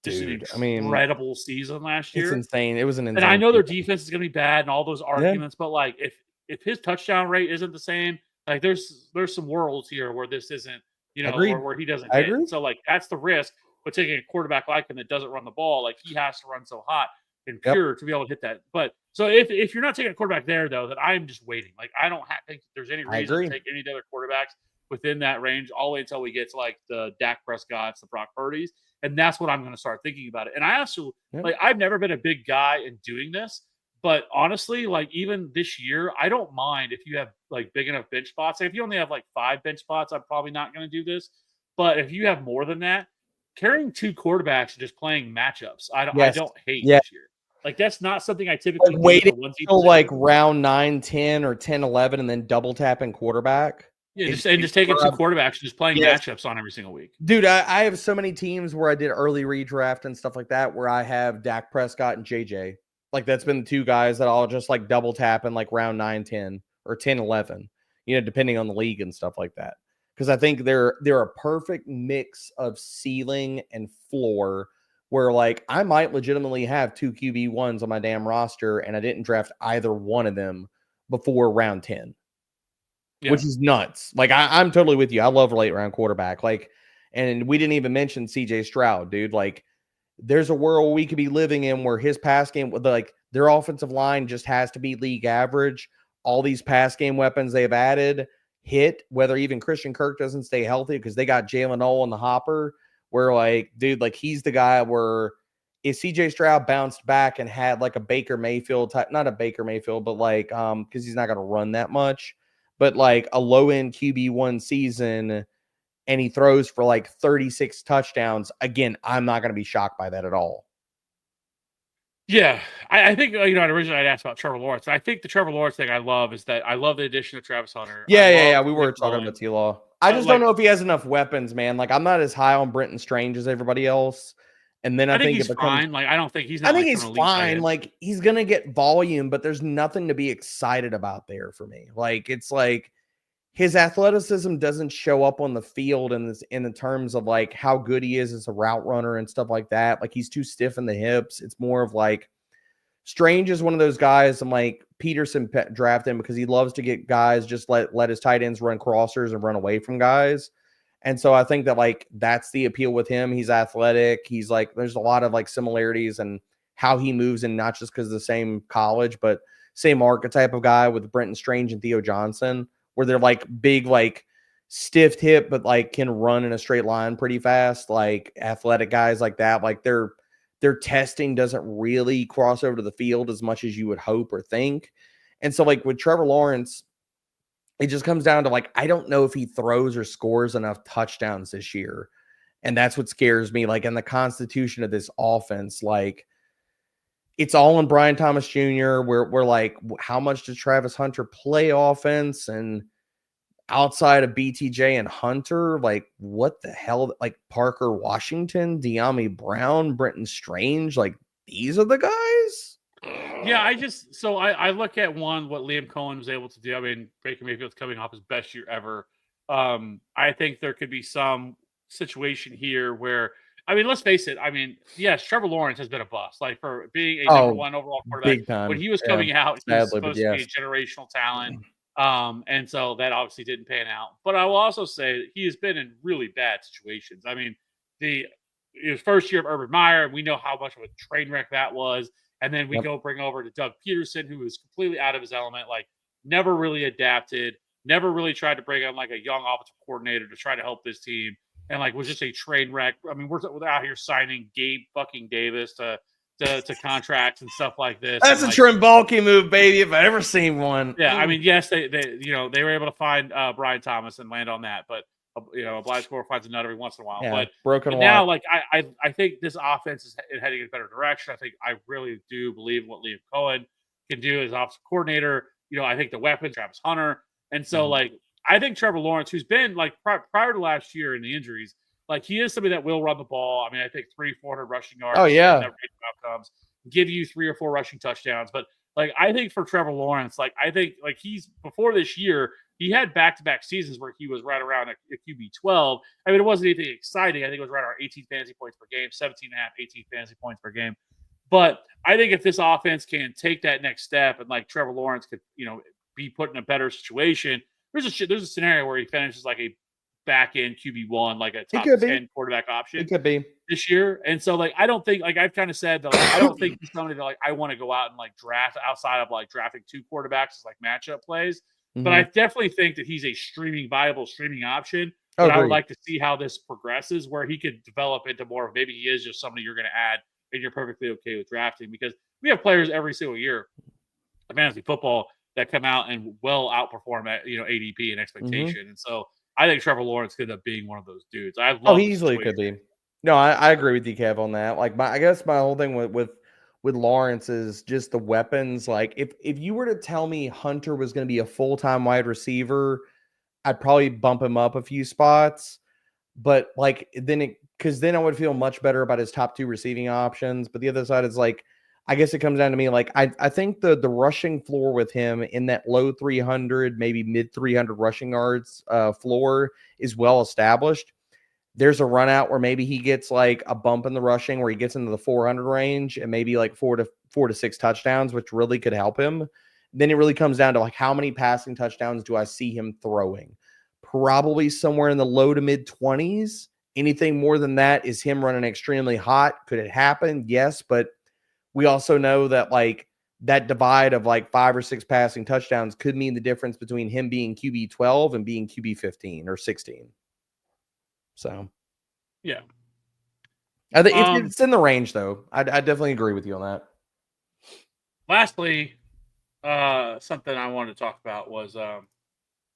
just an Dude, I mean, incredible season last it's year. insane. It was an And insane I know their season. defense is going to be bad and all those arguments, but like if his touchdown rate isn't the same, like there's some worlds here where this isn't, Agreed. where he doesn't I hit. agree. And so like that's the risk. But taking a quarterback like him that doesn't run the ball, like he has to run so hot and Yep. pure to be able to hit that. But so if you're not taking a quarterback there though, then I'm just waiting. Like I don't think there's any I reason agree. to take any other quarterbacks within that range all the way until we get to like the Dak Prescott's, the Brock Purdy's, and that's what I'm going to start thinking about it. And I also like I've never been a big guy in doing this, but honestly, like even this year, I don't mind if you have like big enough bench spots. Like, if you only have like 5 bench spots, I'm probably not going to do this. But if you have more than that, carrying 2 quarterbacks and just playing matchups, I don't hate this year. Like that's not something I typically do waiting for onesie until position. like round 9, 10, or 10, 11, and then double tapping quarterback. Yeah, just taking 2 quarterbacks and just playing matchups on every single week. Dude, I have so many teams where I did early redraft and stuff like that where I have Dak Prescott and JJ. Like that's been the 2 guys that I'll just like double tap in like round 9, 10 or 10, 11, depending on the league and stuff like that. Because I think they're a perfect mix of ceiling and floor where like I might legitimately have 2 QB1s on my damn roster and I didn't draft either one of them before round 10. Yeah. Which is nuts. Like I'm totally with you. I love late round quarterback. Like, and we didn't even mention CJ Stroud, dude. Like, there's a world we could be living in where his pass game, like their offensive line just has to be league average. All these pass game weapons they've added hit, whether even Christian Kirk doesn't stay healthy because they got Jalen Noel in the hopper. Where like, dude, like he's the guy where if CJ Stroud bounced back and had like a Baker Mayfield type, not a Baker Mayfield, but like because he's not going to run that much. But like a low-end QB1 season and he throws for like 36 touchdowns, again, I'm not going to be shocked by that at all. Yeah, I think, originally I'd asked about Trevor Lawrence. I think the Trevor Lawrence thing I love is that I love the addition of Travis Hunter. Yeah. We were talking about T-Law. I just don't know if he has enough weapons, man. Like, I'm not as high on Brenton Strange as everybody else. And then I think he's fine. Like, I don't think he's not. I think he's fine. Like, he's going to get volume, but there's nothing to be excited about there for me. Like, it's like his athleticism doesn't show up on the field in the terms of like how good he is as a route runner and stuff like that. Like, he's too stiff in the hips. It's more of like Strange is one of those guys. I'm like Peterson drafted him because he loves to get guys, just let his tight ends run crossers and run away from guys. And so I think that like that's the appeal with him. He's athletic. He's like, there's a lot of like similarities and how he moves, and not just because of the same college, but same archetype of guy with Brenton Strange and Theo Johnson, where they're like big, like stiff hip, but like can run in a straight line pretty fast, like athletic guys like that. Like their testing doesn't really cross over to the field as much as you would hope or think. And so like with Trevor Lawrence, it just comes down to like, I don't know if he throws or scores enough touchdowns this year. And that's what scares me. Like in the constitution of this offense, like it's all in Brian Thomas Jr. We're like, how much does Travis Hunter play offense? And outside of BTJ and Hunter, like what the hell, like Parker Washington, De'Ami Brown, Brenton Strange, like these are the guys. Yeah, I look at what Liam Cohen was able to do. I mean, Baker Mayfield's coming off his best year ever. I think there could be some situation here where, I mean, let's face it. I mean, yes, Trevor Lawrence has been a bust. Like for being a number 1 overall quarterback, big time. When he was coming out, he was supposed to be a generational talent. Mm. And so that obviously didn't pan out. But I will also say that he has been in really bad situations. I mean, his first year of Urban Meyer, we know how much of a train wreck that was. And then we go bring over to Doug Peterson, who was completely out of his element, like never really adapted, never really tried to bring on like a young offensive coordinator to try to help this team, and like was just a train wreck. I mean, we're out here signing Gabe fucking Davis to to contracts and stuff like this. That's and, a Trent Baalke move, baby, if I ever seen one. Yeah, I mean, yes, they were able to find Brian Thomas and land on that, but a blind score finds a nut every once in a while. Yeah, but broken now, watch. like I think this offense is heading in a better direction. I think I really do believe what Liam Cohen can do as offensive coordinator. I think the weapons, Travis Hunter, and so like I think Trevor Lawrence, who's been like prior to last year in the injuries, like he is somebody that will run the ball. I mean, I think 300-400 rushing yards. Oh yeah, outcomes, give you 3 or 4 rushing touchdowns, but. Like, I think for Trevor Lawrence, like, I think, like, he's before this year, he had back-to-back seasons where he was right around a QB 12. I mean, it wasn't anything exciting. I think it was right around 18 fantasy points per game, 17 and a half, 18 fantasy points per game. But I think if this offense can take that next step and, like, Trevor Lawrence could, be put in a better situation, there's a scenario where he finishes like a back-end QB1, like a top 10 quarterback option. It could be. This year. And so, like, I don't think, like, I've kind of said that, like, I don't think he's somebody that, like, I want to go out and, like, draft outside of, like, drafting 2 quarterbacks as, like, matchup plays. But I definitely think that he's a viable streaming option. But I would like to see how this progresses, where he could develop into more of maybe he is just somebody you're going to add and you're perfectly okay with drafting, because we have players every single year in fantasy football that come out and well outperform at, ADP and expectation. And so I think Trevor Lawrence could end up being one of those dudes. He easily could be. No, I agree with you, Kev, on that. Like, I guess my whole thing with Lawrence is just the weapons. Like, if you were to tell me Hunter was going to be a full-time wide receiver, I'd probably bump him up a few spots. But like, because then I would feel much better about his top 2 receiving options. But the other side is like, I guess it comes down to me. Like, I think the rushing floor with him in that low 300, maybe mid 300 rushing yards floor is well established. There's a run out where maybe he gets like a bump in the rushing where he gets into the 400 range and maybe like 4 to 6 touchdowns, which really could help him. Then it really comes down to like, how many passing touchdowns do I see him throwing? Probably somewhere in the low to mid 20s. Anything more than that is him running extremely hot. Could it happen? Yes. But we also know that like that divide of like 5 or 6 passing touchdowns could mean the difference between him being QB 12 and being QB 15 or 16. So, yeah, I think it's in the range, though. I definitely agree with you on that. Lastly, something I wanted to talk about was so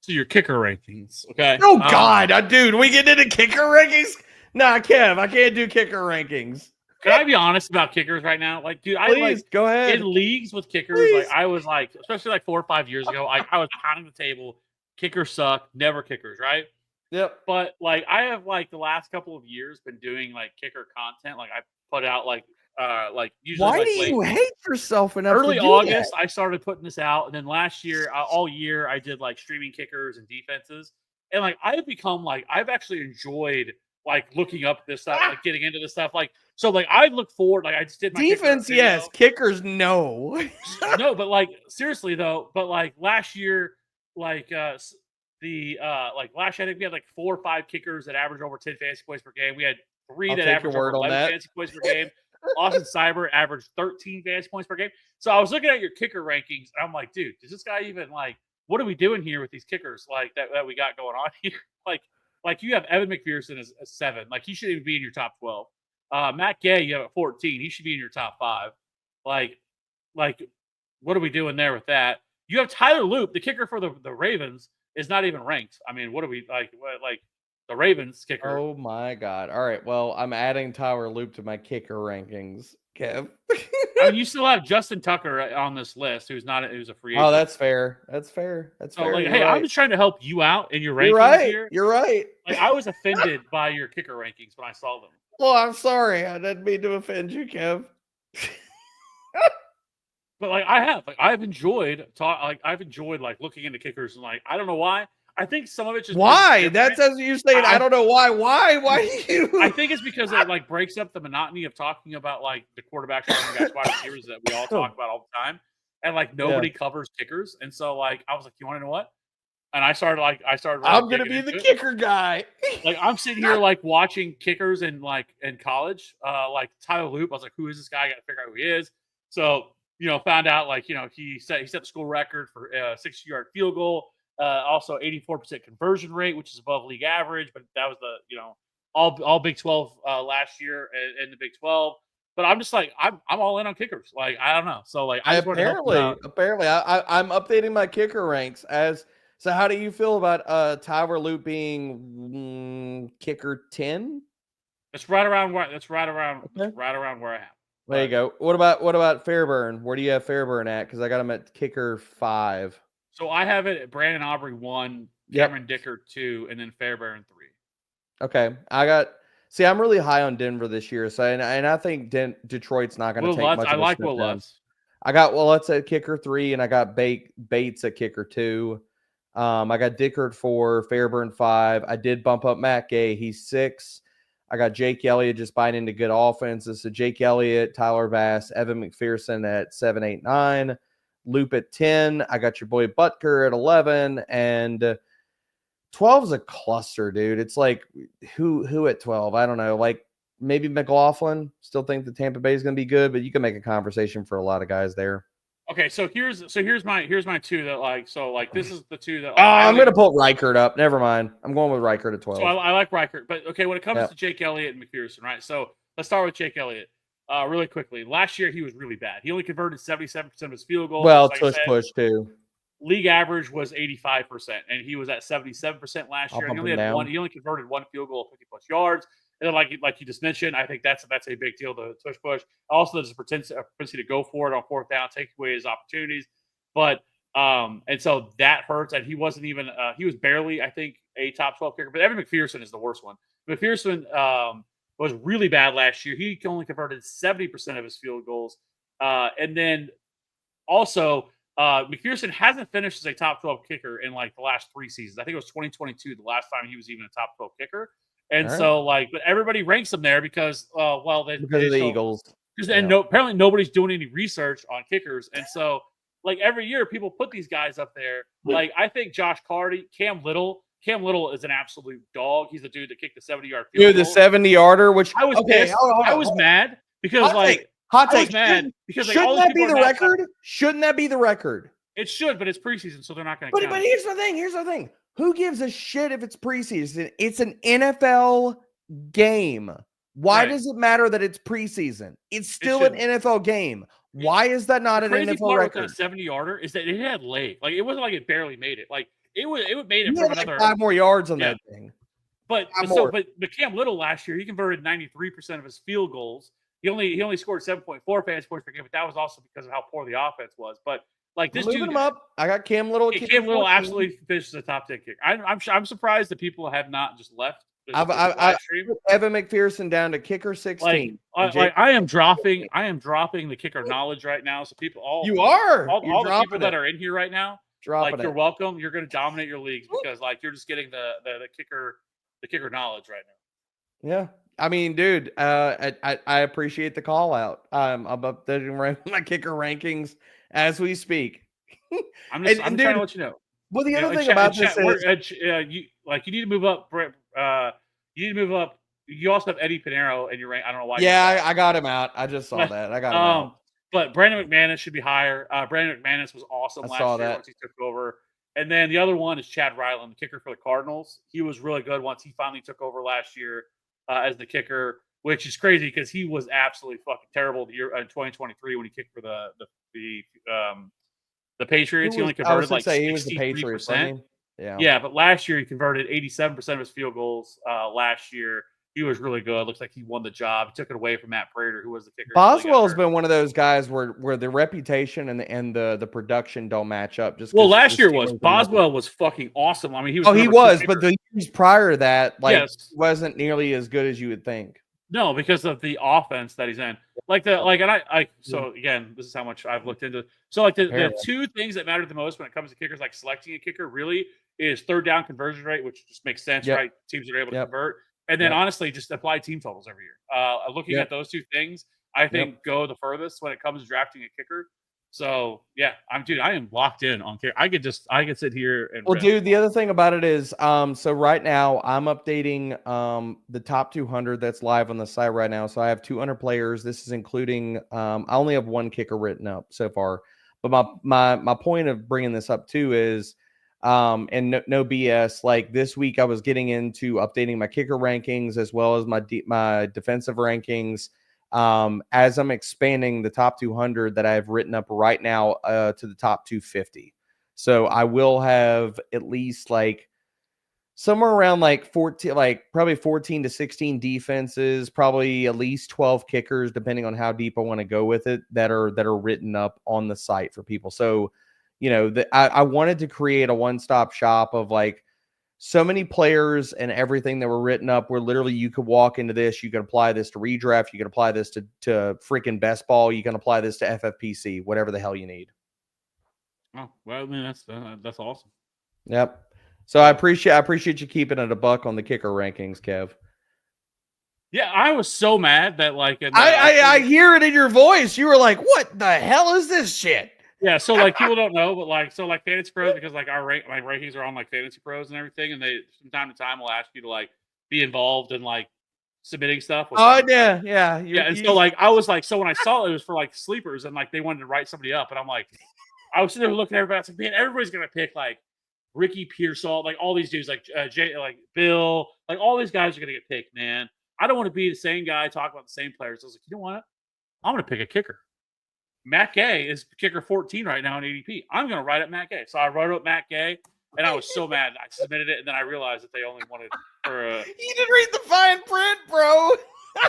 your kicker rankings. Okay. Oh God, dude, we get into kicker rankings? Nah, Kev, I can't do kicker rankings. Can I be honest about kickers right now? Like, dude, Please, go ahead. In leagues with kickers, like I was like, especially like 4 or 5 years ago, I was pounding the table. Kickers suck. Never kickers, right? Yep. But like I have like the last couple of years been doing like kicker content. Like I put out like usually. Why like, do you hate yourself enough? Early August, I started putting this out, and then last year, all year, I did like streaming kickers and defenses, and like I've become like I've actually enjoyed like looking up this stuff, like getting into this stuff. Like so, like I look forward. Like I just did my defense, yes. Kickers, no. No, but like seriously though, but like last year, like last year, I think we had like 4 or 5 kickers that averaged over 10 fantasy points per game. We had 3 that averaged over 11 fantasy points per game. Austin Cyber averaged 13 fantasy points per game. So I was looking at your kicker rankings, and I'm like, dude, does this guy even like? What are we doing here with these kickers like that we got going on here? Like you have Evan McPherson as 7. Like he should even be in your top 12. Matt Gay, you have at 14. He should be in your top 5. Like, what are we doing there with that? You have Tyler Loop, the kicker for the Ravens, is not even ranked. I mean, what are we like the Ravens kicker? Oh my God! All right, well, I'm adding Tyler Loop to my kicker rankings, Kev. I mean, you still have Justin Tucker on this list, who's a free agent. Oh, that's fair. That's fair. That's fair. Like, hey, right. I'm just trying to help you out in your rankings. You're right. Here. You're right. Like, I was offended by your kicker rankings when I saw them. Well, I'm sorry. I didn't mean to offend you, Kev. But like, I've enjoyed looking into kickers, and like, I don't know why. I think some of it just why that's as you saying. I don't know why. Why do you? I think it's because it like breaks up the monotony of talking about like the quarterbacks and guys, wide receivers that we all talk about all the time, and like nobody covers kickers. And so like I was like, you want to know what? And I started. I'm gonna be the kicker guy. Like I'm sitting here like watching kickers in college. Like Tyler Loop, I was like, who is this guy? I got to figure out who he is. So found out like he set the school record for 60-yard field goal. Also 84% conversion rate, which is above league average, but that was the all Big 12 last year in the Big 12. But I'm just like I'm all in on kickers. Like I don't know. So like I just wanted to help you out. Apparently, I'm updating my kicker ranks as. So how do you feel about Tyler Loop being kicker 10? That's right around where that's right around where I am. There you go. What about Fairburn? Where do you have Fairburn at? Because I got him at kicker 5. So I have it at Brandon Aubrey 1, Cameron Dicker 2, and then Fairbairn 3. Okay. I'm really high on Denver this year. So and I think Detroit's not going to take much of a I like step Will down. Lutz. I got Lutz at kicker 3, and I got Bates at kicker 2. I got Dickert 4, Fairburn 5. I did bump up Matt Gay. He's 6. I got Jake Elliott just buying into good offenses. So Jake Elliott, Tyler Bass, Evan McPherson at 7, 8, 9. Loop at 10. I got your boy Butker at 11. And 12 is a cluster, dude. It's like who at 12? I don't know. Like maybe McLaughlin. Still think the Tampa Bay is going to be good, but you can make a conversation for a lot of guys there. Okay, so here's my 2 that like this is the 2 that like, I'm going to put Reichert up. Never mind. I'm going with Reichert at 12. So I like Reichert, but okay, when it comes to Jake Elliott and McPherson, right? So let's start with Jake Elliott. Really quickly. Last year he was really bad. He only converted 77% of his field goals. Well, push too. League average was 85%, and he was at 77% last year. And he only converted 1 field goal, 50+ yards. And then, like you just mentioned, I think that's a big deal to push. Also, there's a propensity to go for it on 4th down, take away his opportunities. But and so that hurts. And he wasn't even he was barely, I think, a top 12 kicker. But Evan McPherson is the worst one. McPherson was really bad last year. He only converted 70% of his field goals. And then also McPherson hasn't finished as a top 12 kicker in like the last 3 seasons. I think it was 2022 the last time he was even a top 12 kicker. And so but everybody ranks him there because because of the Eagles. Apparently nobody's doing any research on kickers. And so like every year people put these guys up there. Like I think Josh Carty, Cam Little is an absolute dog. He's the dude that kicked the 70-yard field goal. The 70-yarder, which I was pissed. I was mad because hot take. Shouldn't that be the record? Shouldn't that be the record? It should, but it's preseason, so they're not going to count. But here's the thing. Who gives a shit if it's preseason? It's an NFL game. Why does it matter that it's preseason? It's still an NFL game. Why is that not an NFL record? The 70-yarder is that it had leg. Like it wasn't like it barely made it. Like it made it from another 5 more yards on that thing. But Cam Little last year, he converted 93% of his field goals. He only scored 7.4 fantasy points per game, but that was also because of how poor the offense was. But like this dude, him up. I got Cam Little. Cam Little absolutely finishes the top 10 kicker. I'm surprised that people have not just left. I Evan McPherson down to kicker 16. I am dropping the kicker knowledge right now. So people, all the people that are in here right now, you're welcome. You're going to dominate your leagues because like you're just getting the kicker knowledge right now. Yeah. I mean, dude, I appreciate the call out. I'm updating my kicker rankings as we speak. I'm trying to let you know. Well, the other thing about this is you need to move up. You need to move up. You also have Eddie Pinheiro in your rank. I don't know why. Yeah, I got him out. I just saw that. I got him out. But Brandon McManus should be higher. Brandon McManus was awesome last year once he took over. And then the other one is Chad Ryland, the kicker for the Cardinals. He was really good once he finally took over last year as the kicker, which is crazy because he was absolutely fucking terrible the year in 2023 when he kicked for the Patriots. He only converted like 63%. Yeah, but last year he converted 87% of his field goals. Last year he was really good. Looks like he won the job. He took it away from Matt Prater, who was the kicker. Boswell's been one of those guys where the reputation and the production don't match up. Last year Boswell was fucking awesome. I mean, he was. But the years prior to that, wasn't nearly as good as you would think. No, because of the offense that he's in. So again, this is how much I've looked into it. So like the 2 things that matter the most when it comes to kickers, like selecting a kicker, really is 3rd down conversion rate, which just makes sense, right? Teams are able to convert. And then honestly, just apply team totals every year. Looking at those 2 things, I think go the furthest when it comes to drafting a kicker. So yeah, I am locked in on kicker. I could sit here and dude, the other thing about it is so right now I'm updating the top 200 that's live on the site right now. So I have 200 players. This is including I only have 1 kicker written up so far. But my point of bringing this up too is and no BS, like this week I was getting into updating my kicker rankings as well as my defensive rankings. as I'm expanding the top 200 that I have written up right now to the top 250. So I will have at least like somewhere around like 14, like probably 14 to 16 defenses, probably at least 12 kickers, depending on how deep I want to go with it, that are written up on the site for people. So, you know, I wanted to create a one-stop shop of like so many players and everything that were written up where literally you could walk into this, you can apply this to redraft, you can apply this to freaking best ball, you can apply this to FFPC, whatever the hell you need. Oh, well, I mean, that's awesome. Yep. So I appreciate you keeping it a buck on the kicker rankings, Kev. Yeah, I was so mad that like I hear it in your voice. You were like, "What the hell is this shit?" Yeah, so like people don't know, but like FantasyPros, because like our rankings are on like FantasyPros and everything, and they from time to time will ask you to like be involved in like submitting stuff. Oh yeah. And so like I was like, so when I saw it was for like sleepers and like they wanted to write somebody up, and I'm like, I was sitting there looking at everybody. I was like, man, everybody's gonna pick like Ricky Pearsall, like all these dudes, like Jay, like Bill, like all these guys are gonna get picked, man. I don't want to be the same guy talking about the same players. So I was like, you know what? I'm gonna pick a kicker. Matt Gay is kicker 14 right now in ADP. I'm gonna write up Matt Gay. So I wrote up Matt Gay, and I was so mad. I submitted it, and then I realized that they only wanted for a. You didn't read the fine print, bro.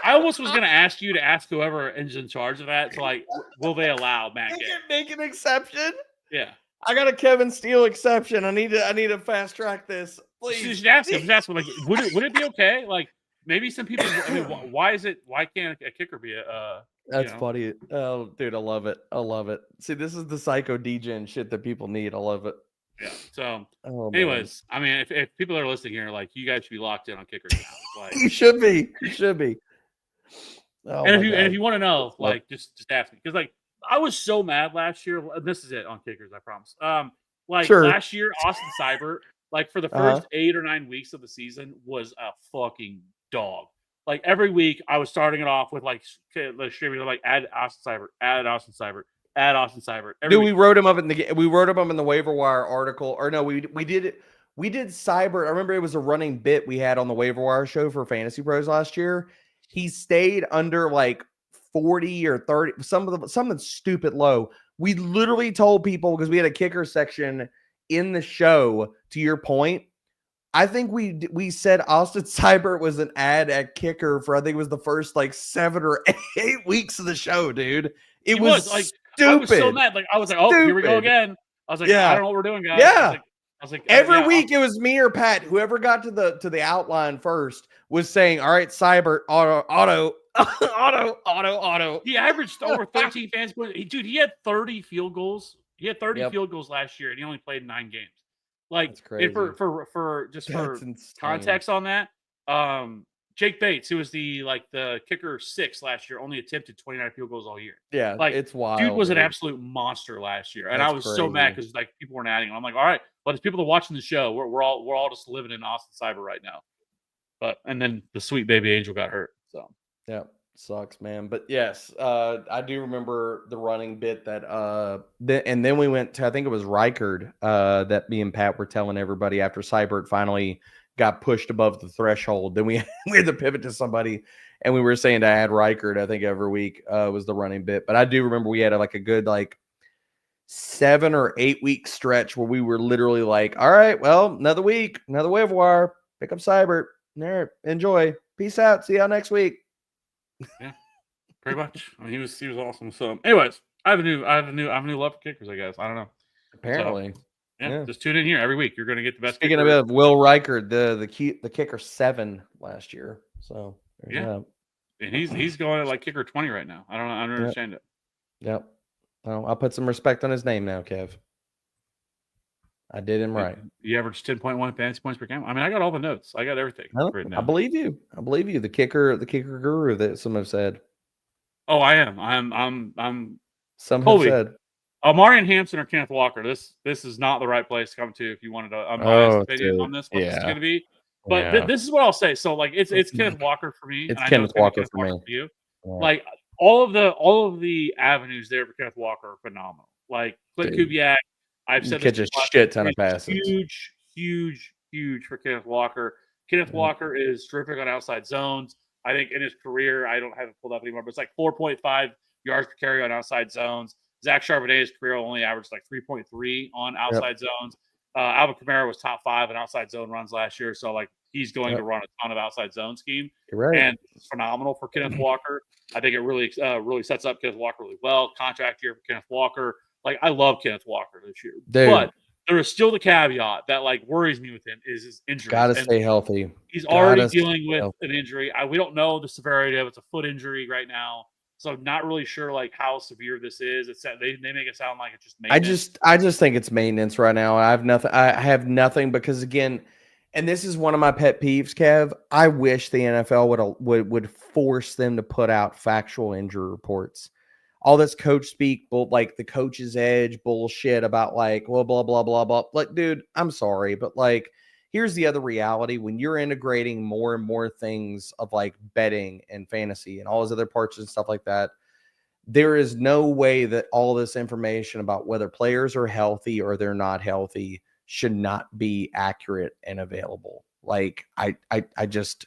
I almost was gonna ask you to ask whoever is in charge of that to like, will they allow Matt Gay? Make an exception. Yeah. I got a Kevin Steele exception. I need to fast track this. Please. You should ask him. Just ask him, like, would it be okay? Like, maybe some people. I mean, why can't a kicker be a? That's funny. Oh, dude, I love it. I love it. See, this is the psycho degen shit that people need. I love it. Yeah. So, anyways, I mean, if people are listening here, like, you guys should be locked in on kickers now. Like, you should be. You should be. Oh, and if you want to know, like, just ask me, because like I was so mad last year. This is it on kickers, I promise. Last year, Austin Seibert, like for the first 8 or 9 weeks of the season, was a fucking dog. Like every week, I was starting it off with like the streaming, like add Austin Seibert, add Austin Seibert, add Austin Seibert. Dude, we wrote him up in the waiver wire article, or no, we did it. We did Seibert. I remember it was a running bit we had on the waiver wire show for FantasyPros last year. He stayed under like 40 or 30, something stupid low. We literally told people, because we had a kicker section in the show, to your point, I think we said Austin Seibert was an ad at kicker for, I think it was the first like 7 or 8 weeks of the show, dude. It was like stupid. I was so mad. Like I was like, oh, here we go again. I was like, I don't know what we're doing, guys. Yeah. I was like, every week it was me or Pat. Whoever got to the outline first was saying, all right, Seibert, auto. He averaged over 13 fantasy points. Dude, he had 30 field goals. He had 30 field goals last year, and he only played 9 games. Like, for context on that, Jake Bates, who was the kicker 6 last year, only attempted 29 field goals all year. Yeah, like it's wild. Dude was an absolute monster last year, and I was so mad because like people weren't adding him. I'm like, all right, but as people that are watching the show, we're all just living in Austin Seibert right now. And then the sweet baby angel got hurt. So yeah, sucks, man. But yes, I do remember the running bit that and then we went to, I think it was Reichard, that me and Pat were telling everybody after Seibert finally got pushed above the threshold. Then we had to pivot to somebody, and we were saying to add Reichard, I think every week was the running bit. But I do remember we had a good 7 or 8 week stretch where we were literally like, all right, well, another week, another waiver wire, pick up Seibert. All right, enjoy. Peace out. See y'all next week. Yeah, pretty much. I mean, he was awesome. So, anyways, I have a new love for kickers, I guess. I don't know. Apparently. So, yeah, just tune in here every week. You're going to get the best. Speaking of Will Reichard, the kicker 7 last year. So yeah, and he's going at like kicker 20 right now. I don't understand it. Yep. Well, I'll put some respect on his name now, Kev. I did him right. You averaged 10.1 fantasy points per game. I mean, I got all the notes. I got everything written down. I believe you. The kicker guru that some have said. Oh, I am. I'm. Some have said. Marion Hampson or Kenneth Walker. This is not the right place to come to if you wanted an unbiased opinion on this. What this is going to be. But this is what I'll say. So like it's Kenneth Walker for me. It's Kenneth Walker for me. For you. Yeah. Like all of the avenues there for Kenneth Walker are phenomenal. Like Clint Kubiak. I've said catch a shit ton of passes. Huge for Kenneth Walker. Kenneth Walker is terrific on outside zones. I think in his career, I don't have it pulled up anymore, but it's like 4.5 yards per carry on outside zones. Zach Charbonnet's career only averaged like 3.3 on outside zones. Alvin Kamara was top 5 in outside zone runs last year, so like he's going to run a ton of outside zone scheme, and it's phenomenal for Kenneth Walker. I think it really sets up Kenneth Walker really well. Contract year for Kenneth Walker. Like I love Kenneth Walker this year, but there is still the caveat that like worries me with him is his injury. Got to stay healthy. He's already dealing with an injury. We don't know the severity of it. It's a foot injury right now. So I'm not really sure like how severe this is. They make it sound like it's just maintenance. I just think it's maintenance right now. I have nothing because again, and this is one of my pet peeves, Kev. I wish the NFL would force them to put out factual injury reports. All this coach speak, like the coach's edge bullshit about like, well, blah, blah, blah, blah. Like, dude, I'm sorry, but like, here's the other reality. When you're integrating more and more things of like betting and fantasy and all those other parts and stuff like that, there is no way that all this information about whether players are healthy or they're not healthy should not be accurate and available. Like, I just,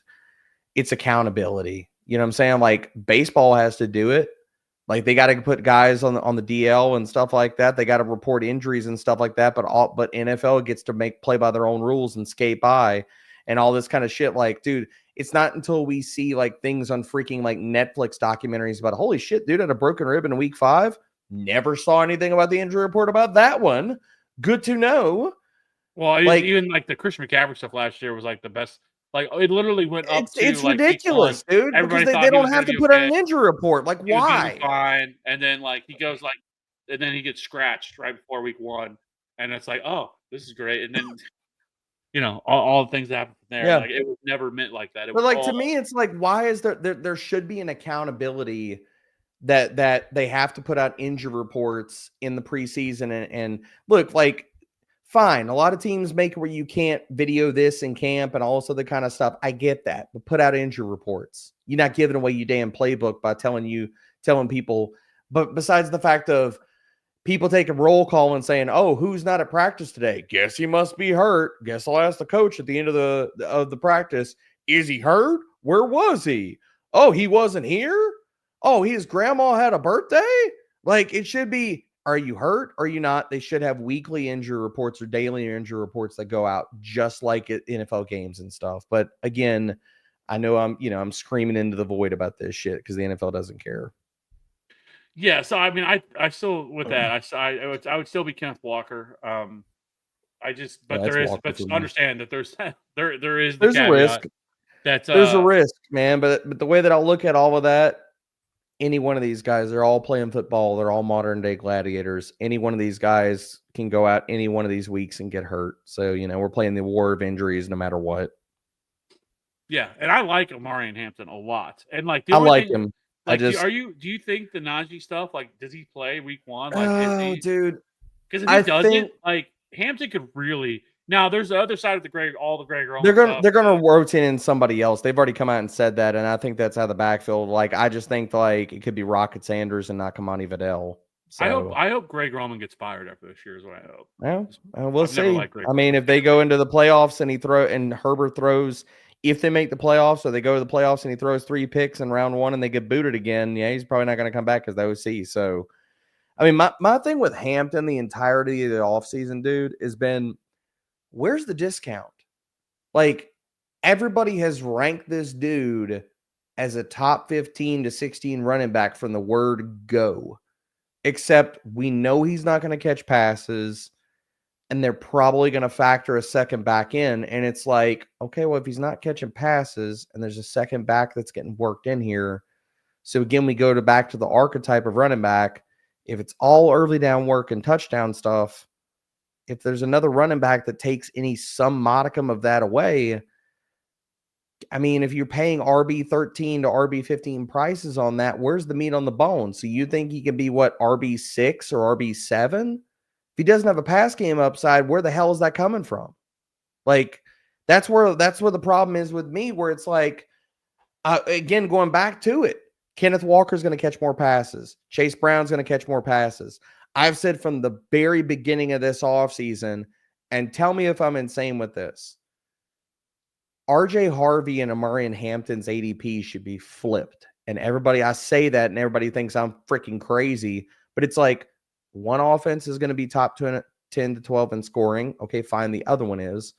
it's accountability. You know what I'm saying? Like, baseball has to do it. Like they got to put guys on the DL and stuff like that. They got to report injuries and stuff like that. But NFL gets to play by their own rules and skate by and all this kind of shit. Like, dude, it's not until we see like things on freaking like Netflix documentaries about holy shit, dude had a broken rib in week 5. Never saw anything about the injury report about that one. Good to know. Well, like, even like the Christian McCaffrey stuff last year was like the best. Like it literally went up to it's like ridiculous, dude. Because they don't have to put out an injury report. Like why? Fine, and then like he goes like, and then he gets scratched right before week 1, and it's like, oh, this is great. And then you know all the things that happen from there. Yeah. Like it was never meant like that. But like to me, it's like why is there should be an accountability that they have to put out injury reports in the preseason and look like. Fine. A lot of teams make it where you can't video this in camp and all this other kind of stuff. I get that. But put out injury reports. You're not giving away your damn playbook by telling people. But besides the fact of people taking roll call and saying, oh, who's not at practice today? Guess he must be hurt. Guess I'll ask the coach at the end of the practice. Is he hurt? Where was he? Oh, he wasn't here? Oh, his grandma had a birthday? Like it should be. Are you hurt? Are you not? They should have weekly injury reports or daily injury reports that go out just like at NFL games and stuff. But again, I know I'm screaming into the void about this shit because the NFL doesn't care. Yeah. So, I mean, I still, with that, I would still be Kenneth Walker. But understand that there's a risk. There's a risk, man. But the way that I'll look at all of that, any one of these guys, they're all playing football. They're all modern day gladiators. Any one of these guys can go out any one of these weeks and get hurt. So, we're playing the war of injuries no matter what. Yeah. And I like Omarion Hampton a lot. And like, I like him. Like, do you think the Najee stuff, like, does he play week 1? Like, dude. Because if he doesn't, like, Hampton could really. Now, there's the other side of all the Greg Roman They're gonna rotate in somebody else. They've already come out and said that, and I think that's how the backfield. Like, I just think like it could be Rocket Sanders and not Kamani Vidal. So, I hope Greg Roman gets fired after this year. Is what I hope. Well, we'll see. I mean, if they go into the playoffs and Herbert throws, if they make the playoffs or they go to the playoffs and he throws 3 picks in round 1 and they get booted again, yeah, he's probably not going to come back as the OC. So, I mean, my thing with Hampton the entirety of the offseason, dude, has been. Where's the discount? Like, everybody has ranked this dude as a top 15 to 16 running back from the word go. Except we know he's not going to catch passes, and they're probably going to factor a second back in. And it's like, okay, well, if he's not catching passes and there's a second back that's getting worked in here. So again, we go back to the archetype of running back. If it's all early down work and touchdown stuff, if there's another running back that takes some modicum of that away, I mean, if you're paying RB13 to RB15 prices on that, where's the meat on the bone? So you think he can be RB6 or RB7? If he doesn't have a pass game upside, where the hell is that coming from? Like, that's where the problem is with me, where it's like, again, going back to it, Kenneth Walker's going to catch more passes. Chase Brown's going to catch more passes. I've said from the very beginning of this offseason, and tell me if I'm insane with this, RJ Harvey and Amarian Hampton's ADP should be flipped. And I say that and everybody thinks I'm freaking crazy, but it's like one offense is going to be top 10 to 12 in scoring. Okay, fine. The other one is,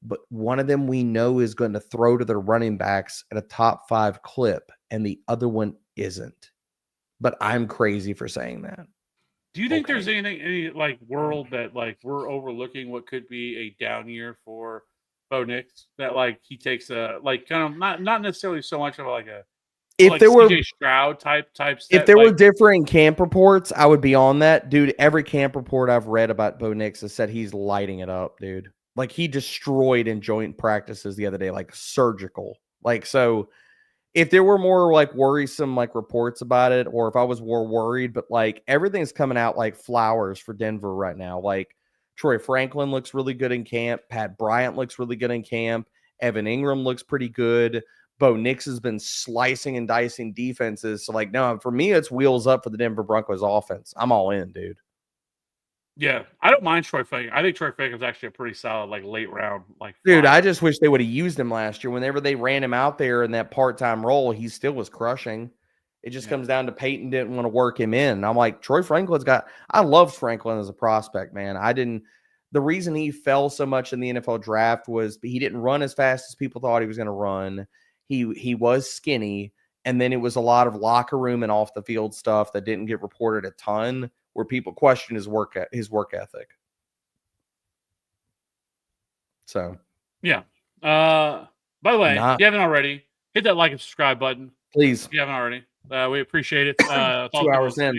but one of them we know is going to throw to their running backs at a top 5 clip, and the other one isn't. But I'm crazy for saying that. Do you think there's any like world that like we're overlooking what could be a down year for Bo Nix? That like he takes a like kind of not necessarily so much of like a if like there were CJ Stroud type if there were differing camp reports, I would be on that, dude. Every camp report I've read about Bo Nix has said he's lighting it up, dude. Like he destroyed in joint practices the other day, like surgical. Like so. If there were more like worrisome like reports about it, or if I was more worried, but like everything's coming out like flowers for Denver right now. Like Troy Franklin looks really good in camp. Pat Bryant looks really good in camp. Evan Ingram looks pretty good. Bo Nix has been slicing and dicing defenses. So like, no, for me, it's wheels up for the Denver Broncos offense. I'm all in, dude. Yeah, I don't mind Troy Fagan. I think Troy Fagan's actually a pretty solid, like late round, like dude. I just wish they would have used him last year. Whenever they ran him out there in that part-time role, he still was crushing. It just comes down to Peyton didn't want to work him in. And I'm like, Troy Franklin's got. I loved Franklin as a prospect, man. The reason he fell so much in the NFL draft was he didn't run as fast as people thought he was going to run. He was skinny, and then it was a lot of locker room and off the field stuff that didn't get reported a ton, where people question his work ethic. So, yeah. By the way, if you haven't already, hit that like and subscribe button, please. If you haven't already, we appreciate it. 2 hours in.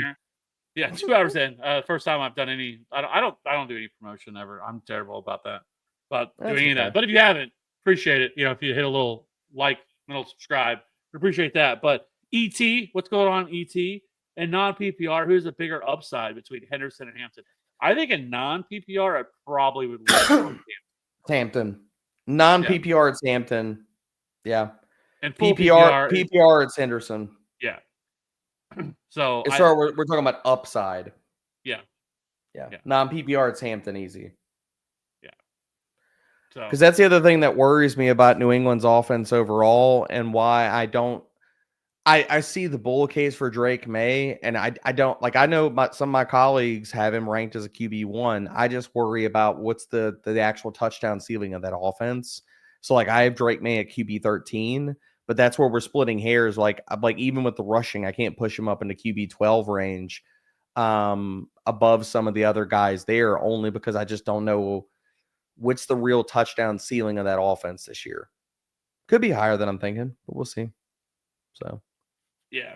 Yeah, 2 hours in. First time I've done any. I don't do any promotion ever. I'm terrible about that. But doing any of that. But if you haven't, appreciate it. You know, if you hit a little like, little subscribe, appreciate that. But ET, what's going on, ET? And non-PPR, who's a bigger upside between Henderson and Hampton? I think in non-PPR, I probably would look Hampton. Non-PPR, it's Hampton. Yeah. And PPR, it's Henderson. Yeah. So we're talking about upside. Yeah. Non-PPR, it's Hampton easy. Yeah. So because that's the other thing that worries me about New England's offense overall, and why I see the bull case for Drake May, and I don't like. I know some of my colleagues have him ranked as a QB1. I just worry about what's the actual touchdown ceiling of that offense. So like I have Drake May at QB13, but that's where we're splitting hairs. Like even with the rushing, I can't push him up into QB12 range above some of the other guys there, only because I just don't know what's the real touchdown ceiling of that offense this year. Could be higher than I'm thinking, but we'll see. So. Yeah.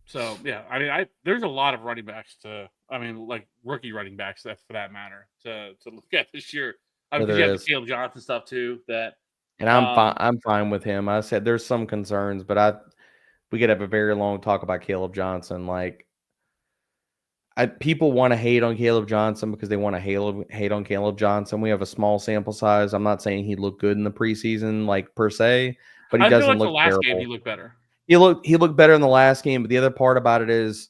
So yeah, I mean, there's a lot of running backs like rookie running backs for that matter to look at this year. I mean, you have the Caleb Johnson stuff too. And I'm fine with him. I said there's some concerns, but we could have a very long talk about Caleb Johnson. Like, people want to hate on Caleb Johnson because they want to hate on Caleb Johnson. We have a small sample size. I'm not saying he looked good in the preseason, like per se, but he doesn't look terrible. The last game he looked better. He looked better in the last game, but the other part about it is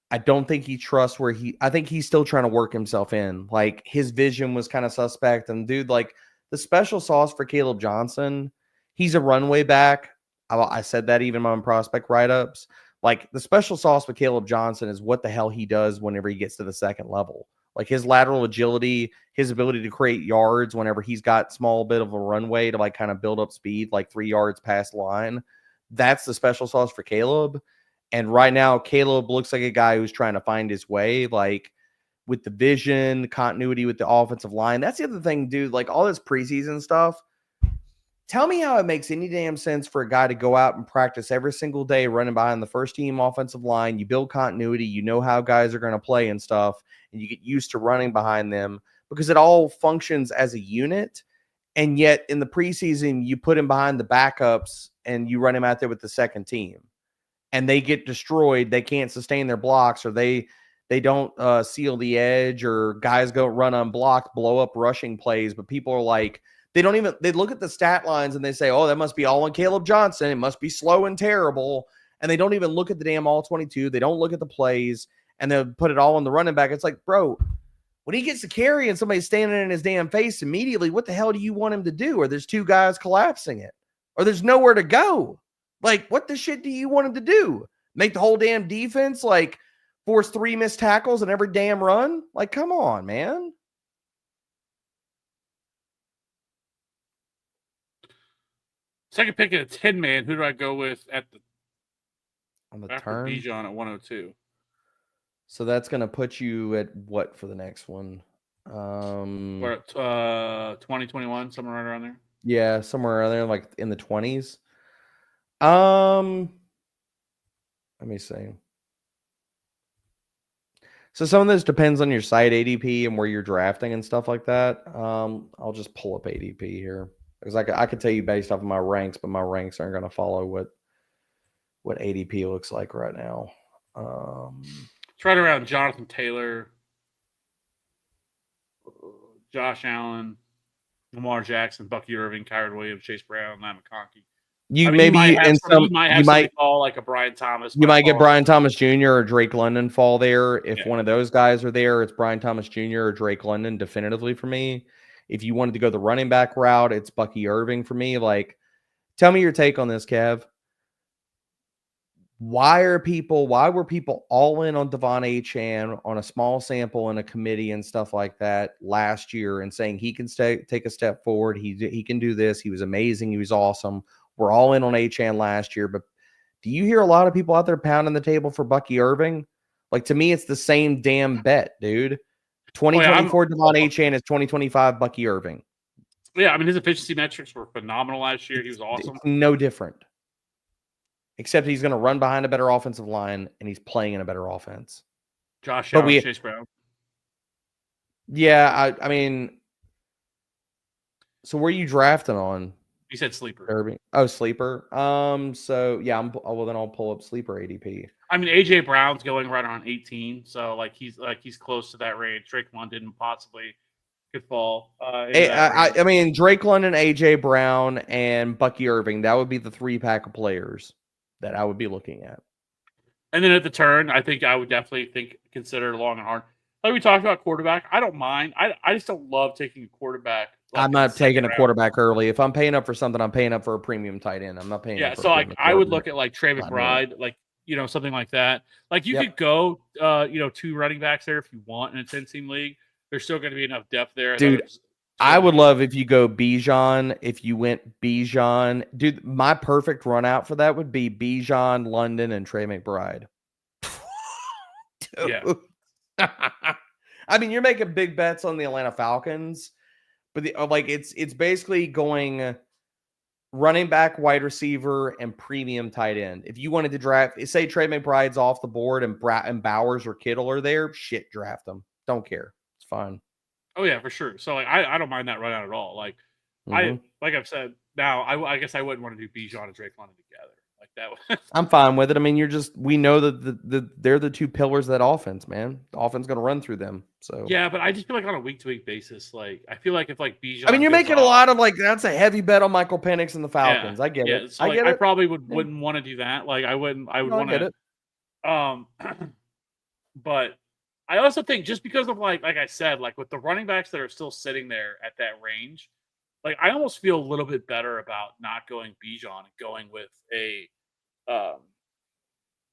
I don't think he trusts I think he's still trying to work himself in. Like his vision was kind of suspect. And dude, like the special sauce for Caleb Johnson, he's a runway back. I said that even on prospect write-ups. Like the special sauce with Caleb Johnson is what the hell he does whenever he gets to the second level. Like his lateral agility, his ability to create yards whenever he's got small bit of a runway to like kind of build up speed, like 3 yards past line. That's the special sauce for Caleb. And right now, Caleb looks like a guy who's trying to find his way, like with the vision, continuity with the offensive line. That's the other thing, dude. Like all this preseason stuff. Tell me how it makes any damn sense for a guy to go out and practice every single day running behind the first team offensive line. You build continuity. You know how guys are going to play and stuff, and you get used to running behind them because it all functions as a unit. And yet in the preseason, you put him behind the backups and you run him out there with the second team. And they get destroyed. They can't sustain their blocks, or they don't seal the edge, or guys go run unblocked, blow up rushing plays. But people are like, they look at the stat lines and they say, oh, that must be all on Caleb Johnson. It must be slow and terrible. And they don't even look at the damn all 22. They don't look at the plays, and they'll put it all on the running back. It's like, bro, when he gets the carry and somebody's standing in his damn face immediately, what the hell do you want him to do? Or there's two guys collapsing it, or there's nowhere to go. Like, what the shit do you want him to do? Make the whole damn defense like force 3 missed tackles and every damn run? Like, come on, man. Second pick at a 10-man. Who do I go with at the On the after turn. Bijan at 102? So that's going to put you at what for the next one? We're at 2021, somewhere right around there. Yeah, somewhere around there, like in the 20s. Let me see. So some of this depends on your site ADP and where you're drafting and stuff like that. I'll just pull up ADP here because I could tell you based off of my ranks, but my ranks aren't going to follow what ADP looks like right now. It's right around Jonathan Taylor, Josh Allen, Lamar Jackson, Bucky Irving, Kyron Williams, Chase Brown, Matt McConkey. You You might have might fall like a Brian Thomas. You might get Brian Thomas Jr. or Drake London fall there. If Yeah. one of those guys are there, it's Brian Thomas Jr. or Drake London definitively for me. If you wanted to go the running back route, it's Bucky Irving for me. Like, tell me your take on this, Kev. Why were people all in on Devon Achane on a small sample in a committee and stuff like that last year and saying he can take a step forward? He can do this. He was amazing. He was awesome. We're all in on Achane last year, but do you hear a lot of people out there pounding the table for Bucky Irving? Like, to me, it's the same damn bet, dude. 2024 Devon Achane is 2025 Bucky Irving. Yeah, I mean, his efficiency metrics were phenomenal last year. He was awesome. It's no different. Except he's going to run behind a better offensive line, and he's playing in a better offense. Josh Allen, Chase Brown. Yeah, I mean, so where are you drafting on? You said sleeper. Irving. Oh, sleeper. So yeah, then I'll pull up sleeper ADP. I mean, AJ Brown's going right around 18, so he's close to that range. Drake London possibly could fall. I mean, Drake London, AJ Brown, and Bucky Irving. That would be the 3-pack of players that I would be looking at. And then at the turn, I think I would definitely consider long and hard. Like we talked about quarterback, I don't mind. I just don't love taking a quarterback. I'm not taking a quarterback early. If I'm paying up for something, I'm paying up for a premium tight end. I'm not paying. Yeah, so like I would look at like Trey McBride, like something like that. Like you could go, 2 running backs there if you want in a 10-team league. There's still going to be enough depth there, dude. I would love if you go Bijan. If you went Bijan, dude, my perfect run out for that would be Bijan, London, and Trey McBride. Yeah. I mean, you're making big bets on the Atlanta Falcons, but it's basically going running back, wide receiver, and premium tight end. If you wanted to draft, say Trey McBride's off the board and Bowers or Kittle are there, shit, draft them. Don't care. It's fine. Oh yeah, for sure. So like I don't mind that run out at all. Like like I've said, now I guess I wouldn't want to do Bijan and Drake London together. Like that. I'm fine with it. I mean, we know that they're the 2 pillars of that offense, man. The offense is going to run through them. So yeah, but I just feel like on a week-to-week basis, like I feel like if like Bijan, I mean, you're making a lot of that's a heavy bet on Michael Penix and the Falcons. Yeah, I get it. So I get it. I probably wouldn't want to do that. Like I would want to. But I also think just because of like I said, like with the running backs that are still sitting there at that range, like I almost feel a little bit better about not going Bijan and going with a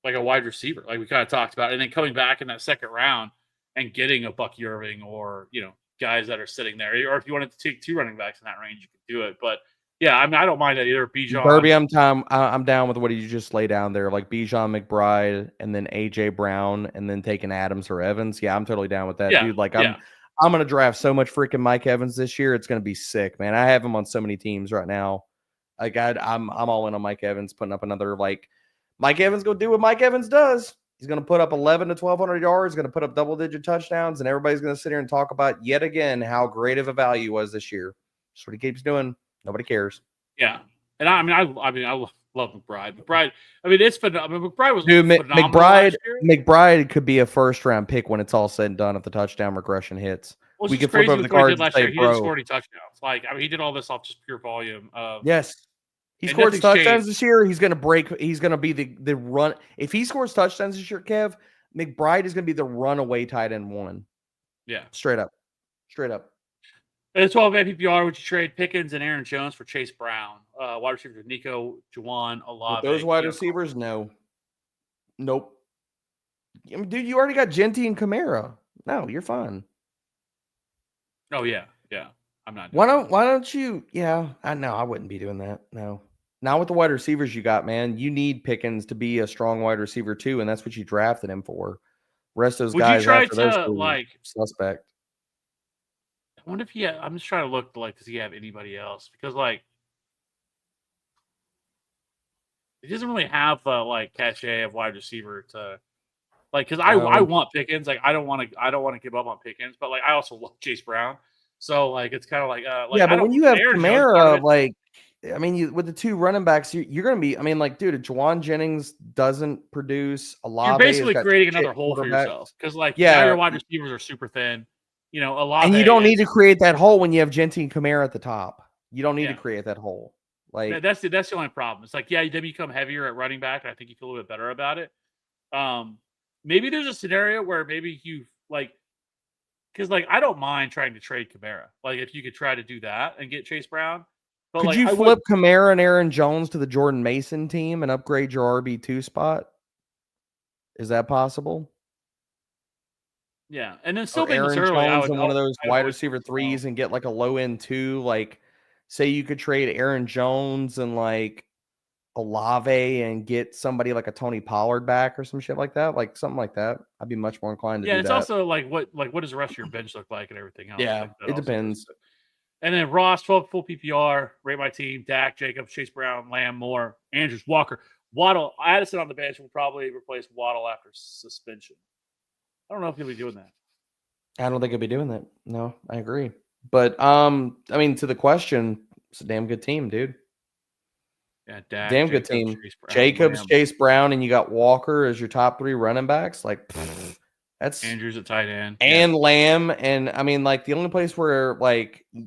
like a wide receiver, like we kind of talked about, and then coming back in that second round and getting a Bucky Irving or guys that are sitting there, or if you wanted to take 2 running backs in that range, you could do it. But yeah, I mean, I don't mind that either. Bijan, Burby, I'm down with what you just laid down there, like Bijan, McBride, and then AJ Brown, and then taking Adams or Evans. Yeah, I'm totally down with that, dude. Like I'm gonna draft so much freaking Mike Evans this year. It's gonna be sick, man. I have him on so many teams right now. Like I'm all in on Mike Evans, putting up another Mike Evans gonna do what Mike Evans does. He's gonna put up 11 to 1,200 yards, gonna put up double-digit touchdowns, and everybody's gonna sit here and talk about yet again how great of a value he was this year. That's what he keeps doing. Nobody cares. Yeah, and I love McBride. McBride, I mean, it's phenomenal. McBride was McBride could be a first-round pick when it's all said and done if the touchdown regression hits. Well, we could flip over the cards and say, he didn't score any touchdowns. Like, I mean, he did all this off just pure volume. Yes. He scores touchdowns this year. He's going to be the run. If he scores touchdowns this year, Kev, McBride is going to be the runaway tight end 1. Yeah. Straight up. And 12-man PPR, would you trade Pickens and Aaron Jones for Chase Brown? Wide receivers Nico, Juwan, Olave. With those wide receivers, no. Nope. I mean, dude, you already got Genty and Kamara. No, you're fine. Oh, yeah. I'm not. Why don't you? Yeah, I wouldn't be doing that. No. Not with the wide receivers you got, man. You need Pickens to be a strong wide receiver too, and that's what you drafted him for. Rest of those Would guys you try after those to two, suspect. I wonder if he had, I'm just trying to look does he have anybody else? Because he doesn't really have the cachet of wide receiver to because I want Pickens. I don't want to give up on Pickens, but I also love Chase Brown. So it's kind of yeah, but when you have Kamara, with the two running backs, you're going to be. I mean, dude, if Juwan Jennings doesn't produce, Olave you're basically creating another hole for yourself because now your wide receivers are super thin. Olave, and you don't need to create that hole when you have Genty and Kamara at the top. You don't need to create that hole. That's the only problem. It's then you become heavier at running back, and I think you feel a little bit better about it. Maybe there's a scenario where maybe you because I don't mind trying to trade Kamara. If you could try to do that and get Chase Brown. But could you flip Kamara and Aaron Jones to the Jordan Mason team and upgrade your RB2 spot? Is that possible? Yeah, and then still Aaron Jones in one of those wide receiver threes and get a low end 2. Say you could trade Aaron Jones and Olave and get somebody like a Tony Pollard back or some shit like that, something like that. I'd be much more inclined to do that. Yeah, it's also what does the rest of your bench look like and everything else. Yeah, it depends. And then Ross, 12 full PPR, rate my team, Dak, Jacobs, Chase Brown, Lamb, Moore, Andrews, Walker, Waddle. Addison on the bench will probably replace Waddle after suspension. I don't know if he'll be doing that. I don't think he'll be doing that. No, I agree. But to the question, it's a damn good team, dude. Yeah, Dak, damn good team. Jacobs, Chase Brown, and you got Walker as your top 3 running backs. That's Andrews at tight end and Lamb. And the only place where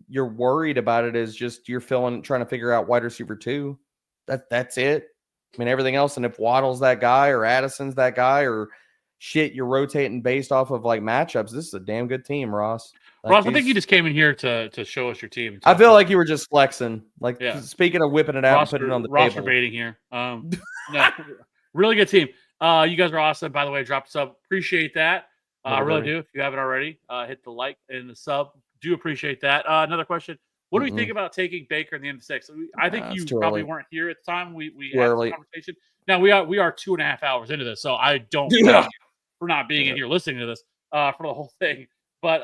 you're worried about it is just you're trying to figure out wide receiver 2. That's it. Everything else. And if Waddle's that guy or Addison's that guy or shit, you're rotating based off of matchups. This is a damn good team, Ross. Ross, I think you just came in here to show us your team. I feel like you were just flexing. Speaking of whipping it out and putting it on the Ross table. Debating here. No, really good team. You guys are awesome. By the way, drop a sub. Appreciate that. I really do. If you haven't already, hit the like and the sub. Do appreciate that. Another question. What do we think about taking Baker in the end of 6? I think you probably weren't here at the time we had this conversation. Now we are 2.5 hours into this, so I don't for not being in here listening to this for the whole thing. But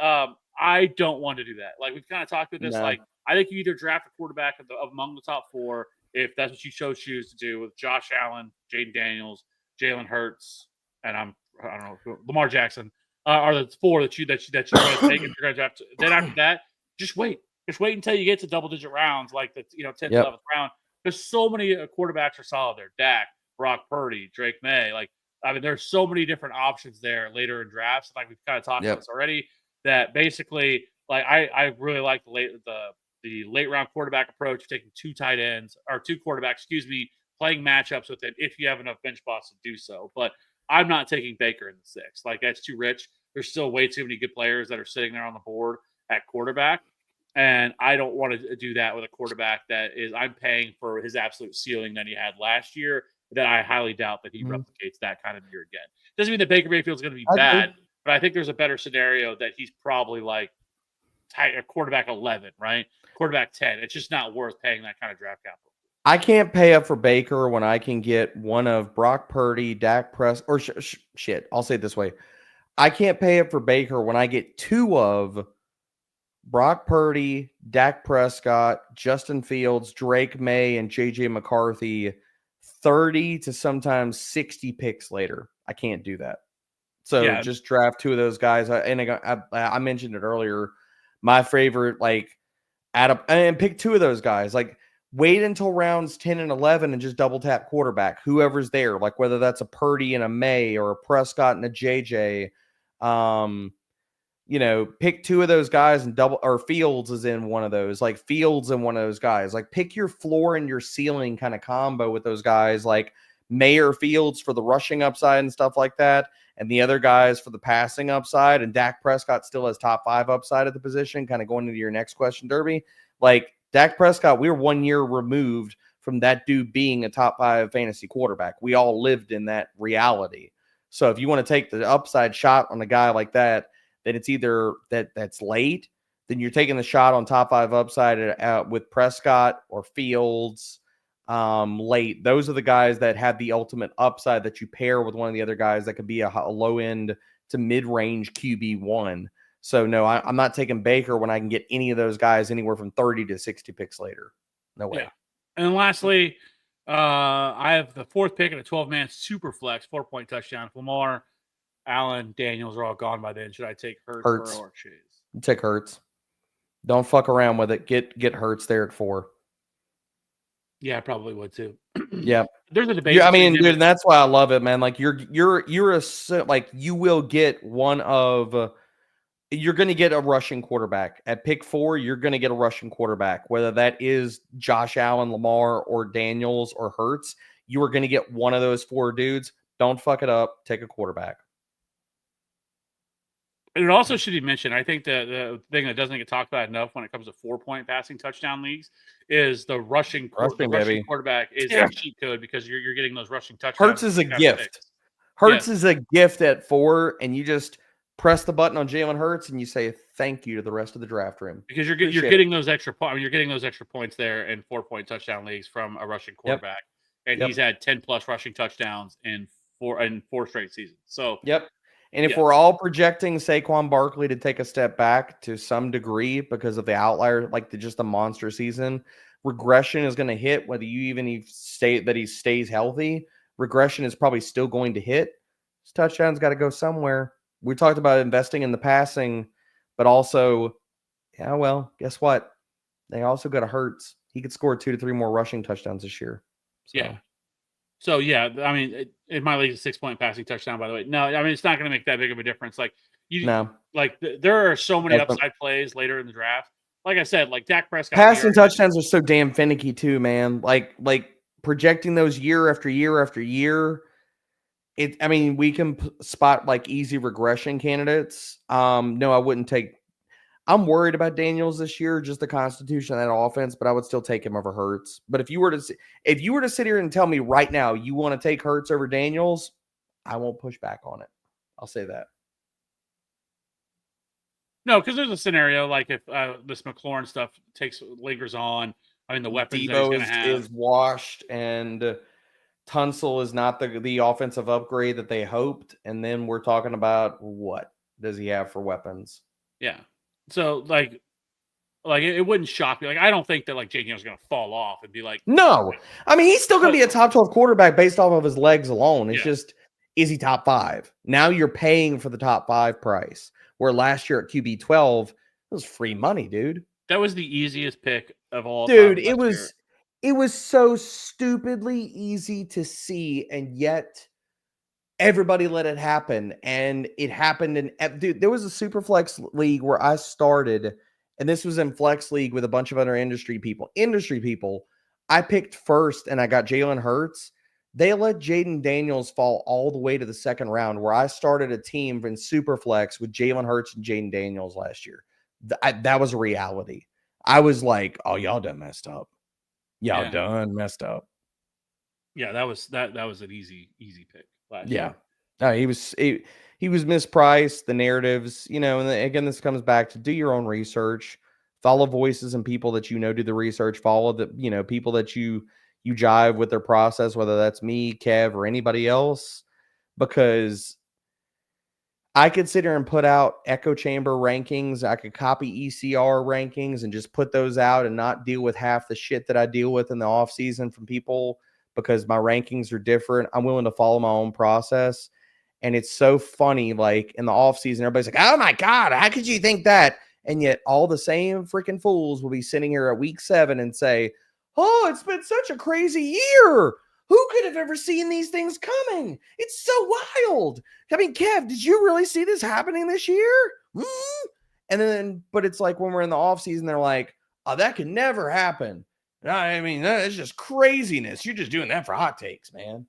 I don't want to do that. We've kind of talked about this. I think you either draft a quarterback among the top 4 if that's what you choose to do with Josh Allen, Jaden Daniels, Jalen Hurts, and I don't know Lamar Jackson are the 4 that you're going to take if you're going to draft. Then after that, just wait. Just wait until you get to double-digit rounds, 10th, 11th round. There's so many quarterbacks are solid there. Dak, Brock Purdy, Drake May. There's so many different options there later in drafts. We've kind of talked about this already. That basically, I really like the late round quarterback approach, taking 2 tight ends or 2 quarterbacks, playing matchups with it if you have enough bench spots to do so. But I'm not taking Baker in the 6. That's too rich. There's still way too many good players that are sitting there on the board at quarterback. And I don't want to do that with a quarterback I'm paying for his absolute ceiling that he had last year, that I highly doubt that he replicates that kind of year again. Doesn't mean that Baker Mayfield's going to be bad, but I think there's a better scenario that he's probably a quarterback 11, right? Quarterback 10. It's just not worth paying that kind of draft capital. I can't pay up for Baker when I can get one of Brock Purdy, Dak Prescott, or shit. I'll say it this way. I can't pay up for Baker when I get 2 of Brock Purdy, Dak Prescott, Justin Fields, Drake May, and JJ McCarthy 30 to sometimes 60 picks later. I can't do that. So just draft 2 of those guys. I mentioned it earlier. My favorite, and pick 2 of those guys. Wait until rounds 10 and 11 and just double tap quarterback, whoever's there. Whether that's a Purdy and a May or a Prescott and a JJ. Pick 2 of those guys and or Fields is in one of those. Fields and one of those guys. Pick your floor and your ceiling kind of combo with those guys. Mayer Fields for the rushing upside and stuff like that, and the other guys for the passing upside, and Dak Prescott still has top 5 upside at the position, kind of going into your next question, Derby. Like, Dak Prescott, we were 1 year removed from that dude being a top 5 fantasy quarterback. We all lived in that reality. So if you want to take the upside shot on a guy like that, then it's either that's late, then you're taking the shot on top 5 upside with Prescott or Fields late. Those are the guys that have the ultimate upside that you pair with one of the other guys that could be a low end to mid-range QB1. So no, I'm not taking Baker when I can get any of those guys anywhere from 30 to 60 picks later. No way. Yeah. And lastly, I have the 4th pick in a 12-man super flex, 4-point touchdown. If Lamar, Allen, Daniels are all gone by then, should I take Hurts or Chase? Take Hurts. Don't fuck around with it. Get Hurts there at 4. Yeah, I probably would too. Yeah. There's a debate. Yeah, I mean, dude, and that's why I love it, man. Like you're like you will get one of you're going to get a rushing quarterback at pick 4. You're going to get a rushing quarterback, whether that is Josh Allen, Lamar, or Daniels or Hurts. You are going to get one of those 4 dudes. Don't fuck it up. Take a quarterback. It also should be mentioned, I think the thing that doesn't get talked about enough when it comes to 4-point passing touchdown leagues is the rushing quarterback is a cheat code because you're getting those rushing touchdowns. Hurts is a gift. Hurts is a gift at 4, and you just press the button on Jalen Hurts and you say thank you to the rest of the draft room because you're getting those extra points. I mean, you're getting those extra points there in 4-point touchdown leagues from a rushing quarterback, and he's had 10+ rushing touchdowns in 4 straight seasons. So And if we're all projecting Saquon Barkley to take a step back to some degree because of the outlier, like just the monster season, regression is going to hit whether you even say that he stays healthy. Regression is probably still going to hit. His touchdowns got to go somewhere. We talked about investing in the passing, but also, guess what? They also got a Hurts. He could score 2 to 3 more rushing touchdowns this year. So, I mean, it might lead to 6-point passing touchdown, by the way. No, I mean, it's not going to make that big of a difference. Like, there are so many upside plays later in the draft. Like I said, like Dak Prescott. Passing touchdowns are so damn finicky, too, man. Like projecting those year after year after year. I mean, we can spot like easy regression candidates. No, I wouldn't take. I'm worried about Daniels this year, just the constitution of that offense, but I would still take him over Hurts. But if you were to sit here and tell me right now you want to take Hurts over Daniels, I won't push back on it. I'll say that. No, because there's a scenario like if this McLaurin stuff lingers on. I mean, the weapons DBro that he's going to have is washed, and Tunsil is not the offensive upgrade that they hoped. And then we're talking about what does he have for weapons? Yeah. So like it wouldn't shock me. Like I don't think that like Jake is going to fall off and be like, no. I mean, he's still going to be a top 12 quarterback based off of his legs alone. It's just, is he top 5? Now you're paying for the top 5 price. Where last year at QB 12, it was free money, dude. That was the easiest pick of all. Dude, it was so stupidly easy to see, and yet everybody let it happen, and it happened. Dude, there was a super flex league where I started, and this was in flex league with a bunch of other industry people. I picked first, and I got Jalen Hurts. They let Jaden Daniels fall all the way to the second round, where I started a team in super flex with Jalen Hurts and Jaden Daniels last year. That was a reality. I was like, "Oh, y'all done messed up. Done messed up." Yeah, that was an easy pick. Yeah. No, he was mispriced. The narratives, and again, this comes back to do your own research, follow voices and people that do the research, follow the people that you jive with their process, whether that's me, Kev, or anybody else, because I could sit here and put out echo chamber rankings. I could copy ECR rankings and just put those out and not deal with half the shit that I deal with in the off season from people, because my rankings are different. I'm willing to follow my own process. And it's so funny, like in the off season, everybody's like, "Oh my God, how could you think that?" And yet all the same freaking fools will be sitting here at week 7 and say, "Oh, it's been such a crazy year. Who could have ever seen these things coming? It's so wild." I mean, Kev, did you really see this happening this year? And then, but it's like when we're in the off season, they're like, "Oh, that could never happen." I mean, that's just craziness. You're just doing that for hot takes, man.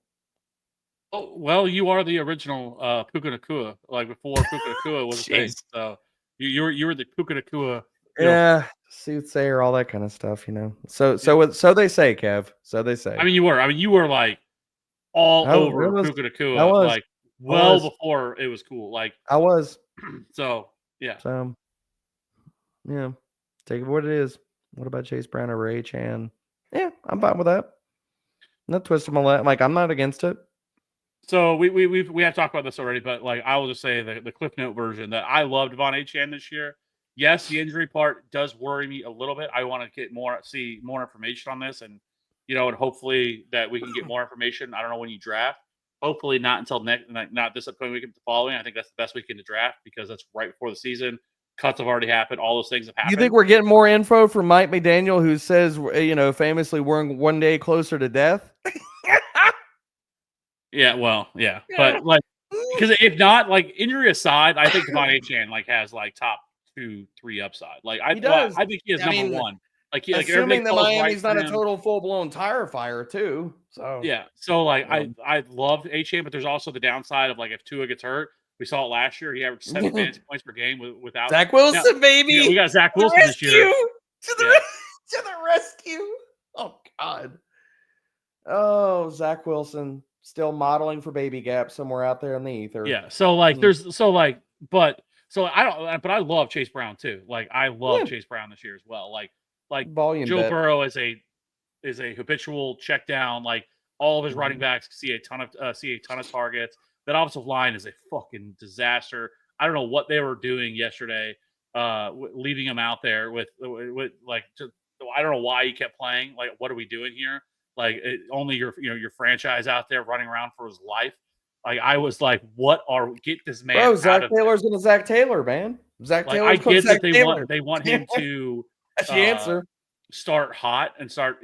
Oh, well, you are the original Puka Nakua, like before Puka Nakua was a thing. Jeez. So you were the Puka Nakua. Yeah, soothsayer, all that kind of stuff, So Yeah. so they say, Kev. So they say. I mean, you were like all I over was, Puka I Nakua, was, like I well was, before it was cool. Like, I was. so yeah. So yeah, take it for what it is. What about Chase Brown or Ray Chan? Yeah, I'm fine with that. Not twisting my leg. Like I'm not against it. So we have talked about this already, but like I will just say the Cliff Note version that I loved Devon Achane this year. Yes, the injury part does worry me a little bit. I want to see more information on this, and and hopefully that we can get more information. I don't know when you draft. Hopefully not until not this upcoming weekend, but the following. I think that's the best weekend to draft because that's right before the season. Cuts have already happened. All those things have You happened. think we're getting more info from Mike McDaniel, who says, famously, we're one day closer to death? Yeah, well, yeah, but like because if not, like injury aside, I think Devon Achane like has like top 2-3 upside. Like He does. I think he is I number mean, one. Like everything assuming that falls right Miami's for not a him. total full blown tire fire, too. So Yeah, so like um, I loved Achane, but there's also the downside of like if Tua gets hurt. We saw it last year. He averaged 7 fantasy points per game without. Zach Now, Wilson, baby, we got Zach to the Wilson this year. rescue, to the Yeah. to the rescue. Oh God. Oh, Zach Wilson still modeling for Baby Gap somewhere out there in the ether. Yeah. So like Mm. but I love Chase Brown too. Like I love Yeah. Chase Brown this year as well. Like Volume Joe bet. Burrow is a habitual check down. Like all of his running backs see a ton of targets. That offensive line is a fucking disaster. I don't know what they were doing yesterday, leaving him out there with like. I don't know why he kept playing. Like, what are we doing here? Like, only your franchise out there running around for his life. Like, I was like, get this man Bro, out Zach of Taylor's gonna Zach Taylor, man. Zach like, I Taylor's going get Zach that Taylor. they want him to That's the answer. start hot and start,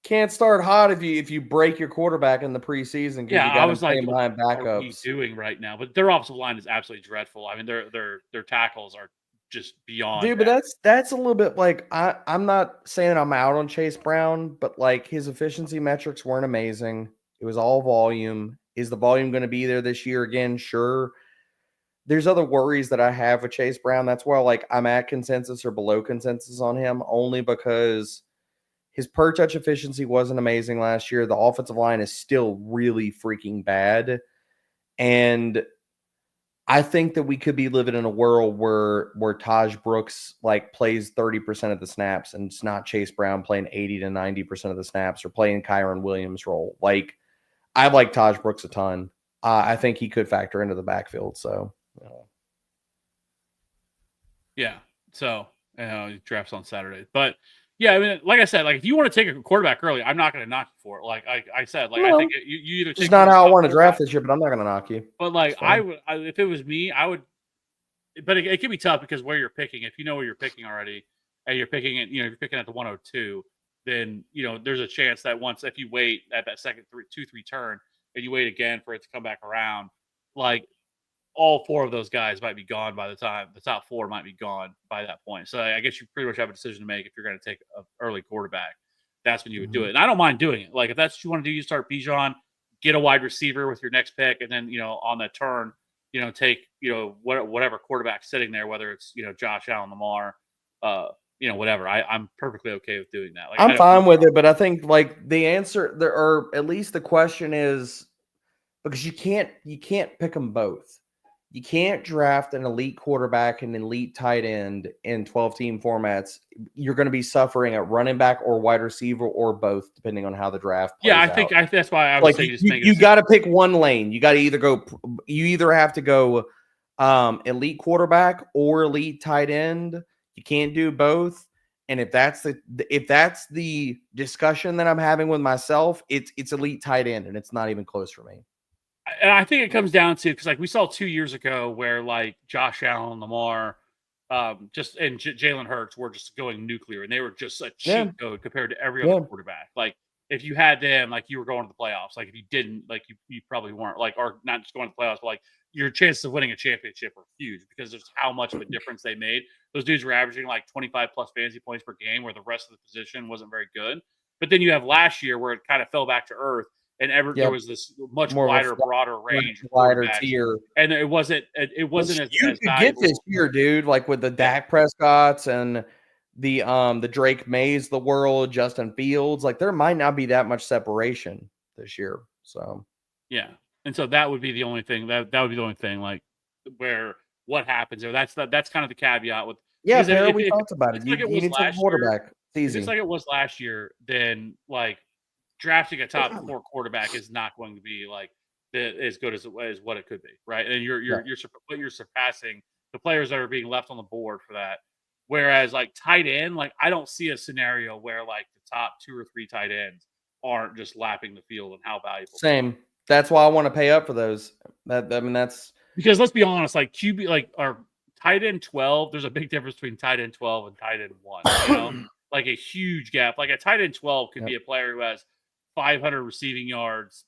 Can't start hot if you break your quarterback in the preseason because yeah, you I got him was like, playing behind what are we backups. doing right now? But their offensive line is absolutely dreadful. I mean, their tackles are just beyond. Dude, but that's a little bit like I'm not saying I'm out on Chase Brown, but like his efficiency metrics weren't amazing. It was all volume. Is the volume going to be there this year again? Sure. There's other worries that I have with Chase Brown. That's why like I'm at consensus or below consensus on him, only because his per touch efficiency wasn't amazing last year. The offensive line is still really freaking bad. And I think that we could be living in a world where Taj Brooks like plays 30% of the snaps and it's not Chase Brown playing 80 to 90% of the snaps or playing Kyron Williams' role. Like I like Taj Brooks a ton. I think he could factor into the backfield. So yeah. So he drafts on Saturday, but yeah, I mean, like I said, like if you want to take a quarterback early, I'm not going to knock you for it. Like I said, like I think you either take it's not how I want to draft this year, but I'm not going to knock you. But like if it was me, I would. But it can be tough because where you're picking, if you know where you're picking already, and you're picking it, you're picking at the 102, then there's a chance that if you wait at that second 2-3 turn and you wait again for it to come back around, like all four of those guys might be gone by the time the top four might be gone by that point. So I guess you pretty much have a decision to make if you're going to take an early quarterback. That's when you would do it. And I don't mind doing it. Like if that's what you want to do, you start Bijan, get a wide receiver with your next pick, and then on that turn, take whatever quarterback sitting there, whether it's Josh Allen, Lamar, whatever. I'm perfectly okay with doing that. Like I'm fine with it, but I think like the answer there, or at least the question is because you can't pick them both. You can't draft an elite quarterback and an elite tight end in 12-team formats. You're going to be suffering at running back or wide receiver or both, depending on how the draft plays out. That's why I was saying you got to pick one lane. You got to either have to go elite quarterback or elite tight end. You can't do both. And if that's the discussion that I'm having with myself, it's elite tight end, and it's not even close for me. And I think it comes down to because like we saw 2 years ago where like Josh Allen, Lamar, and Jalen Hurts were just going nuclear, and they were just a cheat code compared to every other quarterback. Like if you had them, like you were going to the playoffs. Like if you didn't, like you probably weren't. Like or not just going to the playoffs, but like your chances of winning a championship were huge because there's how much of a difference they made. Those dudes were averaging like 25 plus fantasy points per game, where the rest of the position wasn't very good. But then you have last year where it kind of fell back to earth. and there was this much More of a wider, broader range of wider quarterbacks, tier. and it wasn't as you as could get valuable. this year, dude, like with the Dak Prescotts and the Drake Mays, the world, Justin Fields, like there might not be that much separation this year. So yeah, and so that would be the only thing that would be the only thing, like where what happens there. That's kind of the caveat with. yeah, Because Perry, we talked about it. it's You, like it you was need to take a last year, quarterback. It's if easy. it's like it was last year, then like drafting a top 4 quarterback is not going to be like as good as what it could be, right? And you're surpassing the players that are being left on the board for that. Whereas like tight end, like I don't see a scenario where like the top 2 or 3 tight ends aren't just lapping the field and how valuable. Same. That's why I want to pay up for those. That's because let's be honest, like QB, like our tight end 12, there's a big difference between tight end 12 and tight end 1. You know, like a huge gap. Like a tight end 12 could be a player who has 500 receiving yards,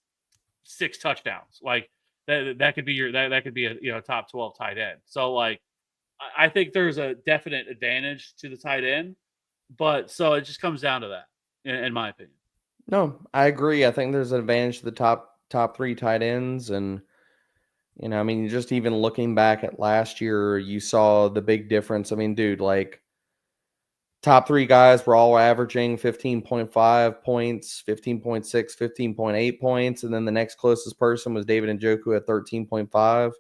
6 touchdowns. Like that could be that could be a top 12 tight end. So like I think there's a definite advantage to the tight end, but so it just comes down to that, in my opinion. No, I agree. I think there's an advantage to the top 3 tight ends, and I mean, just even looking back at last year, you saw the big difference. I mean, dude, like top 3 guys were all averaging 15.5 points, 15.6, 15.8 points, and then the next closest person was David Njoku at 13.5.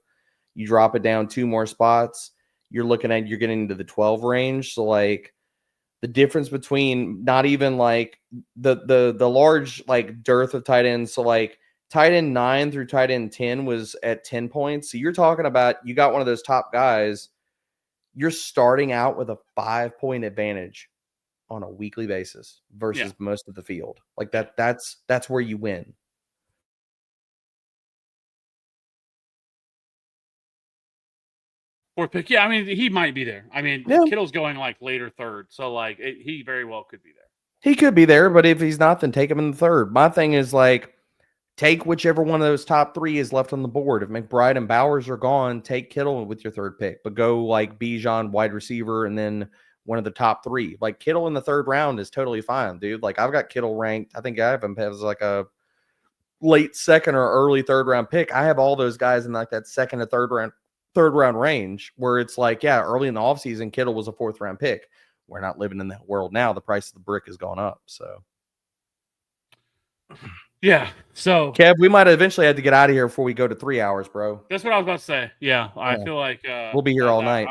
You drop it down 2 more spots, you're getting into the 12 range. So like the difference between not even like the large like dearth of tight ends. So like tight end 9 through tight end 10 was at 10 points. So you're talking about, you got one of those top guys, you're starting out with a 5-point advantage on a weekly basis versus most of the field. Like that's where you win. Fourth pick, yeah. I mean, he might be there. I mean, Kittle's going like later third, so like he very well could be there. He could be there, but if he's not, then take him in the third. My thing is like, take whichever one of those top 3 is left on the board. If McBride and Bowers are gone, take Kittle with your third pick, but go like Bijan, wide receiver, and then one of the top 3. Like Kittle in the third round is totally fine, dude. Like I've got Kittle ranked. I think I have him as like a late second or early third round pick. I have all those guys in like that second to third round range, where it's like, yeah, early in the offseason, Kittle was a 4th round pick. We're not living in that world now. The price of the brick has gone up. So yeah. So Kev, we might eventually have to get out of here before we go to 3 hours, bro. That's what I was about to say. Yeah. I feel like we'll be here all night.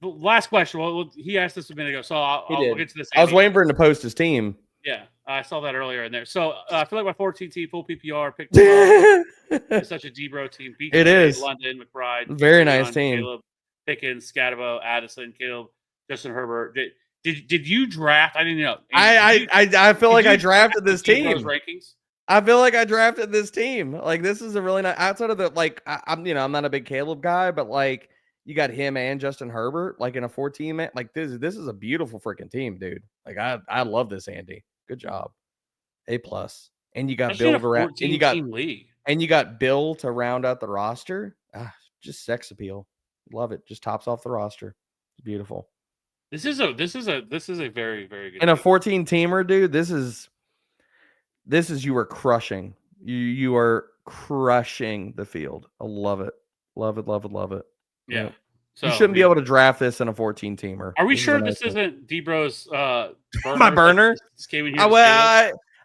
The last question. Well, he asked this a minute ago, so I'll get to this. I was waiting for him to post his team. Yeah, I saw that earlier in there. So I feel like my 14 team full PPR picked it's such a DBro team. It is London, McBride, very nice team. Caleb, Pickens, Scatabo, Addison, Caleb, Justin Herbert. Did you draft? I didn't know. I feel like I drafted this team. Rankings? I feel like I drafted this team. Like this is a really nice, outside of the like I'm not a big Caleb guy, but like you got him and Justin Herbert like in a 14 man. Like this is a beautiful freaking team, dude. Like I love this, Andy. Good job. A+. And you got Bill around, and you got Bill to round out the roster. Just sex appeal. Love it. Just tops off the roster. It's beautiful. This is a very, very good. And a 14 teamer, dude. This is you are crushing. You are crushing the field. I love it. Love it. Love it. Love it. Yeah. Yep. So, you shouldn't be able to draft this in a 14 teamer. Are we sure this isn't DBro's burner? My burner?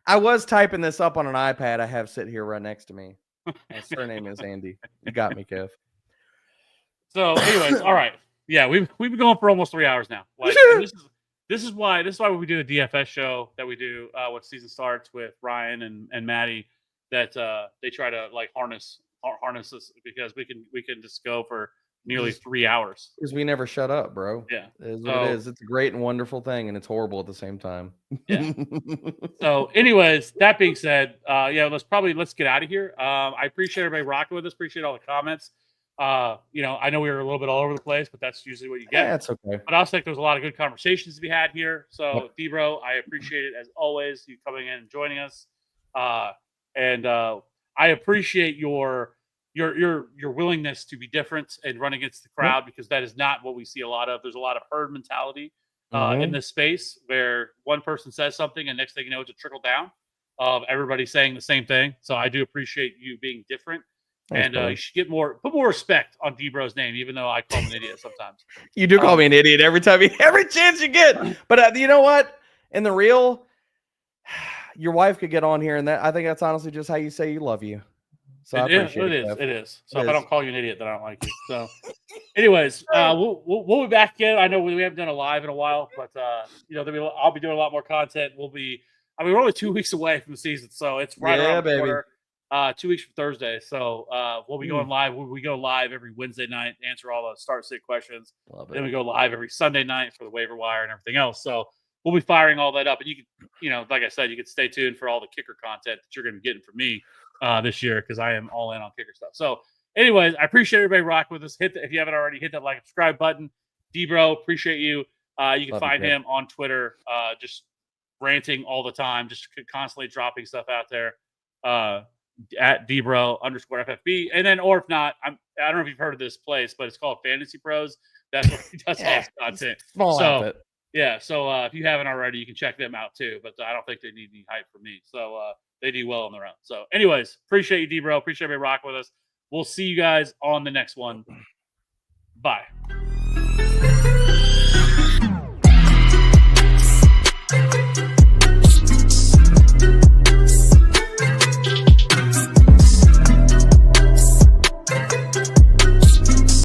I was typing this up on an iPad I have sit here right next to me. My surname is Andy. You got me, Kev. So, anyways, all right. Yeah, we've been going for almost 3 hours now. Like, this is why we do the DFS show that we do when season starts with Ryan and Maddie, that they try to like harness us, because we can just go for nearly 3 hours. Because we never shut up, bro. Yeah. It is what it is. It's a great and wonderful thing, and it's horrible at the same time. Yeah. So, anyways, that being said, let's get out of here. I appreciate everybody rocking with us. Appreciate all the comments. I know we were a little bit all over the place, but that's usually what you get. Yeah, that's okay. But I also think there's a lot of good conversations to be had here. So, DBro, I appreciate it as always, you coming in and joining us. And I appreciate your willingness to be different and run against the crowd, because that is not what we see a lot of. There's a lot of herd mentality in this space, where one person says something and next thing you know, it's a trickle down. of everybody saying the same thing. So I do appreciate you being different. Thanks, And brother. you should put more respect on DBro's name, even though I call him an idiot sometimes. You do call me an idiot every chance you get. But you know what? In the real, your wife could get on here, and I think that's honestly just how you say you love you. So I appreciate it. It is. So It if I is. don't call you an idiot, then I don't like you. So, anyways, we'll be back again. I know we haven't done a live in a while, but I'll be doing a lot more content. We're only 2 weeks away from the season, so it's right around the corner. 2 weeks from Thursday, so we'll be going live. We go live every Wednesday night, answer all the start-sit questions. Then we go live every Sunday night for the waiver wire and everything else. So we'll be firing all that up, and you can, like I said, you can stay tuned for all the kicker content that you're going to be getting from me this year, because I am all in on kicker stuff. So, anyways, I appreciate everybody rocking with us. If you haven't already, hit that like and subscribe button. DBro, appreciate you. You can find him on Twitter, just ranting all the time, just constantly dropping stuff out there. At DBro_FFB. And then, or if not, I don't know if you've heard of this place, but it's called FantasyPros. That's where he does all his content. Small outfit. Yeah. So if you haven't already, you can check them out too. But I don't think they need any hype from me. So they do well on their own. So, anyways, appreciate you, DBro. Appreciate everybody rocking with us. We'll see you guys on the next one. Bye.